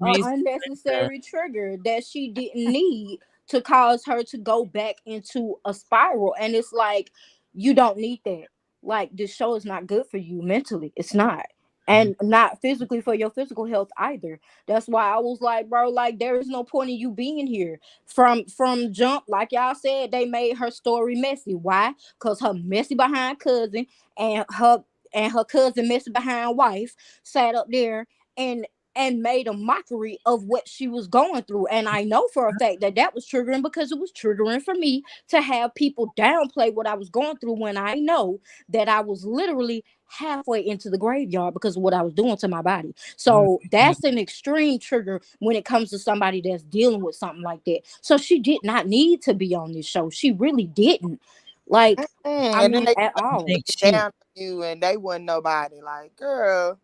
Reese Linda. unnecessary trigger that she didn't need to cause her to go back into a spiral. And it's like, you don't need that. Like, this show is not good for you mentally. It's not. And not physically for your physical health either. That's why I was like, bro, like there is no point in you being here. From jump, like y'all said, they made her story messy. Why? Because her messy behind cousin and her cousin messy behind wife sat up there and made a mockery of what she was going through. And I know for a fact that that was triggering, because it was triggering for me to have people downplay what I was going through when I know that I was literally halfway into the graveyard because of what I was doing to my body. So Mhm. that's an extreme trigger when it comes to somebody that's dealing with something like that. So she did not need to be on this show. She really didn't. Like, I And then mean, they at I all. think looking she down on you, and they wasn't nobody. Like, girl.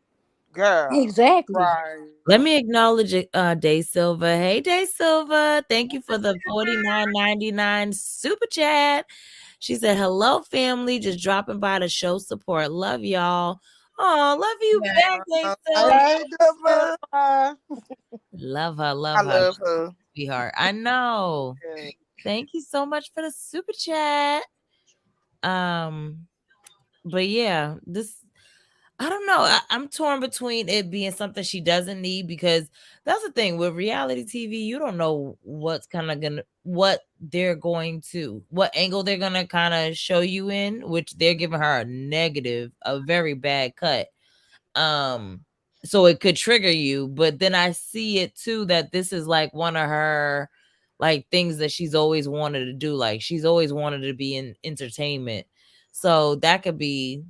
Exactly. Right. let me acknowledge it, Day Silva. Hey, Day Silva. Thank you for the 49.99 super chat. She said, hello, family. Just dropping by to show support. Love y'all. Oh, love you back, Day I Silva. Hey, love Deborah. Love her, I love her, love her. sweetheart. I know. Yeah. Thank you so much for the super chat. Um, but yeah, this I don't know. I'm torn between it being something she doesn't need, because that's the thing with reality TV. You don't know what's kind of gonna what they're going to what angle they're gonna kind of show you in, which they're giving her a negative, a very bad cut. Um, so it could trigger you, but then I see it too that this is like one of her like things that she's always wanted to do. Like she's always wanted to be in entertainment. So that could be,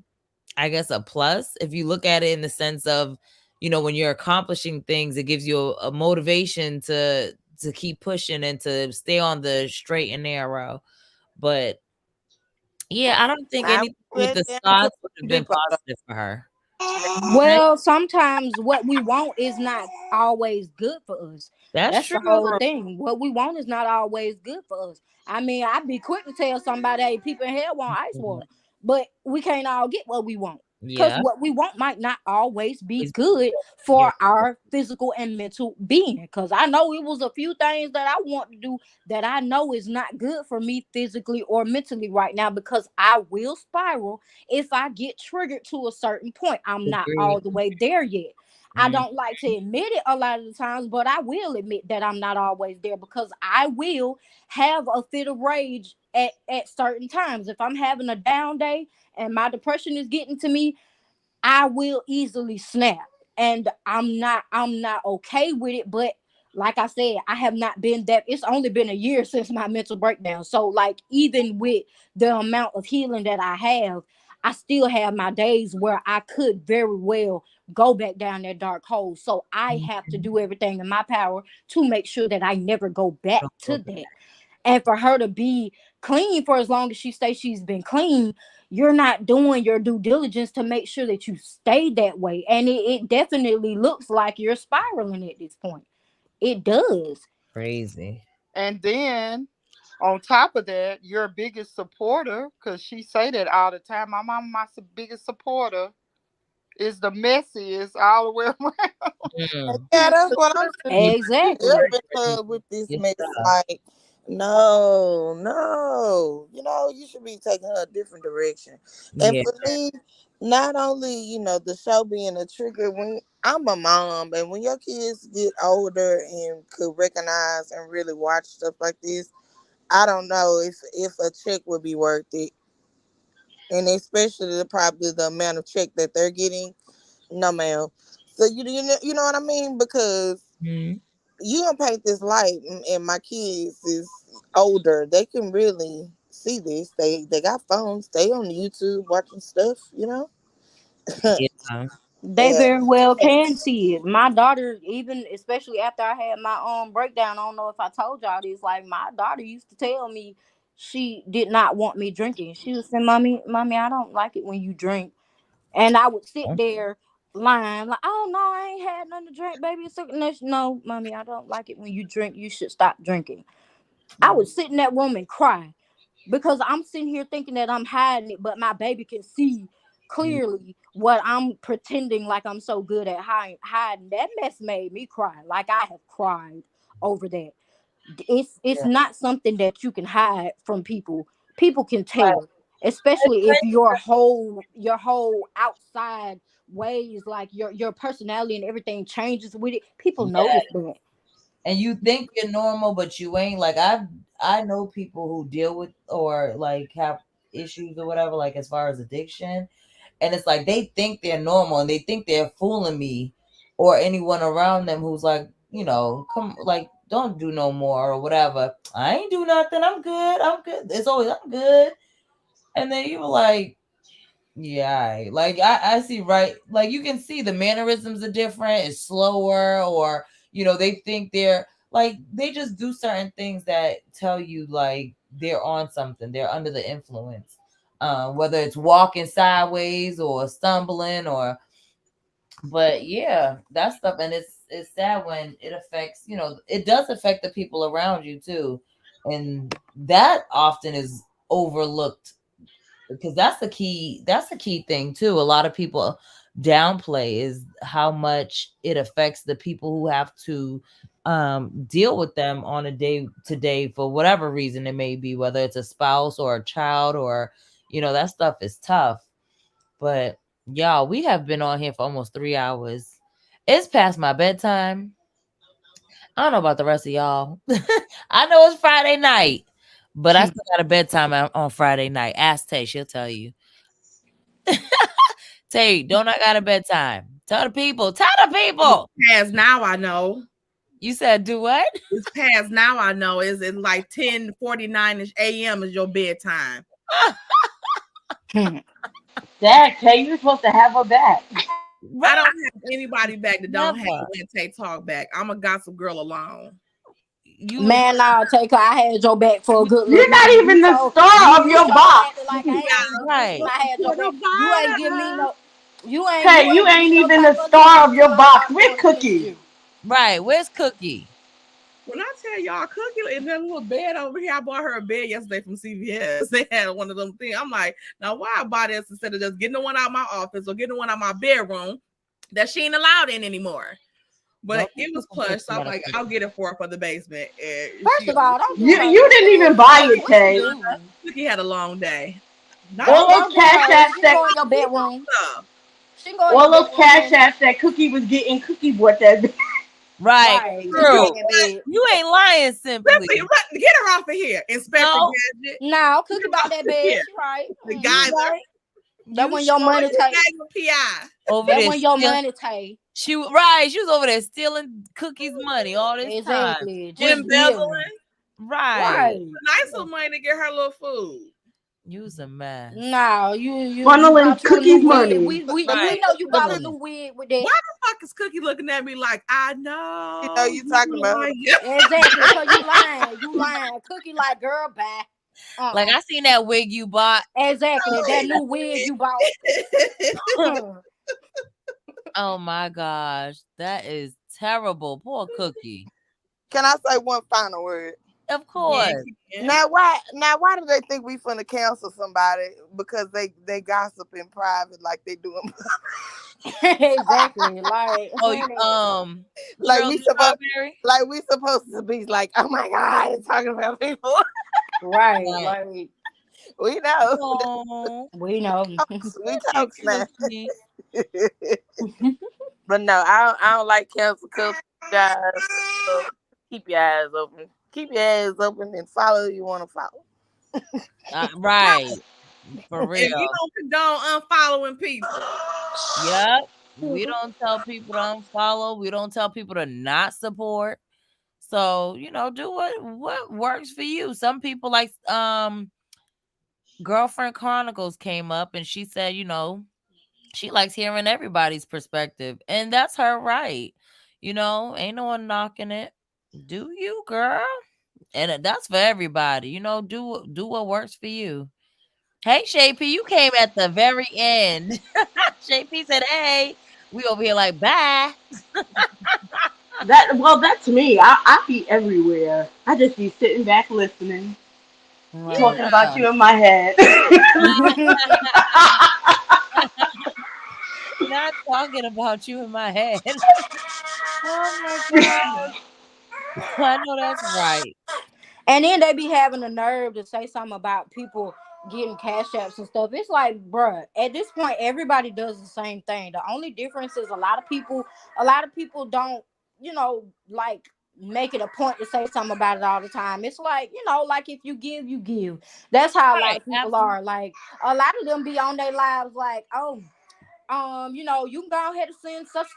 I guess, a plus if you look at it in the sense of, when you're accomplishing things, it gives you a motivation to keep pushing and to stay on the straight and narrow. But yeah, I don't think I anything with went the down to Scots would have been Depot. positive for her. Right? Well, sometimes what we want is not always good for us. That's That's true. the whole thing. What we want is not always good for us. I mean, I'd be quick to tell somebody, hey, people in hell want ice Mhm. water, but we can't all get what we want. Because Yeah. what we want might not always be Always good you're for our physical and mental being. Because I know it was a few things that I want to do that I know is not good for me physically or mentally right now, because I will spiral if I get triggered to a certain point. I'm not agree. all the way there yet. I Mm, don't like to admit it a lot of the times, but I will admit that I'm not always there, because I will have a fit of rage at certain times. If I'm having a down day and my depression is getting to me, I will easily snap. And I'm not okay with it. But like I said, I have not been that. It's only been a year since my mental breakdown. So like, even with the amount of healing that I have, I still have my days where I could very well go back down that dark hole. So I have to mhm. do everything in my power to make sure that I never go back Don't go to back. that. And for her to be clean for as long as she stays she's been clean, you're not doing your due diligence to make sure that you stay that way. And it definitely looks like you're spiraling at this point. It does. Crazy. And then on top of that, your biggest supporter, because she say that all the time. My mama, biggest supporter, is the messiest all the way around. Mm. Yeah, She's that's the what I'm saying. You You Exactly. up in love with this you mess. stop. Like, no, no. You should be taking her a different direction. And Yeah. for me, not only, the show being a trigger, when I'm a mom and when your kids get older and could recognize and really watch stuff like this, I don't know if a check would be worth it. And especially probably the amount of check that they're getting. No, ma'am. So you know what I mean? Because Mhm. you gonna paint this light, and my kids is older. They can really see this. They got phones. They on YouTube watching stuff. Yeah. They Yeah. very well can see it. My daughter, even especially after I had my breakdown, I don't know if I told y'all this. Like, my daughter used to tell me she did not want me drinking. She was saying, mommy, I don't like it when you drink. And I would sit there lying, like, oh no, I ain't had nothing to drink, baby. It's no, mommy, I don't like it when you drink. You should stop drinking. I would sit in that room and cry. because I'm sitting here thinking that I'm hiding it, but my baby can see You- clearly what I'm pretending like I'm so good at hiding. That mess made me cry. Like I have cried over that. It's yeah. not something that you can hide from people. People can Right. tell, especially if your whole outside ways, like your personality and everything changes with it. People Yeah. notice that. And you think you're normal, but you ain't. Like I know people who deal with or like have issues or whatever, like as far as addiction. And it's like they think they're normal and they think they're fooling me or anyone around them who's like, come like don't do no more or whatever. I ain't do nothing. I'm good. I'm good. It's always I'm good. And then you were like, yeah, like I see, right? Like you can see the mannerisms are different, it's slower, or they think they're like they just do certain things that tell you like they're on something, they're under the influence. Whether it's walking sideways or stumbling or but yeah, that stuff, and it's sad when it affects, it does affect the people around you too. And that often is overlooked because that's the key thing too. A lot of people downplay is how much it affects the people who have to deal with them on a day to day for whatever reason it may be, whether it's a spouse or a child or that stuff is tough. But y'all, we have been on here for almost 3 hours. It's past my bedtime. I don't know about the rest of y'all. I know it's Friday night, but I still got a bedtime on Friday night. Ask Tay, she'll tell you. Tay, don't I got a bedtime? Tell the people. Tell the It's people. past now. I know. You said do what? It's past now. I know. Is it like 10:49 ish a.m. is your bedtime? Dad, Kay, you're supposed to have her back. I Right. don't have anybody back that don't have Never. Wednesday talk back. I'm a gossip girl alone. You Man, I'll take her. I had your back for a good little You're minute. not even the star of You your told box. acting like I ain't been right. existing. I had your For back. You ain't give me the no. You Kay, you ain't give me ain't no even type the of star attention of till your I box. started Where's going against Cookie? you. Right. Where's Cookie? when I tell y'all, Cookie in that little bed over here, I bought her a bed yesterday from CVS. They had one of them things. I'm like, now why I buy this instead of just getting the one out of my office or getting the one out of my bedroom that she ain't allowed in anymore? But Don't it was put plush, so I'm on a like, I'll Cookie. get it for her for the basement. And First she, of all, don't do You her you like didn't even that. buy What it, what she Kay. do? Cookie had a long day. Not All Don't too those don't do cash her. apps She can that go in your much bedroom. stuff. She can go in your all those bedroom, cash man. apps that Cookie was getting, Cookie bought that. Right. Right. And you know True. Man, what? bed. You ain't lying simply. Get her off of here, Inspector No. Gadget. Now, Get Cookie her bought off that of bed. here. She right. The You Mm-hmm. geyser. right. That You when your sure money is. take. Geyser PI. Over That there when your stealing. money take. Right. She was over there stealing Cookies money all this time. Exactly. Just Embezzling. stealing. Right. Right. Nice little money to get her little food. You's a mess. No, you Funneling bought you a new Cookie's wig. money. Right. We know you bought a Funneling. new wig with that. Why the fuck is Cookie looking at me like I You know know you you talking about. like Exactly, cause you lying. You lying. Cookie like girl bye. Like Uh-uh. I seen that wig you bought. Exactly. That new wig you bought. Oh my gosh. That is terrible. Poor Cookie. Can I say one final word? Of Yeah, course. yeah. Now why do they think we finna cancel somebody because they gossip in private like they doing Exactly. Like Oh, honey. like Shirley we supposed Strawberry? to be like, oh my god, it's talking about people. Right. Right. Like We know. Oh, we know. We yeah, talks now. Cookie. But no, I don't like cancel culture, guys. So keep your eyes open. Keep your eyes open and follow who you want to follow. Right. For And we real. don't condone unfollowing people. Yep. We don't tell people to unfollow. We don't tell people to not support. So, do what works for you. Some people like Girlfriend Chronicles came up and she said, she likes hearing everybody's perspective. And that's her right. Ain't no one knocking it. Do you, girl? And that's for everybody. Do what works for you. Hey, Shapey, you came at the very end. Shapey said, "Hey, we over here like bye." That's me. I be everywhere. I just be sitting back listening. Right. Talking about Yeah. you in my head. Not talking about you in my head. Oh my god. I know that's right. And then they be having the nerve to say something about people getting cash apps and stuff. It's like, bruh, at this point, everybody does the same thing. The only difference is a lot of people don't, like make it a point to say something about it all the time. It's like, like if you give, you give. That's how a lot Right. of people Absolutely. are. Like a lot of them be on their lives like, oh, you can go ahead and send such.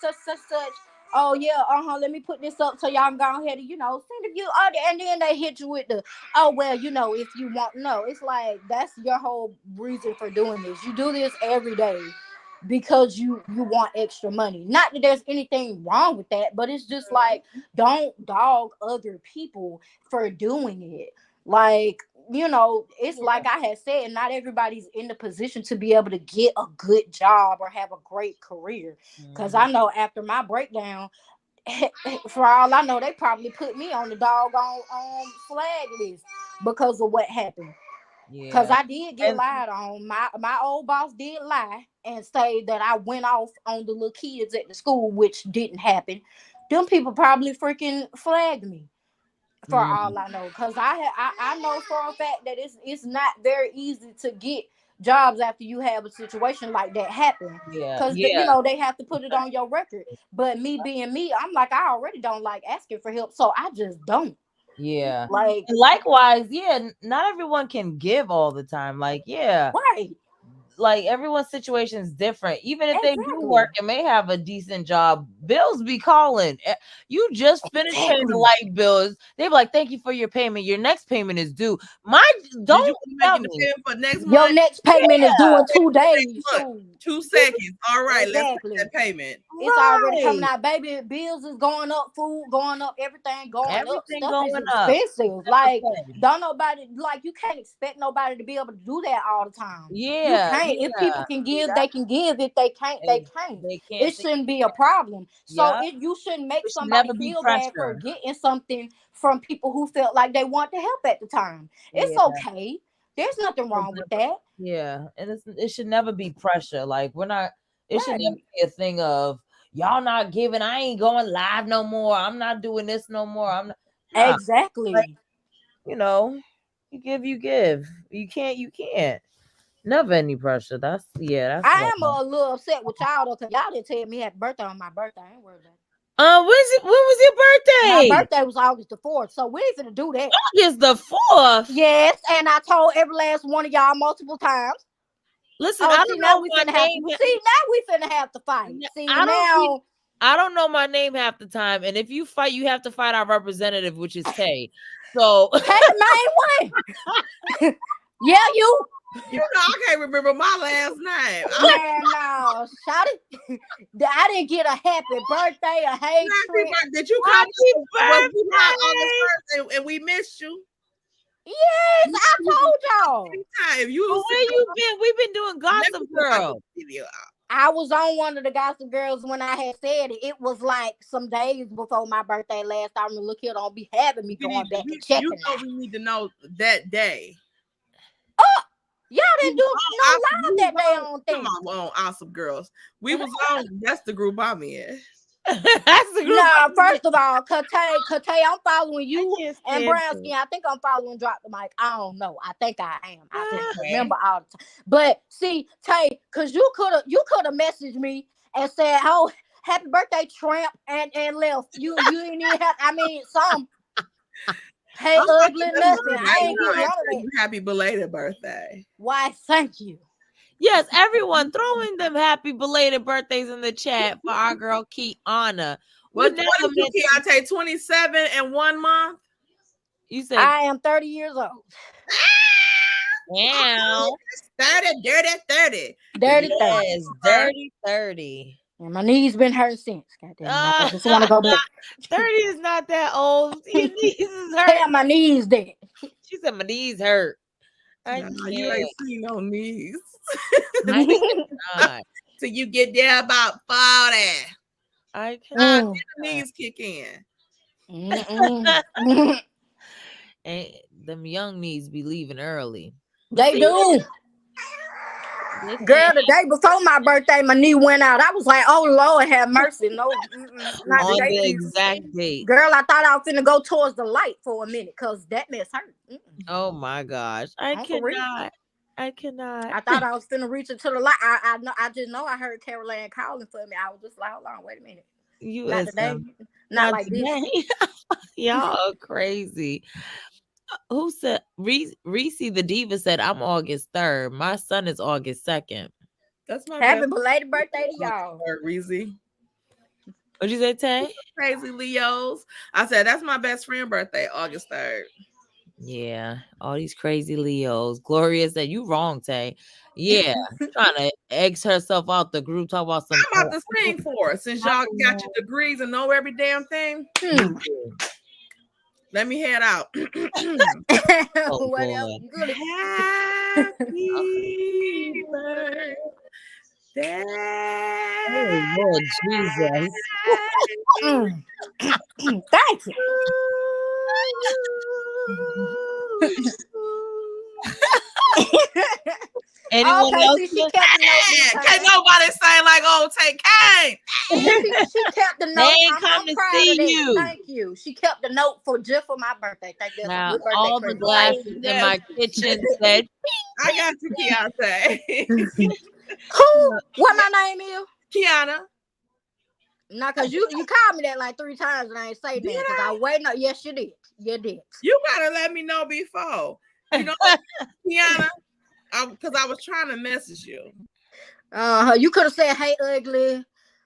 Oh yeah, let me put this up so y'all can go ahead and send a few other, and then they hit you with the, oh well, if you want. No, it's like that's your whole reason for doing this. You do this every day because you want extra money. Not that there's anything wrong with that, but it's just like, don't dog other people for doing it. Like, it's like I had said, not everybody's in the position to be able to get a good job or have a great career. Because Mhm. I know after my breakdown, for all I know, they probably put me on the doggone flag list because of what happened. Because Yeah. I did get And lied on. My old boss did lie and say that I went off on the little kids at the school, which didn't happen. Them people probably freaking flagged me for mm, all I know, because I know for a fact that it's not very easy to get jobs after you have a situation like that happen, yeah. because Yeah. they have to put it on your record. But me being me, I'm like, I already don't like asking for help, so I just don't. Yeah. Like, And likewise, yeah, not everyone can give all the time. Like, yeah, right, like everyone's situation is different. Even if they do exactly, work and may have a decent job, bills be calling. You just finished paying the exactly. light bills. They be like, "Thank you for your payment. Your next payment is due." My Did you don't want to make tell it me. depend for next Your month? next payment is due in Yeah, two Next days. month. So 2 seconds. All right, let's take exactly. that payment. It's already coming right. out, baby. Bills is going up, food going up, everything going up. Everything Stuff is going up. expensive. Never Like, pay. don't nobody, like, you can't expect nobody to be able to do that all the time. You Yeah, can't. If people yeah. can See give, that? they can give. If they can't, they can't. They It can't. They shouldn't be a can't. problem. So Yeah. you shouldn't make It should somebody never be feel bad for pressure. getting something from people who felt like they want to help at the time. It's Yeah. okay. There's nothing wrong with that. Yeah, and it should never be pressure. Like we're not. It should never Right. be a thing of y'all not giving. I ain't going live no more. I'm not doing this no more. I'm not. Nah, like Exactly. you know, you give, you give. You can't, you can't. Never any pressure. That's yeah. That's I wrong. am a little upset with y'all though, because y'all didn't tell me happy birthday on my birthday. I ain't worried about it. When's it? When was My your birthday? birthday was August the 4th, so we ain't finna do that. August the 4th. Yes, and I told every last one of y'all multiple times. Listen, Oh, I see, don't now know we my finna have to. name. See, now we finna have to fight. See, I don't be. now, I don't know my name half the time, and if you fight, you have to fight our representative, which is Tay. So Tay the main one. Yeah, you. You know, I can't remember my last name. Man, no, shout it. I didn't get a happy birthday, a hey Trent. Did you come happy up? Was you not on the birthday! first and we missed you? Yes, You I you told y'all. Time you But was where you been? We've been doing let Gossip me look at the Girl. video. I was on one of the Gossip Girls when I had said it. It was like some days before my birthday last time. And look here, don't be having me We going need back and you checking know now. we need to know that day. Oh, y'all We didn't was do on no awesome. We live that day was on come thing. on, we're on awesome girls. We was on. That's the group I'm in. That's the group. Nah, first of all, Kate, I'm following I you can't and stand Brown it. Skin. I think I'm following Drop the Mic. I don't know. I think I am. I can't Okay. remember all the time. But see, Tay, cause you could have messaged me and said, "Oh, happy birthday, Tramp," and left. You didn't even have. I mean, some hey I'm not ugly just nothing. looking at I you ain't get and none of tell that. you happy belated birthday. Why? Thank you. Yes, everyone throwing them happy belated birthdays in the chat for our girl Kiana. We What never did you, mentioned. Keontae? 27 and 1 month. You said, I am 30 years old. "Wow, 30, dirty 30. Cause Dirty you 30. yes, are. dirty 30." And my knees been hurting since. God damn it. I Uh, just want to go back. 30 is not that old. Your knees is Tell hurting. my knees dead. She said my knees hurt. I Nah, you ain't can't. seen no knees. I cannot. Till you get there about 40. I The Mm, cannot. knees kick in. mm, mm. And them young needs be leaving early. They See, do. they Girl, saying the day before my birthday, my knee went out. I was like, oh, Lord, have mercy. No, not on today, the Jesus. exact date. Girl, I thought I was finna go towards the light for a minute because that mess hurt. Oh my gosh. I I'm for real. cannot. I cannot. I thought I was finna reach into the light. I know. I just know I heard Carol Ann calling for me. I was just like, hold on, wait a minute. You Not is today. Not like this. today. Y'all are crazy. Who said Reese the Diva said I'm August 3rd. My son is August 2nd. That's my Happy best belated birthday to y'all. Reezy. What'd you say, Tay? Crazy Leos. I said that's my best friend birthday, August 3rd. Yeah, all these crazy Leos. Gloria said, you wrong, Tay. Yeah, trying to eggs herself out the group, talk about some. I'm about to sing for it since y'all got your degrees and know every damn thing. Let me head out. Oh, What boy. else? You gonna Happy birthday. Oh, Lord Jesus. Thank you. Anyone Okay, else? see, she kept the note this time. Can't nobody sing like old Take Kane. She kept the They note. ain't I'm come to proud see of that. you. Thank you. She kept the note for just for my birthday. Thank you. That's a Now, good birthday all the present. glasses in my kitchen said, I got you, Keontae. Who? What my name is? Kiana. Nah, cause you called me that like 3 times and I ain't say nothing. Cause I waiting on. Yes, you did. You did. You gotta let me know before. You know, Kiana, because I was trying to message you. You could have said, "Hey, ugly."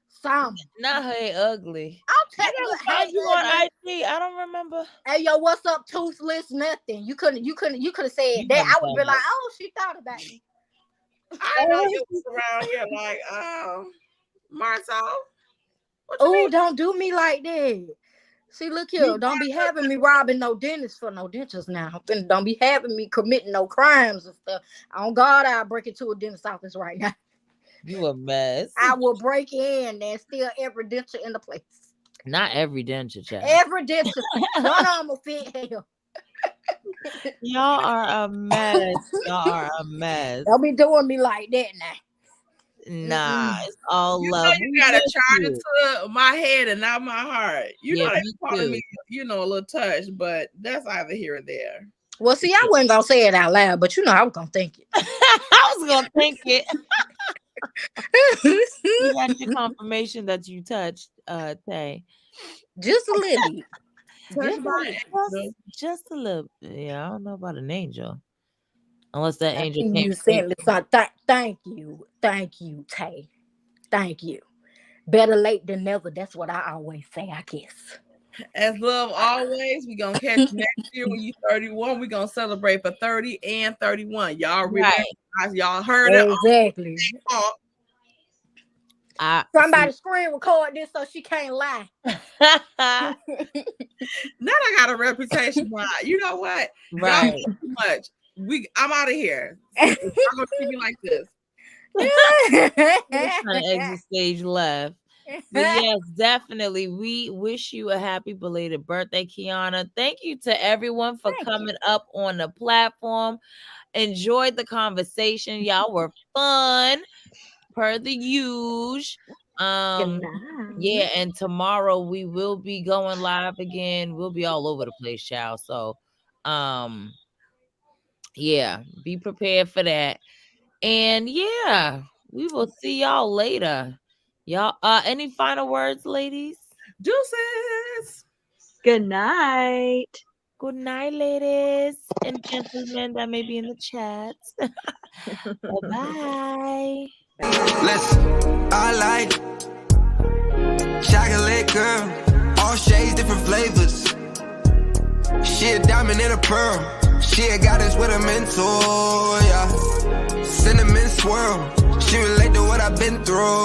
Some. not hey ugly. I'll I take gotta hey, find you ugly. on IG. I don't remember. Hey, yo, what's up, toothless? Nothing. You could have said You that. never I would done be like, that. oh, she thought about me. I know you was around here like, Marto. What you Oh, mean? don't do me like that. See, look here. Don't be having me robbing no dentist for no dentist now. Don't be having me committing no crimes and stuff. On God, I'll break into a dentist office right now. You a mess. I will break in and steal every denture in the place. Not every denture, child. Every denture. One of them will fit hell. Y'all are a mess. Y'all are a mess. Don't be doing me like that now. Nah, it's all You love. know you We gotta miss charge you. it to my head and not my heart. You Yeah, know they me part of too. me, a little touch, but that's either here or there. Well, see, I wasn't gonna say it out loud, but I was gonna think it. I was gonna think it. You got your confirmation that you touched, Tay. Just a little bit. Touch my angel. Just a little. Yeah, I don't know about an angel, unless that I angel see came. you sent me something. Thank you, Tay. Thank you. Better late than never. That's what I always say. I guess. As love always, we gonna catch you next year when you 31. We gonna celebrate for 30 and 31. Y'all remember? Y'all heard it. Exactly. Somebody screen record this so she can't lie. Now I got a reputation. You know what? Right. Y'all too much. I'm out of here. I'm gonna keep you like this. Trying to exit stage left. But yes, definitely. We wish you a happy belated birthday, Kiana. Thank you to everyone for coming up on the platform. Enjoyed the conversation. Y'all were fun per the usual. Yeah, and tomorrow we will be going live again. We'll be all over the place, child. So yeah, be prepared for that. And yeah, we will see y'all later. Y'all, any final words, ladies? Deuces. Good night. Good night, ladies and gentlemen that may be in the chat. Bye-bye. Listen, I like chocolate girl, all shades, different flavors. She a diamond and a pearl. She a goddess with a mentor, yeah. Cinnamon swirl. She relate to what I've been through.